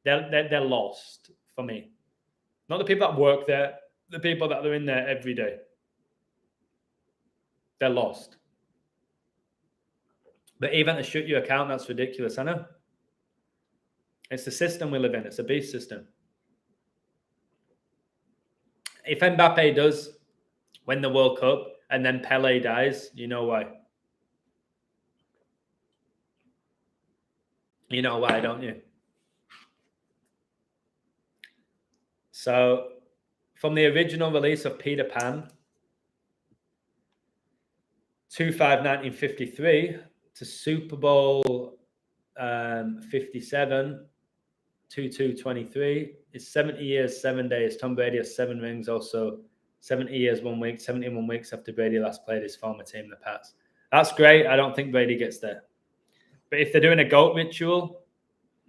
They're lost for me. Not the people that work there, the people that are in there every day. They're lost. But even to shut your account, that's ridiculous. I know. It's the system we live in. It's a beast system. If Mbappe does win the World Cup and then Pele dies, you know why. You know why, don't you? So from the original release of Peter Pan, 2/5/1953, to Super Bowl 57, 2/2/23, is 70 years, 7 days. Tom Brady has 7 rings, also 70 years, 1 week, 71 weeks after Brady last played his former team, the Pats. That's great. I don't think Brady gets there. But if they're doing a GOAT ritual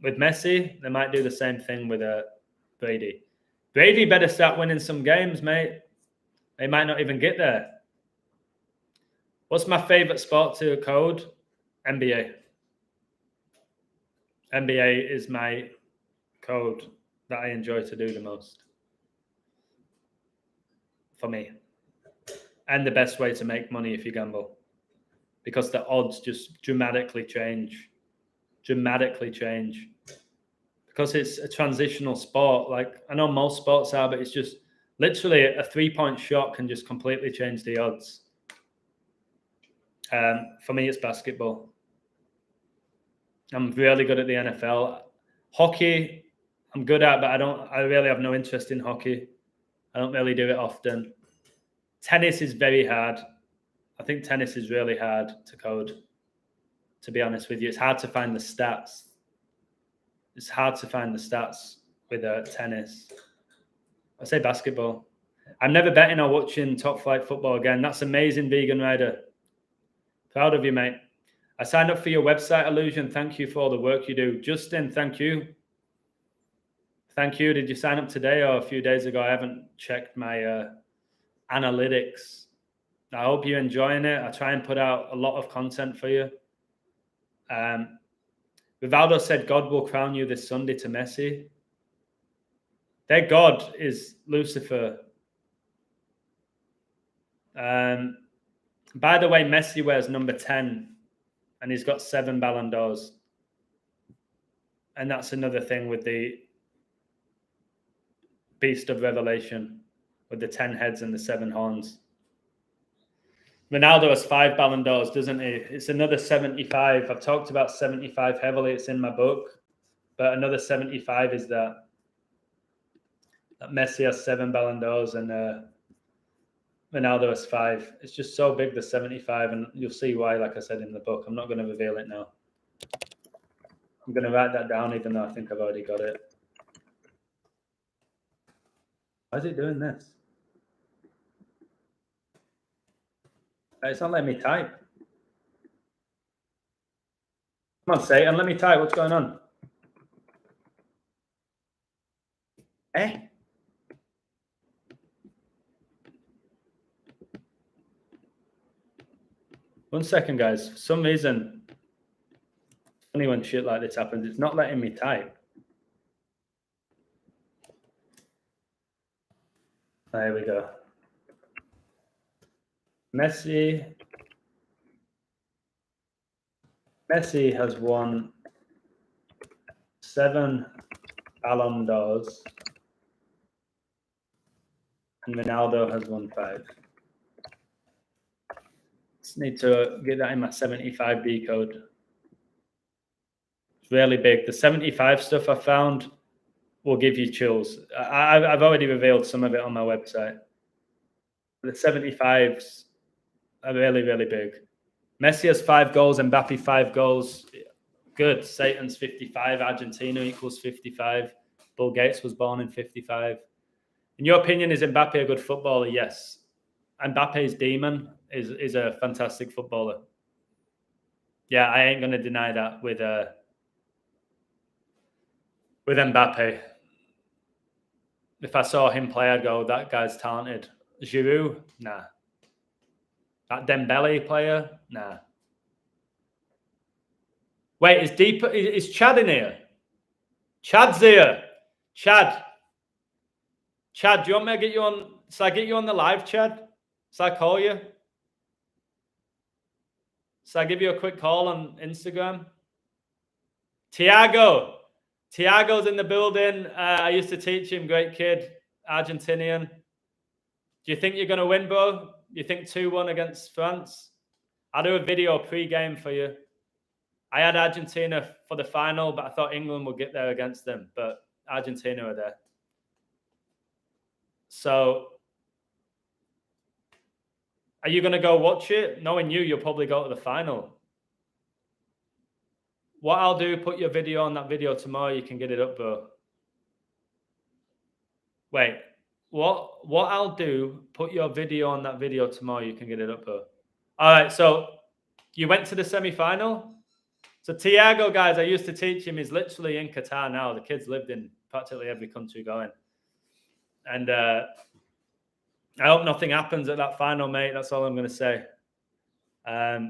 with Messi, they might do the same thing with Brady. Brady better start winning some games, mate. They might not even get there. What's my favorite sport to code? NBA. NBA is my code that I enjoy to do the most for me. And the best way to make money if you gamble. Because the odds just dramatically change. Because it's a transitional sport. Like, I know most sports are, but it's just literally a 3-point shot can just completely change the odds. For me, it's basketball. I'm really good at the NFL. Hockey, I'm good at, but I really have no interest in hockey. I don't really do it often. Tennis is very hard. I think tennis is really hard to code, to be honest with you. It's hard to find the stats. It's hard to find the stats with tennis. I say basketball. I'm never betting or watching top flight football again. That's amazing, Vegan Rider. Proud of you, mate. I signed up for your website, Illusion. Thank you for all the work you do. Justin, thank you. Thank you. Did you sign up today or a few days ago? I haven't checked my analytics. I hope you're enjoying it. I try and put out a lot of content for you. Rivaldo said God will crown you this Sunday to Messi. Their God is Lucifer. By the way, Messi wears number 10 and he's got 7 Ballon d'Ors. And that's another thing with the Beast of Revelation, with the 10 heads and the 7 horns. Ronaldo has 5 Ballon d'Ors, doesn't he? It's another 75. I've talked about 75 heavily. It's in my book. But another 75 is that Messi has 7 Ballon d'Ors and Ronaldo has 5. It's just so big, the 75, and you'll see why, like I said in the book. I'm not going to reveal it now. I'm going to write that down, even though I think I've already got it. Why is it doing this? It's not letting me type. Come on, Satan, let me type. What's going on? Eh? One second, guys. For some reason, funny when shit like this happens, it's not letting me type. There we go. Messi has won 7 Ballon d'Ors and Ronaldo has won 5. Just need to get that in my 75B code. It's really big. The 75 stuff I found will give you chills. I've already revealed some of it on my website. The 75s are really, really big. Messi has 5 goals, Mbappe 5 goals. Good. Satan's 55. Argentina equals 55. Bill Gates was born in 55. In your opinion, is Mbappe a good footballer? Yes. Mbappe's demon is a fantastic footballer. Yeah, I ain't going to deny that with Mbappe. If I saw him play, I'd go, that guy's talented. Giroud? Nah. That Dembele player? Nah. Wait, is Chad in here? Chad's here. Chad, do you want me to get you on? Shall I get you on the live, Chad? Shall I call you? Shall I give you a quick call on Instagram? Tiago's in the building. I used to teach him. Great kid. Argentinian. Do you think you're going to win, bro? You think 2-1 against France? I'll do a video pre-game for you. I had Argentina for the final, but I thought England would get there against them. But Argentina are there. So are you going to go watch it? Knowing you'll probably go to the final. What I'll do, put your video on that video tomorrow. You can get it up, bro. Wait, what I'll do, put your video on that video tomorrow. You can get it up, bro. All right, so you went to the semi-final? So Tiago, guys, I used to teach him. He's literally in Qatar now. The kid's lived in practically every country going. And I hope nothing happens at that final, mate. That's all I'm going to say. I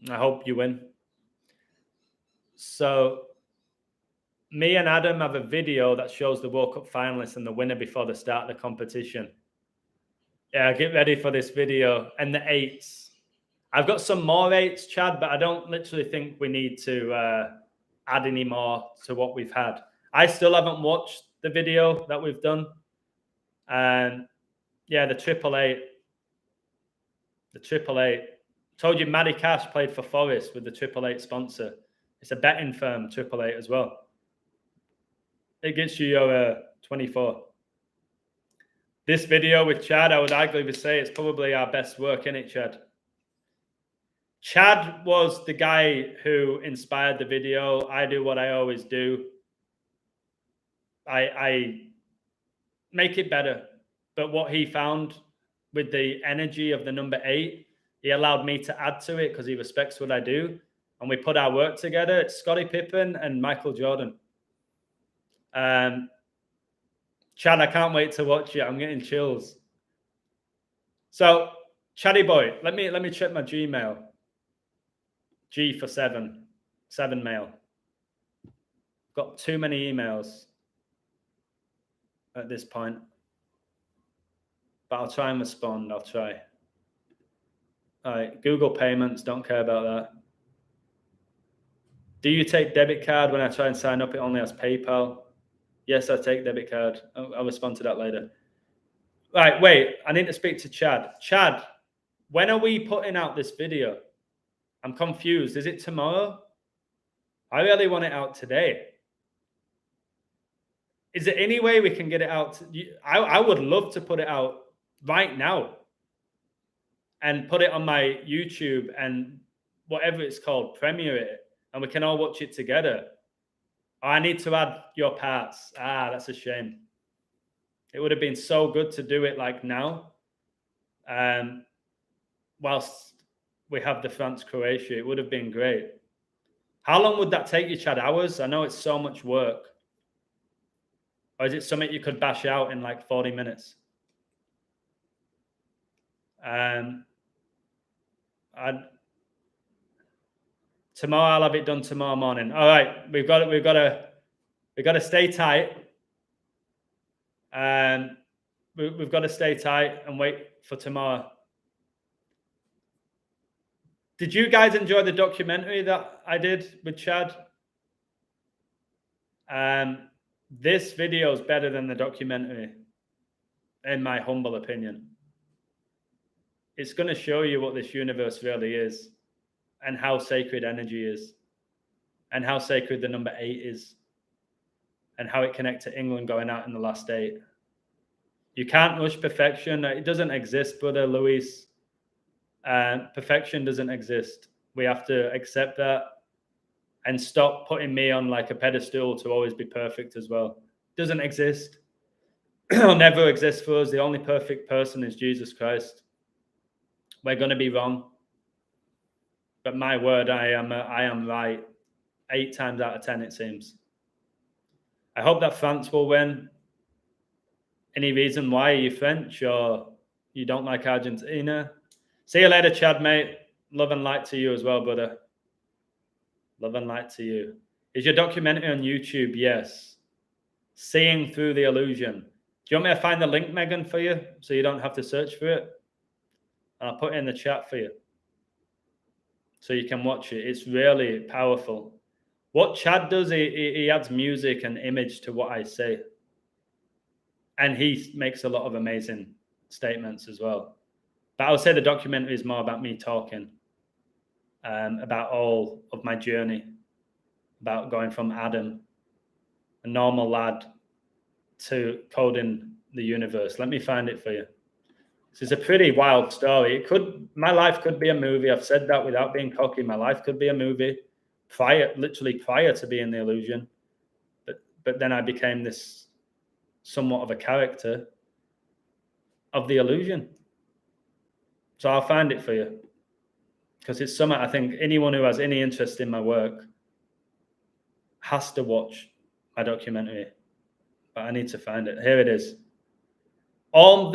hope you win. So me and Adam have a video that shows the World Cup finalists and the winner before the start of the competition. Yeah, get ready for this video. And the eights. I've got some more eights, Chad, but I don't literally think we need to add any more to what we've had. I still haven't watched the video that we've done. And yeah, the 888. The 888. Told you Matty Cash played for Forest with the 888 sponsor. It's a betting firm, 888 as well. It gets you your 24. This video with Chad, I would arguably say it's probably our best work, in it, Chad? Chad was the guy who inspired the video. I do what I always do. I make it better. But what he found with the energy of the number 8, he allowed me to add to it because he respects what I do. And we put our work together. It's Scottie Pippen and Michael Jordan. Chad, I can't wait to watch it. I'm getting chills. So, Chaddy boy, let me check my Gmail. G for 7 mail. Got too many emails at this point, but I'll try and respond. I'll try. All right, Google Payments, don't care about that. Do you take debit card? When I try and sign up, it only has PayPal. Yes, I take debit card. I'll respond to that later. Right, wait, I need to speak to Chad. Chad, when are we putting out this video? I'm confused. Is it tomorrow? I really want it out today. Is there any way we can get it out? I would love to put it out right now and put it on my YouTube and whatever it's called, premiere it, and we can all watch it together. Oh, I need to add your parts. That's a shame. It would have been so good to do it like now. Whilst we have the France-Croatia, it would have been great. How long would that take you, Chad? Hours? I know it's so much work. Or is it something you could bash out in like 40 minutes? Tomorrow I'll have it done tomorrow morning. All right, we've got to stay tight. We've got to stay tight and wait for tomorrow. Did you guys enjoy the documentary that I did with Chad? This video is better than the documentary, in my humble opinion. It's going to show you what this universe really is and how sacred energy is and how sacred the number 8 is and how it connects to England going out in the last 8. You can't rush perfection. It doesn't exist, brother Luis. Perfection doesn't exist. We have to accept that and stop putting me on like a pedestal to always be perfect as well. It doesn't exist. It'll never exist for us. The only perfect person is Jesus Christ. We're going to be wrong. But my word, I am right 8 times out of 10, it seems. I hope that France will win. Any reason why? Are you French or you don't like Argentina? See you later, Chad, mate. Love and light to you as well, brother. Love and light to you. Is your documentary on YouTube? Yes. Seeing Through the Illusion. Do you want me to find the link, Megan, for you so you don't have to search for it? And I'll put it in the chat for you so you can watch it. It's really powerful. What Chad does, he adds music and image to what I say. And he makes a lot of amazing statements as well. But I would say the documentary is more about me talking about all of my journey, about going from Adam, a normal lad, to coding the universe. Let me find it for you. This is a pretty wild story. My life could be a movie. I've said that without being cocky. My life could be a movie literally prior to being the illusion. But then I became this somewhat of a character of the illusion. So I'll find it for you. Because it's something I think anyone who has any interest in my work has to watch my documentary. But I need to find it. Here it is. All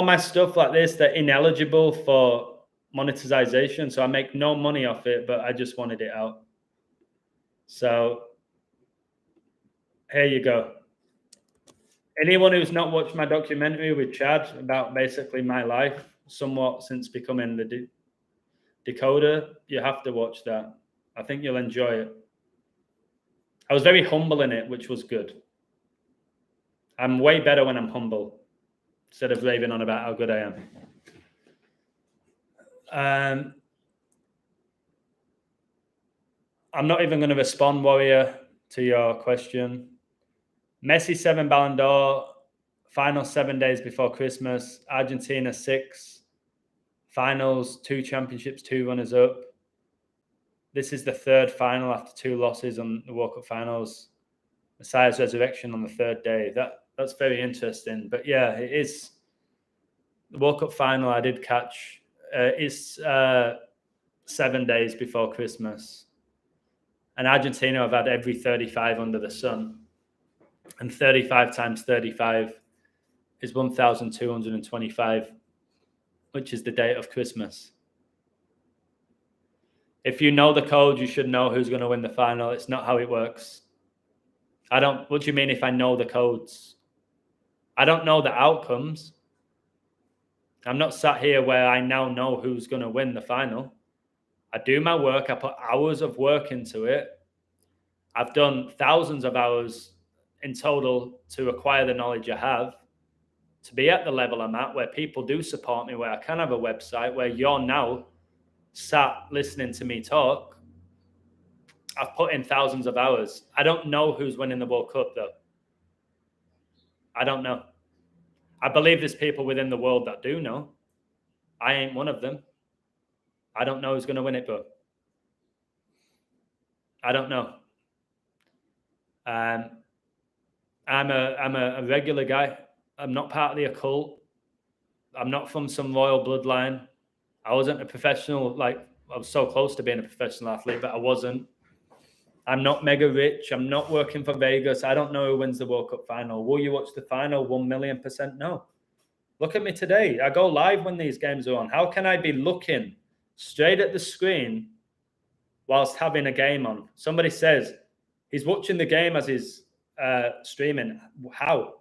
my stuff like this, they're ineligible for monetization. So I make no money off it, but I just wanted it out. So here you go. Anyone who's not watched my documentary with Chad about basically my life, somewhat since becoming the decoder, you have to watch that. I think you'll enjoy it. I was very humble in it, which was good. I'm way better when I'm humble instead of raving on about how good I am. I'm not even going to respond, Warrior, to your question. Messi 7 Ballon d'Or, final 7 days before Christmas. Argentina 6, finals 2 championships, 2 runners up. This is the 3rd final after 2 losses on the World Cup finals. Messiah's resurrection on the 3rd day. That's very interesting. But yeah, it is the World Cup final. I did catch. It's 7 days before Christmas. And Argentina have had every 35 under the sun. And 35 times 35 is 1,225, which is the date of Christmas. If you know the code, you should know who's going to win the final. It's not how it works. What do you mean if I know the codes? I don't know the outcomes. I'm not sat here where I now know who's going to win the final. I do my work. I put hours of work into it. I've done thousands of hours in total to acquire the knowledge I have, to be at the level I'm at, where people do support me, where I can have a website, where you're now sat listening to me talk. I've put in thousands of hours. I don't know who's winning the World Cup, though. I don't know. I believe there's people within the world that do know. I ain't one of them. I don't know who's going to win it, but I don't know. I'm a regular guy. I'm not part of the occult. I'm not from some royal bloodline. I wasn't a professional. I was so close to being a professional athlete, but I wasn't. I'm not mega rich. I'm not working for Vegas. I don't know who wins the World Cup final. Will you watch the final? 1,000,000% no. Look at me today. I go live when these games are on. How can I be looking straight at the screen whilst having a game on? Somebody says he's watching the game as he's streaming. How?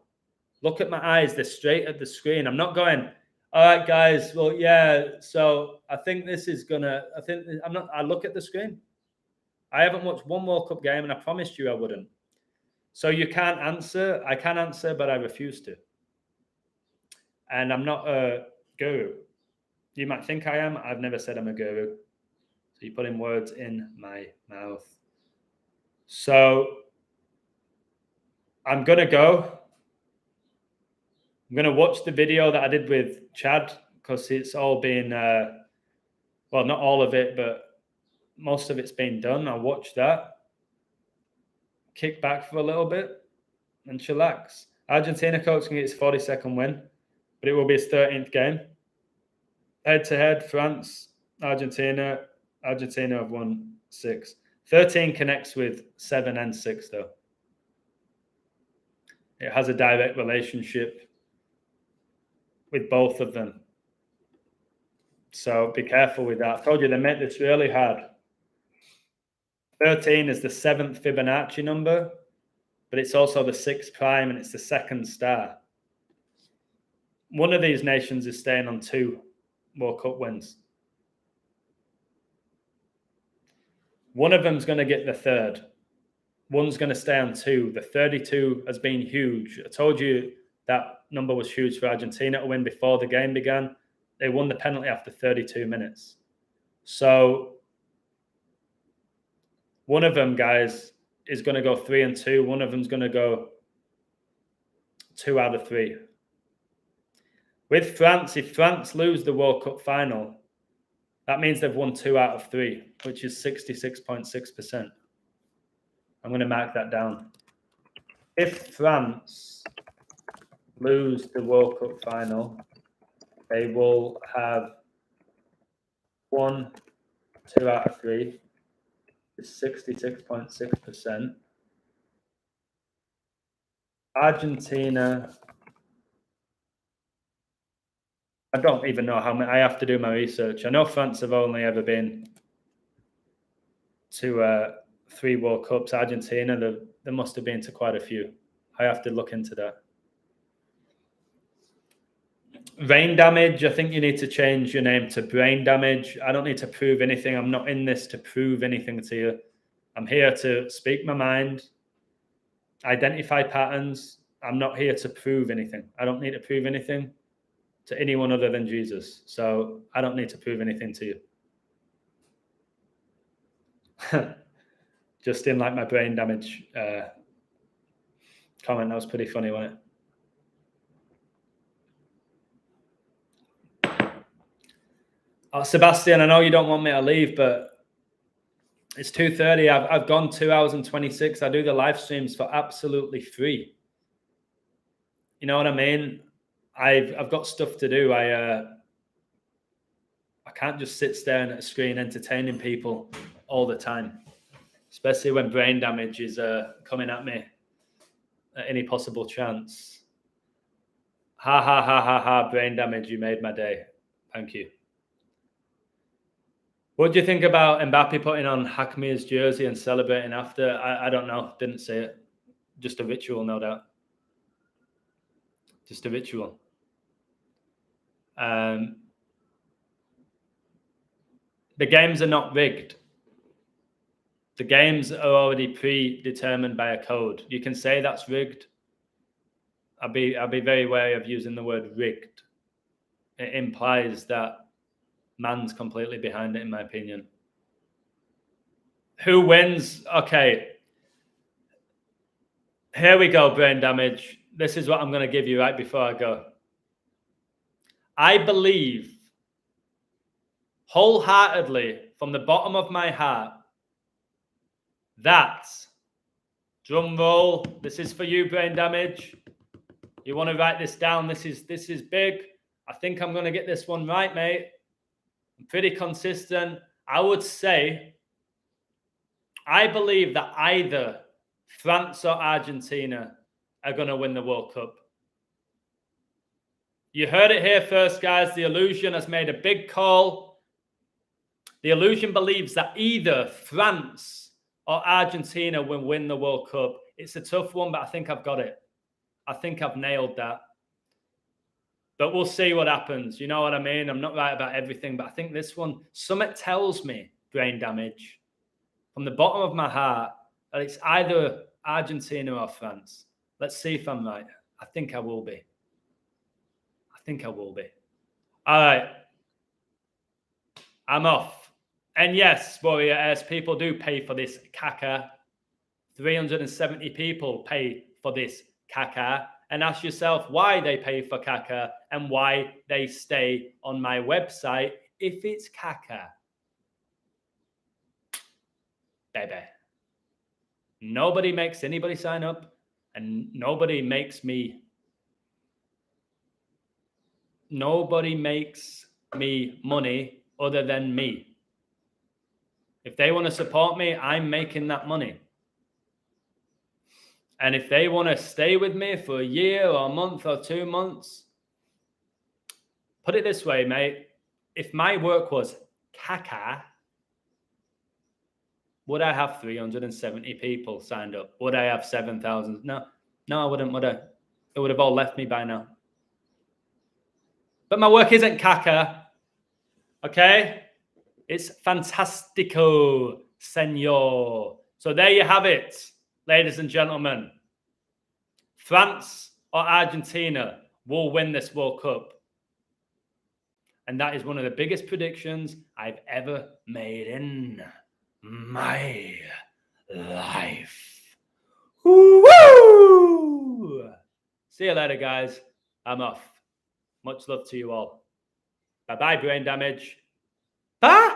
Look at my eyes. They're straight at the screen. I'm not going, all right, guys. Well, yeah. So I think this is I look at the screen. I haven't watched one World Cup game, and I promised you I wouldn't. So you can't answer. I can answer, but I refuse to. And I'm not a guru. You might think I am. I've never said I'm a guru. So you're putting words in my mouth. So I'm going to go. I'm going to watch the video that I did with Chad, because it's all been, well, not all of it, but most of it's been done. I'll watch that, kick back for a little bit, and chillax. Argentina coach can get his 42nd win, but it will be his 13th game. Head-to-head, France, Argentina. Argentina have won 6. 13 connects with 7 and 6, though. It has a direct relationship with both of them. So be careful with that. I told you they make this really hard. 13 is the 7th Fibonacci number, but it's also the 6th prime, and it's the 2nd star. One of these nations is staying on 2 World Cup wins. One of them's going to get the 3rd. One's going to stay on 2. The 32 has been huge. I told you that number was huge for Argentina to win before the game began. They won the penalty after 32 minutes. So one of them, guys, is going to go 3 and 2. One of them's going to go 2 out of 3. With France, if France lose the World Cup final, that means they've won 2 out of 3, which is 66.6%. I'm going to mark that down. If France lose the World Cup final, they will have won 2 out of 3, is 66.6%. Argentina, I don't even know how many. I have to do my research. I know France have only ever been to 3 World Cups. Argentina, there must have been to quite a few. I have to look into that. Rain damage, I think you need to change your name to brain damage. I don't need to prove anything. I'm not in this to prove anything to you. I'm here to speak my mind, identify patterns. I'm not here to prove anything. I don't need to prove anything to anyone other than Jesus. So I don't need to prove anything to you. Just in like my brain damage comment, that was pretty funny, wasn't it? Oh, Sebastian, I know you don't want me to leave, but it's 2:30. I've gone 2 hours and 26. I do the live streams for absolutely free. You know what I mean? I've got stuff to do. I can't just sit staring at a screen entertaining people all the time, especially when brain damage is coming at me at any possible chance. Ha ha ha ha ha! Brain damage. You made my day. Thank you. What do you think about Mbappe putting on Hakimi's jersey and celebrating after? I don't know. Didn't see it. Just a ritual, no doubt. Just a ritual. The games are not rigged. The games are already predetermined by a code. You can say that's rigged. I'll be very wary of using the word rigged. It implies that man's completely behind it, in my opinion. Who wins? Okay. Here we go, brain damage. This is what I'm going to give you right before I go. I believe wholeheartedly from the bottom of my heart that, drum roll, this is for you, brain damage. You want to write this down. This is big. I think I'm going to get this one right, mate. I'm pretty consistent. I would say I believe that either France or Argentina are going to win the World Cup. You heard it here first, guys. The Illusion has made a big call. The Illusion believes that either France or Argentina will win the World Cup. It's a tough one, but I think I've got it. I think I've nailed that. But we'll see what happens. You know what I mean? I'm not right about everything, but I think this one, something tells me, brain damage, from the bottom of my heart, that it's either Argentina or France. Let's see if I'm right. I think I will be. All right. I'm off. And yes, Warrior S, people do pay for this caca. 370 people pay for this caca. And ask yourself why they pay for caca and why they stay on my website if it's caca. Baby. Nobody makes anybody sign up, and nobody makes me money other than me. If they want to support me, I'm making that money. And if they want to stay with me for a year or a month or 2 months, put it this way, mate. If my work was caca, would I have 370 people signed up? Would I have 7,000? No, I wouldn't, would I? It would have all left me by now. But my work isn't caca, okay? It's fantastico, senor. So there you have it, ladies and gentlemen. France or Argentina will win this World Cup. And that is one of the biggest predictions I've ever made in my life. Woo! See you later, guys. I'm off. Much love to you all. Bye-bye, brain damage. Bye!